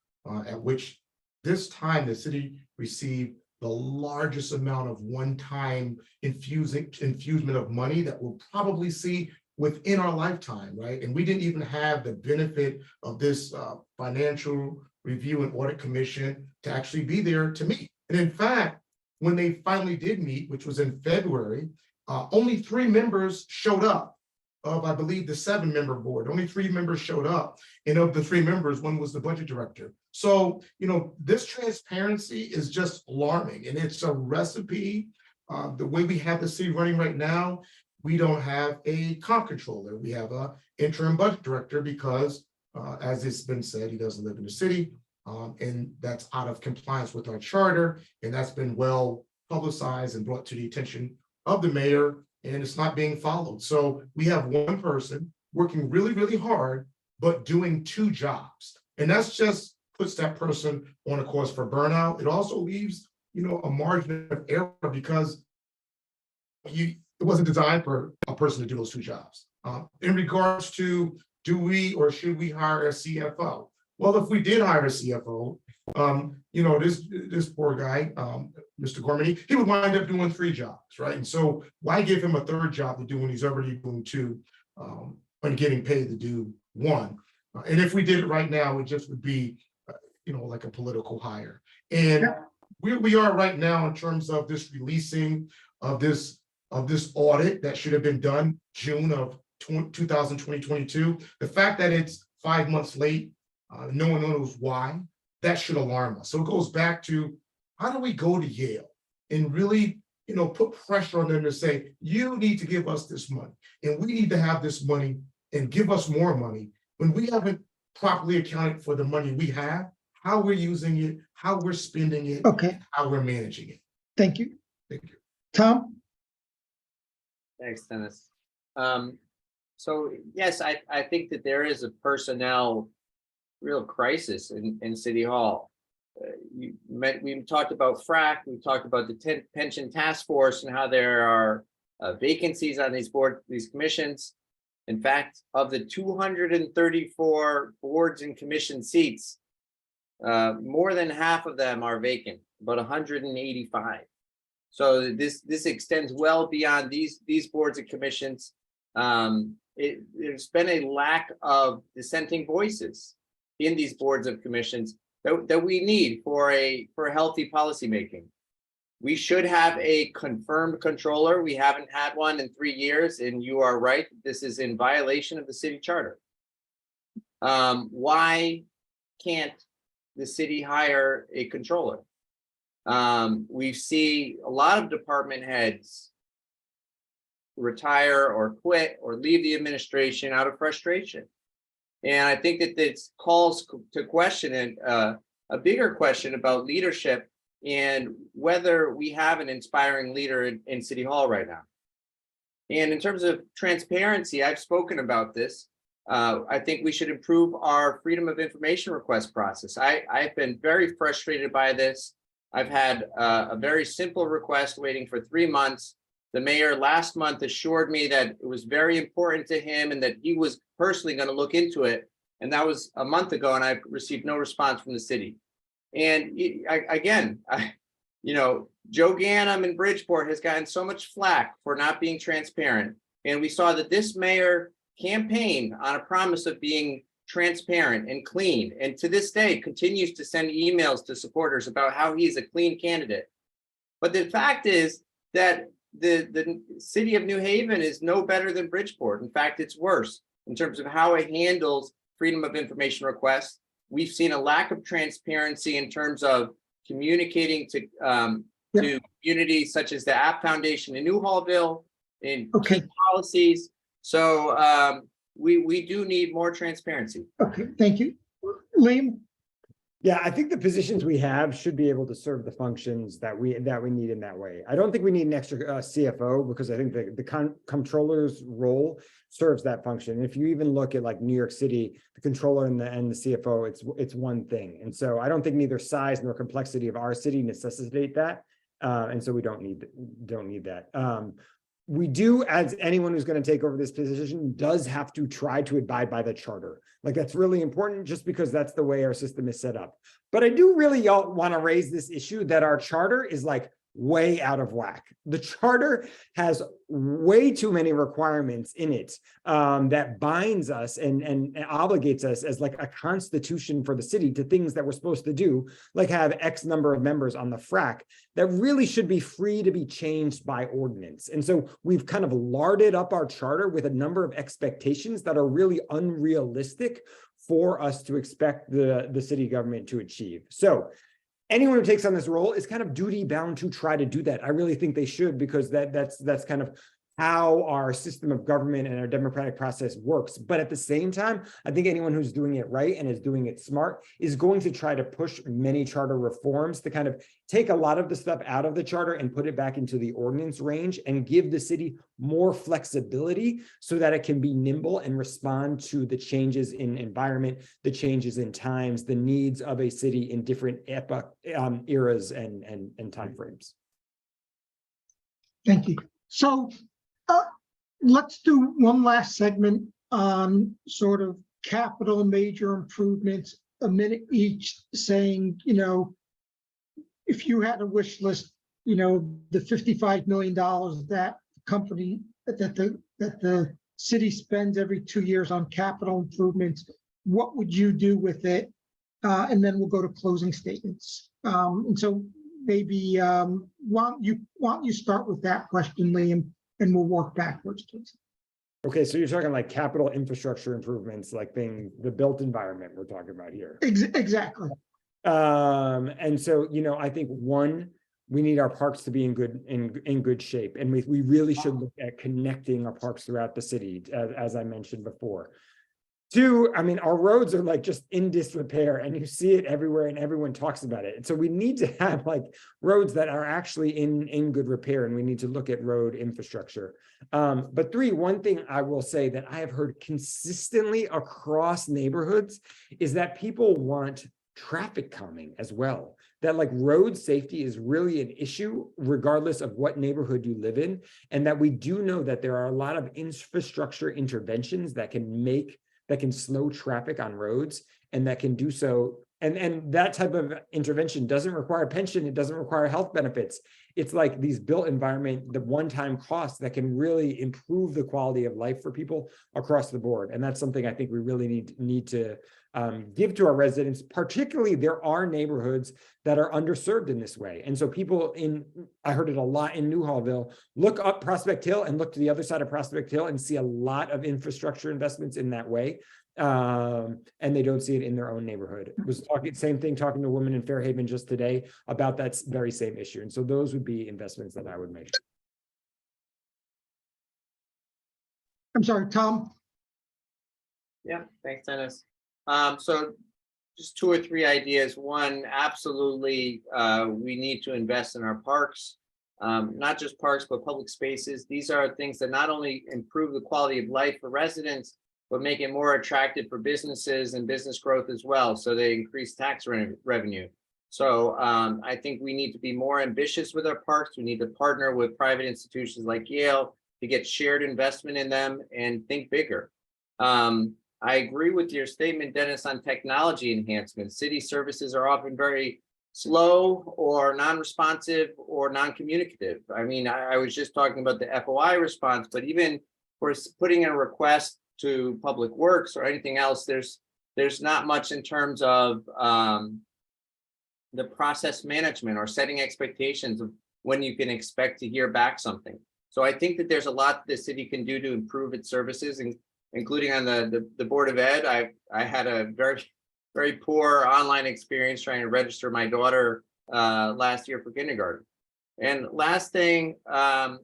at which this time the city received the largest amount of one-time infusement of money that we'll probably see within our lifetime, right? And we didn't even have the benefit of this financial review and audit commission to actually be there to meet. And in fact, when they finally did meet, which was in February, only 3 members showed up of, I believe, the 7-member board. Only 3 members showed up. And of the 3 members, one was the budget director. So, this transparency is just alarming. And it's a recipe. The way we have the city running right now, we don't have a comp controller. We have an interim budget director because, as it's been said, he doesn't live in the city. And that's out of compliance with our charter. And that's been well publicized and brought to the attention of the mayor, and it's not being followed. So we have one person working really, really hard, but doing 2 jobs. And that's just puts that person on a course for burnout. It also leaves, a margin of error because it wasn't designed for a person to do those 2 jobs. In regards to, do we or should we hire a CFO? Well, if we did hire a CFO, this poor guy, Mr. Gormany, he would wind up doing 3 jobs, right? And so why give him a 3rd job to do when he's already doing 2 and getting paid to do 1? And if we did it right now, it just would be, like a political hire. And where we are right now in terms of this releasing of this audit that should have been done June of 2022, the fact that it's 5 months late, no one knows why, that should alarm us. So it goes back to, how do we go to Yale and really, put pressure on them to say, you need to give us this money, and we need to have this money and give us more money when we haven't properly accounted for the money we have, how we're using it, how we're spending it, Okay, how we're managing it. thank you. Thank you. Tom? Thanks, Dennis. So yes, I think that there is a personnel real crisis in City Hall. We talked about FRAC, we talked about the pension task force and how there are vacancies on these commissions. In fact, of the 234 boards and commission seats, more than half of them are vacant, about 185. So this extends well beyond these boards and commissions. There's been a lack of dissenting voices in these boards of commissions that we need for healthy policymaking. We should have a confirmed controller. We haven't had one in 3 years, and you are right, this is in violation of the city charter. Why can't the city hire a controller? We see a lot of department heads retire or quit or leave the administration out of frustration. And I think that this calls to question a bigger question about leadership and whether we have an inspiring leader in City Hall right now. And in terms of transparency, I've spoken about this. I think we should improve our freedom of information request process. I've been very frustrated by this. I've had a very simple request waiting for 3 months. The mayor last month assured me that it was very important to him and that he was personally going to look into it. And that was a month ago, and I've received no response from the city. And Joe Ganim in Bridgeport has gotten so much flack for not being transparent. And we saw that this mayor campaigned on a promise of being transparent and clean, and to this day continues to send emails to supporters about how he's a clean candidate. But the fact is that the city of New Haven is no better than Bridgeport. In fact, it's worse in terms of how it handles freedom of information requests. We've seen a lack of transparency in terms of communicating to communities such as the App Foundation in Newhallville, in key policies. So we do need more transparency. Okay, thank you. Liam? Yeah, I think the positions we have should be able to serve the functions that we need in that way. I don't think we need an extra CFO, because I think the comptroller's role serves that function. And if you even look at like New York City, the controller and the CFO, it's one thing. And so I don't think neither size nor complexity of our city necessitate that. And so we don't need that. We do, as anyone who's going to take over this position does have to try to abide by the charter. Like, that's really important, just because that's the way our system is set up. But I do really want to raise this issue that our charter is like way out of whack. The charter has way too many requirements in it that binds us and obligates us as like a constitution for the city to things that we're supposed to do, like have X number of members on the FRAC, that really should be free to be changed by ordinance. And so we've kind of larded up our charter with a number of expectations that are really unrealistic for us to expect the city government to achieve. So anyone who takes on this role is kind of duty bound to try to do that. I really think they should, because that's kind of how our system of government and our democratic process works. But at the same time, I think anyone who's doing it right and is doing it smart is going to try to push many charter reforms to kind of take a lot of the stuff out of the charter and put it back into the ordinance range and give the city more flexibility so that it can be nimble and respond to the changes in environment, the changes in times, the needs of a city in different eras and timeframes. Thank you. So let's do one last segment on sort of capital major improvements, a minute each, saying, if you had a wish list, the $55 million that the city spends every 2 years on capital improvements, what would you do with it? And then we'll go to closing statements. And so maybe, why don't you start with that question, Liam, and we'll work backwards, please. Okay, so you're talking like capital infrastructure improvements, like the built environment we're talking about here. Exactly. And so, I think one, we need our parks to be in good shape. And we really should look at connecting our parks throughout the city, as I mentioned before. Two, I mean, our roads are like just in disrepair and you see it everywhere and everyone talks about it. And so we need to have like roads that are actually in good repair, and we need to look at road infrastructure. But three, one thing I will say that I have heard consistently across neighborhoods is that people want traffic calming as well. That like road safety is really an issue regardless of what neighborhood you live in. And that we do know that there are a lot of infrastructure interventions that can slow traffic on roads, and that can do so. And that type of intervention doesn't require pension. It doesn't require health benefits. It's like these built environment, the one-time costs that can really improve the quality of life for people across the board. And that's something I think we really need to give to our residents. Particularly, there are neighborhoods that are underserved in this way. And so people I heard it a lot in Newhallville, look up Prospect Hill and look to the other side of Prospect Hill and see a lot of infrastructure investments in that way. And they don't see it in their own neighborhood. I was talking to a woman in Fairhaven just today about that very same issue. And so those would be investments that I would make. I'm sorry, Tom? Yeah, thanks, Dennis. So just two or three ideas. One, absolutely, we need to invest in our parks, not just parks, but public spaces. These are things that not only improve the quality of life for residents, but make it more attractive for businesses and business growth as well. So they increase tax revenue. So I think we need to be more ambitious with our parks. We need to partner with private institutions like Yale to get shared investment in them and think bigger. I agree with your statement, Dennis, on technology enhancements. City services are often very slow or non-responsive or non-communicative. I mean, I was just talking about the FOI response, but even for putting in a request to Public Works or anything else, there's not much in terms of the process management or setting expectations of when you can expect to hear back something. So I think that there's a lot the city can do to improve its services, and including on the Board of Ed. I had a very poor online experience trying to register my daughter last year for kindergarten. And last thing, I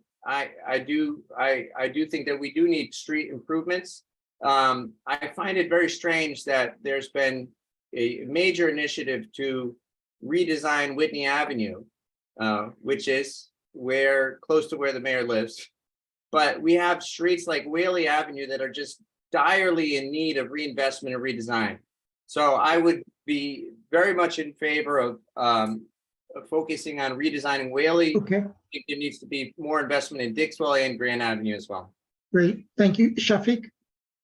do think that we do need street improvements. I find it very strange that there's been a major initiative to redesign Whitney Avenue, which is close to where the mayor lives. But we have streets like Whaley Avenue that are just direly in need of reinvestment and redesign. So I would be very much in favor of focusing on redesigning Whaley. Okay, I think there needs to be more investment in Dixwell and Grand Avenue as well. great. Thank you. Shafiq?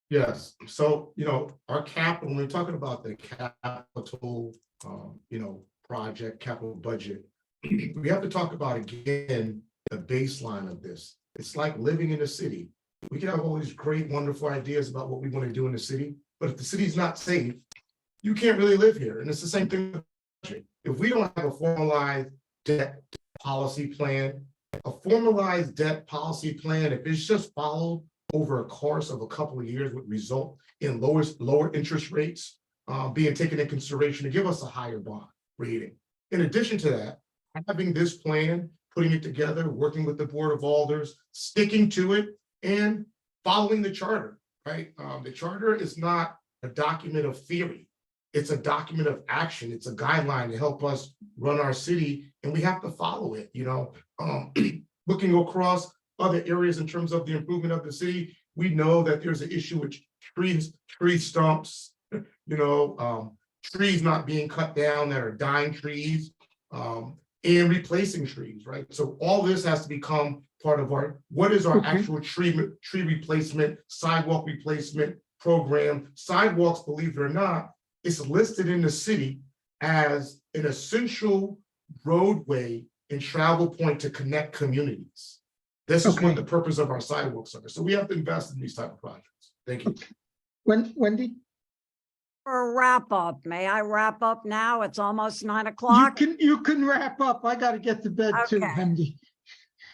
Yes, so, our capital, when we're talking about the capital, project, capital budget, we have to talk about, again, the baseline of this. It's like living in a city. We can have all these great, wonderful ideas about what we want to do in the city, but if the city's not safe, you can't really live here. And it's the same thing with the budget. If we don't have a formalized debt policy plan, if it's just followed over a course of a couple of years, would result in lower interest rates being taken into consideration to give us a higher bond rating. In addition to that, having this plan, putting it together, working with the Board of Alders, sticking to it, and following the charter, right? The charter is not a document of theory. It's a document of action. It's a guideline to help us run our city, and we have to follow it, Looking across other areas in terms of the improvement of the city, we know that there's an issue with tree stumps, trees not being cut down that are dying trees, and replacing trees, right? So all this has to become part of what is our actual tree replacement, sidewalk replacement program. Sidewalks, believe it or not, is listed in the city as an essential roadway and travel point to connect communities. This is what the purpose of our sidewalks are. So we have to invest in these type of projects. Thank you. Wendy? For a wrap up, may I wrap up now? It's almost 9 You o'clock. you can wrap up. I gotta get to bed too, Okay. Hendy.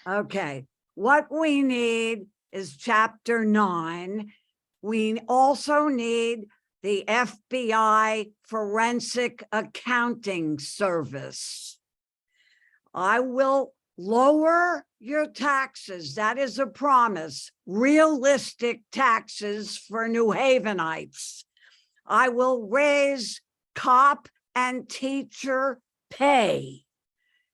Okay, what we need is chapter 9. We also need the FBI Forensic Accounting Service. I will lower your taxes. That is a promise. Realistic taxes for New Havenites. I will raise cop and teacher pay.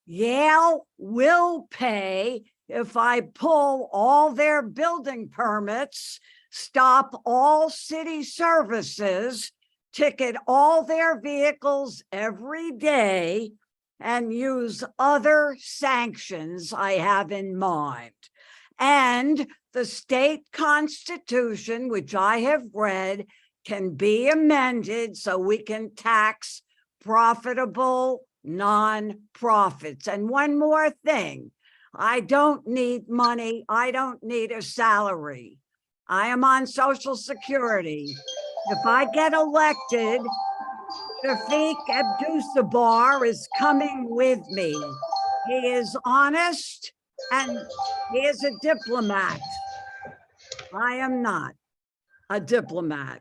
Yale will pay if I pull all their building permits, stop all city services, ticket all their vehicles every day, and use other sanctions I have in mind. And the state constitution, which I have read, can be amended so we can tax profitable nonprofits. And one more thing, I don't need money. I don't need a salary. I am on Social Security. If I get elected, Shafiq Abdusabar is coming with me. He is honest and he is a diplomat. I am not a diplomat.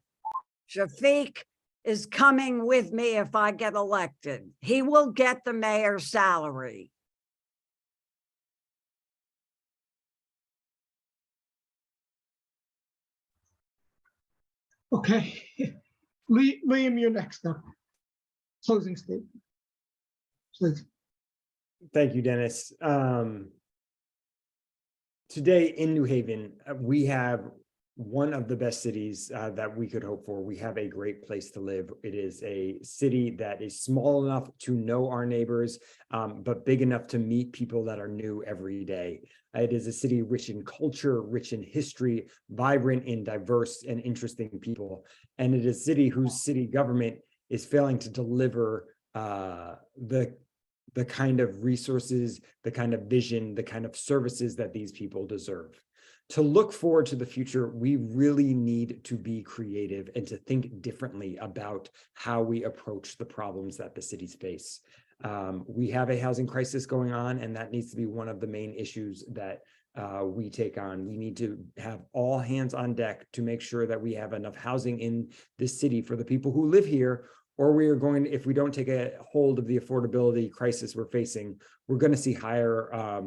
Shafiq is coming with me if I get elected. He will get the mayor's salary. Okay. Liam, you're next up. Closing statement. Please. Thank you, Dennis. Today in New Haven, we have one of the best cities that we could hope for. We have a great place to live. It is a city that is small enough to know our neighbors, but big enough to meet people that are new every day. It is a city rich in culture, rich in history, vibrant and diverse and interesting people. And it is a city whose city government is failing to deliver the kind of resources, the kind of vision, the kind of services that these people deserve. To look forward to the future, we really need to be creative and to think differently about how we approach the problems that the cities face. We have a housing crisis going on, and that needs to be one of the main issues that we take on. We need to have all hands on deck to make sure that we have enough housing in this city for the people who live here, or we are going, if we don't take a hold of the affordability crisis we're facing, we're going to see higher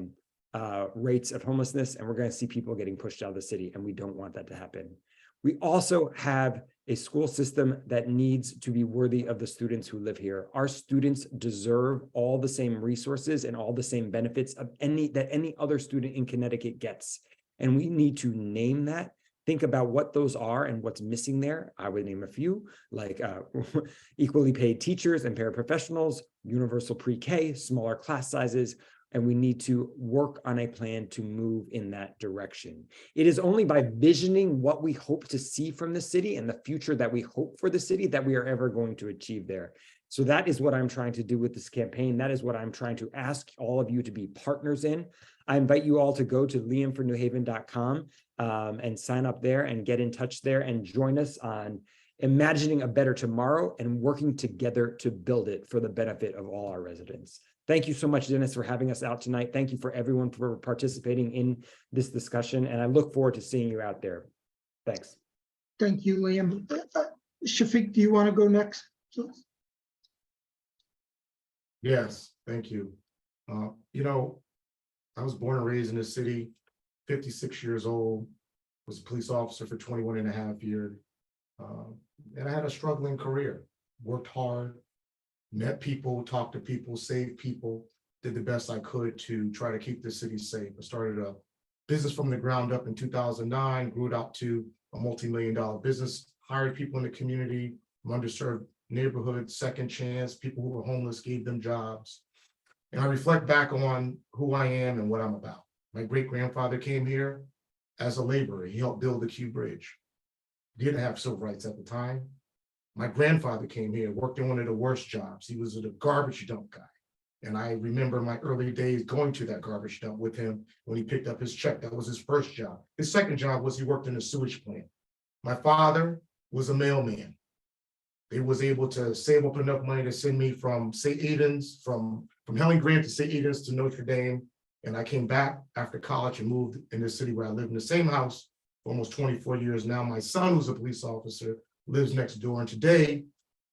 rates of homelessness, and we're going to see people getting pushed out of the city, and we don't want that to happen. We also have a school system that needs to be worthy of the students who live here. Our students deserve all the same resources and all the same benefits of any other student in Connecticut gets. And we need to name that, think about what those are and what's missing there. I would name a few, like equally paid teachers and paraprofessionals, universal pre-K, smaller class sizes, and we need to work on a plan to move in that direction. It is only by visioning what we hope to see from the city and the future that we hope for the city that we are ever going to achieve there. So that is what I'm trying to do with this campaign. That is what I'm trying to ask all of you to be partners in. I invite you all to go to liamfornewhaven.com and sign up there and get in touch there and join us on imagining a better tomorrow and working together to build it for the benefit of all our residents. Thank you so much, Dennis, for having us out tonight. Thank you for everyone for participating in this discussion, and I look forward to seeing you out there. Thanks. Thank you, Liam. Shafiq, do you want to go next? Yes, thank you. You know, I was born and raised in this city, 56 years old, was a police officer for 21 and a half years. And I had a struggling career, worked hard, met people, talked to people, saved people, did the best I could to try to keep the city safe. I started a business from the ground up in 2009, grew it out to a multi-million-dollar business, hired people in the community, from underserved neighborhoods, second chance, people who were homeless, gave them jobs. And I reflect back on who I am and what I'm about. My great-grandfather came here as a laborer. He helped build the Q Bridge. Didn't have civil rights at the time. My grandfather came here, worked in one of the worst jobs. He was a garbage dump guy. And I remember my early days going to that garbage dump with him when he picked up his check. That was his first job. His second job was he worked in a sewage plant. My father was a mailman. they was able to save up enough money to send me from St. Aidan's, from Helen Grant to St. Aidan's to Notre Dame. And I came back after college and moved in the city where I live in the same house for almost 24 years now. My son, who's a police officer, lives next door. And today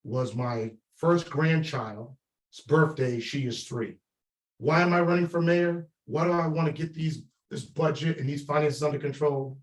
was my first grandchild's birthday. She is 3. Why am I running for mayor? Why do I want to get this budget and these finances under control?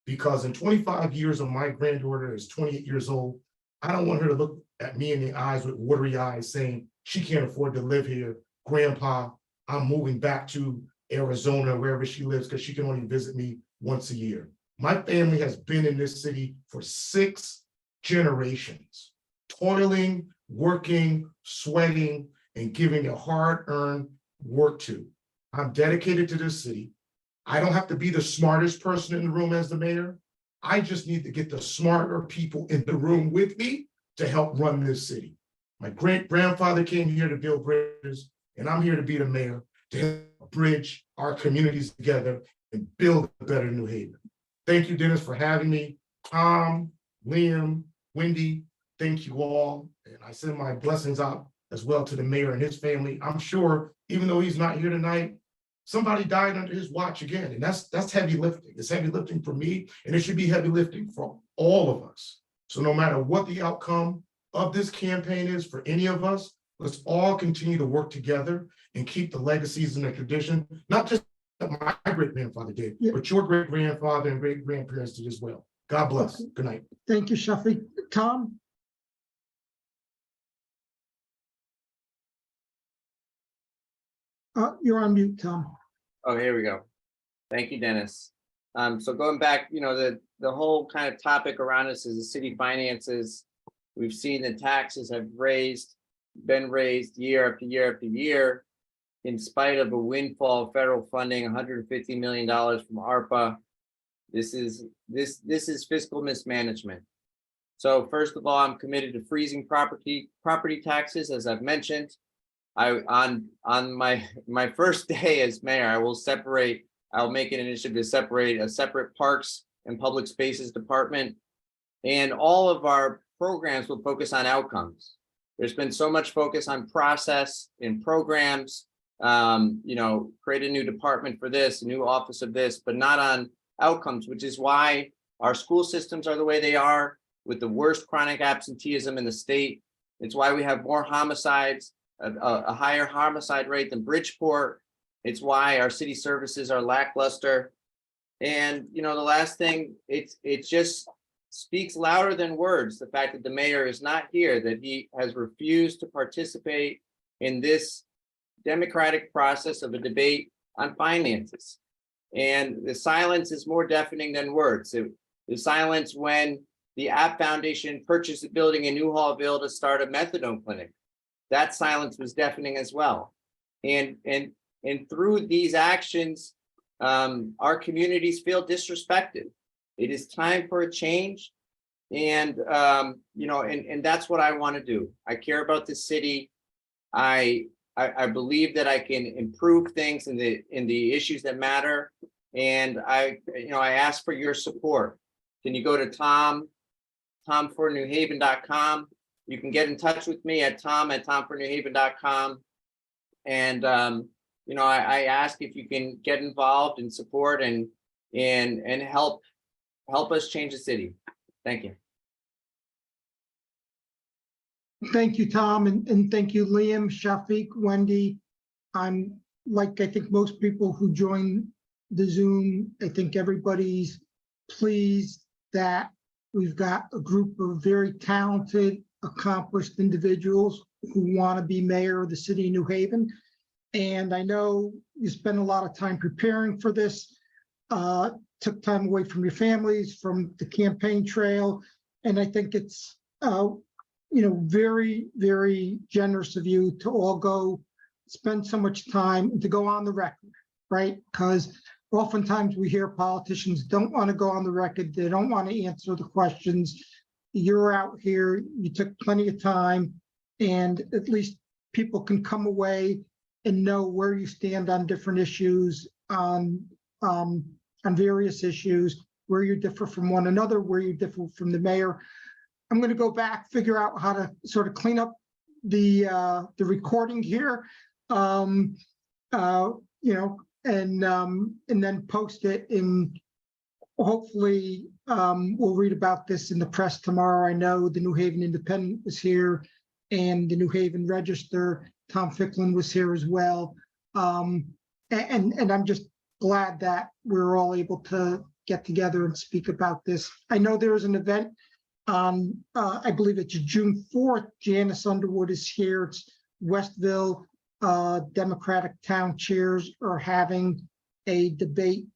Because in 25 years of my granddaughter is 28 years old, I don't want her to look at me in the eyes with watery eyes saying she can't afford to live here. Grandpa, I'm moving back to Arizona, wherever she lives, because she can only visit me once a year. My family has been in this city for 6 generations, toiling, working, sweating, and giving a hard-earned work to. I'm dedicated to this city. I don't have to be the smartest person in the room as the mayor. I just need to get the smarter people in the room with me to help run this city. My great-grandfather came here to build bridges, and I'm here to be the mayor to help bridge our communities together and build a better New Haven. Thank you, Dennis, for having me. Tom, Liam, Wendy, thank you all. And I send my blessings out as well to the mayor and his family. I'm sure, even though he's not here tonight, somebody died under his watch again. And that's heavy lifting. It's heavy lifting for me, and it should be heavy lifting for all of us. So no matter what the outcome of this campaign is for any of us, let's all continue to work together and keep the legacies and the tradition, not just that my great-grandfather did, but your great-grandfather and great-grandparents did as well. God bless. Good night. Thank you, Shafiq. Tom? You're on mute, Tom. Oh, here we go. Thank you, Dennis. So going back, the whole kind of topic around us is the city finances. We've seen the taxes have been raised year after year after year, in spite of a windfall of federal funding, $150 million from ARPA. This is fiscal mismanagement. So first of all, I'm committed to freezing property taxes, as I've mentioned. On my first day as mayor, I'll make an initiative to separate a separate parks and public spaces department, and all of our programs will focus on outcomes. There's been so much focus on process in programs, create a new department for this, a new office of this, but not on outcomes, which is why our school systems are the way they are, with the worst chronic absenteeism in the state. It's why we have more homicides, a higher homicide rate than Bridgeport. It's why our city services are lackluster. And the last thing, it just speaks louder than words, the fact that the mayor is not here, that he has refused to participate in this democratic process of a debate on finances. And the silence is more deafening than words. The silence when the App Foundation purchased a building in Newhallville to start a methadone clinic. That silence was deafening as well. And through these actions, our communities feel disrespected. It is time for a change. And that's what I want to do. I care about the city. I believe that I can improve things in the issues that matter. And I ask for your support. Can you go to tomfornewhaven.com? You can get in touch with me at tom@tomfornewhaven.com. And I ask if you can get involved and support and help us change the city. Thank you. Thank you, Tom, and thank you, Liam, Shafiq, Wendy. I'm I think most people who join the Zoom, I think everybody's pleased that we've got a group of very talented, accomplished individuals who want to be mayor of the city of New Haven. And I know you spent a lot of time preparing for this, took time away from your families, from the campaign trail. And I think it's, very, very generous of you to all go spend so much time and to go on the record, right? Because oftentimes we hear politicians don't want to go on the record. They don't want to answer the questions. You're out here, you took plenty of time, and at least people can come away and know where you stand on different issues, on various issues, where you differ from one another, where you differ from the mayor. I'm gonna go back, figure out how to sort of clean up the recording here. You know, and then post it, and hopefully we'll read about this in the press tomorrow. I know the New Haven Independent was here and the New Haven Register. Tom Ficklin was here as well. And I'm just glad that we're all able to get together and speak about this. I know there is an event on, I believe it's June 4th. Janice Underwood is here. It's Westville Democratic Town Chairs are having a debate.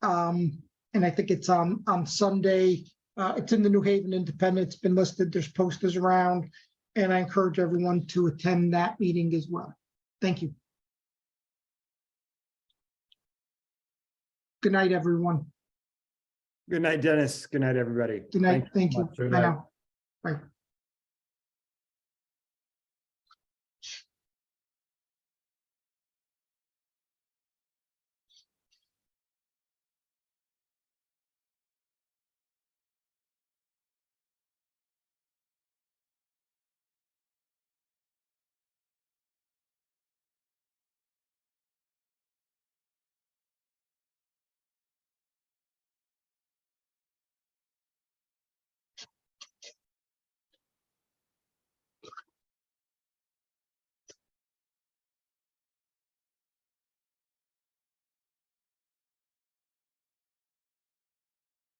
And I think it's on Sunday. It's in the New Haven Independent. It's been listed. There's posters around. And I encourage everyone to attend that meeting as well. Thank you. Good night, everyone. Good night, Dennis. Good night, everybody. Good night. Thank you. much. Good Bye night. now. Bye.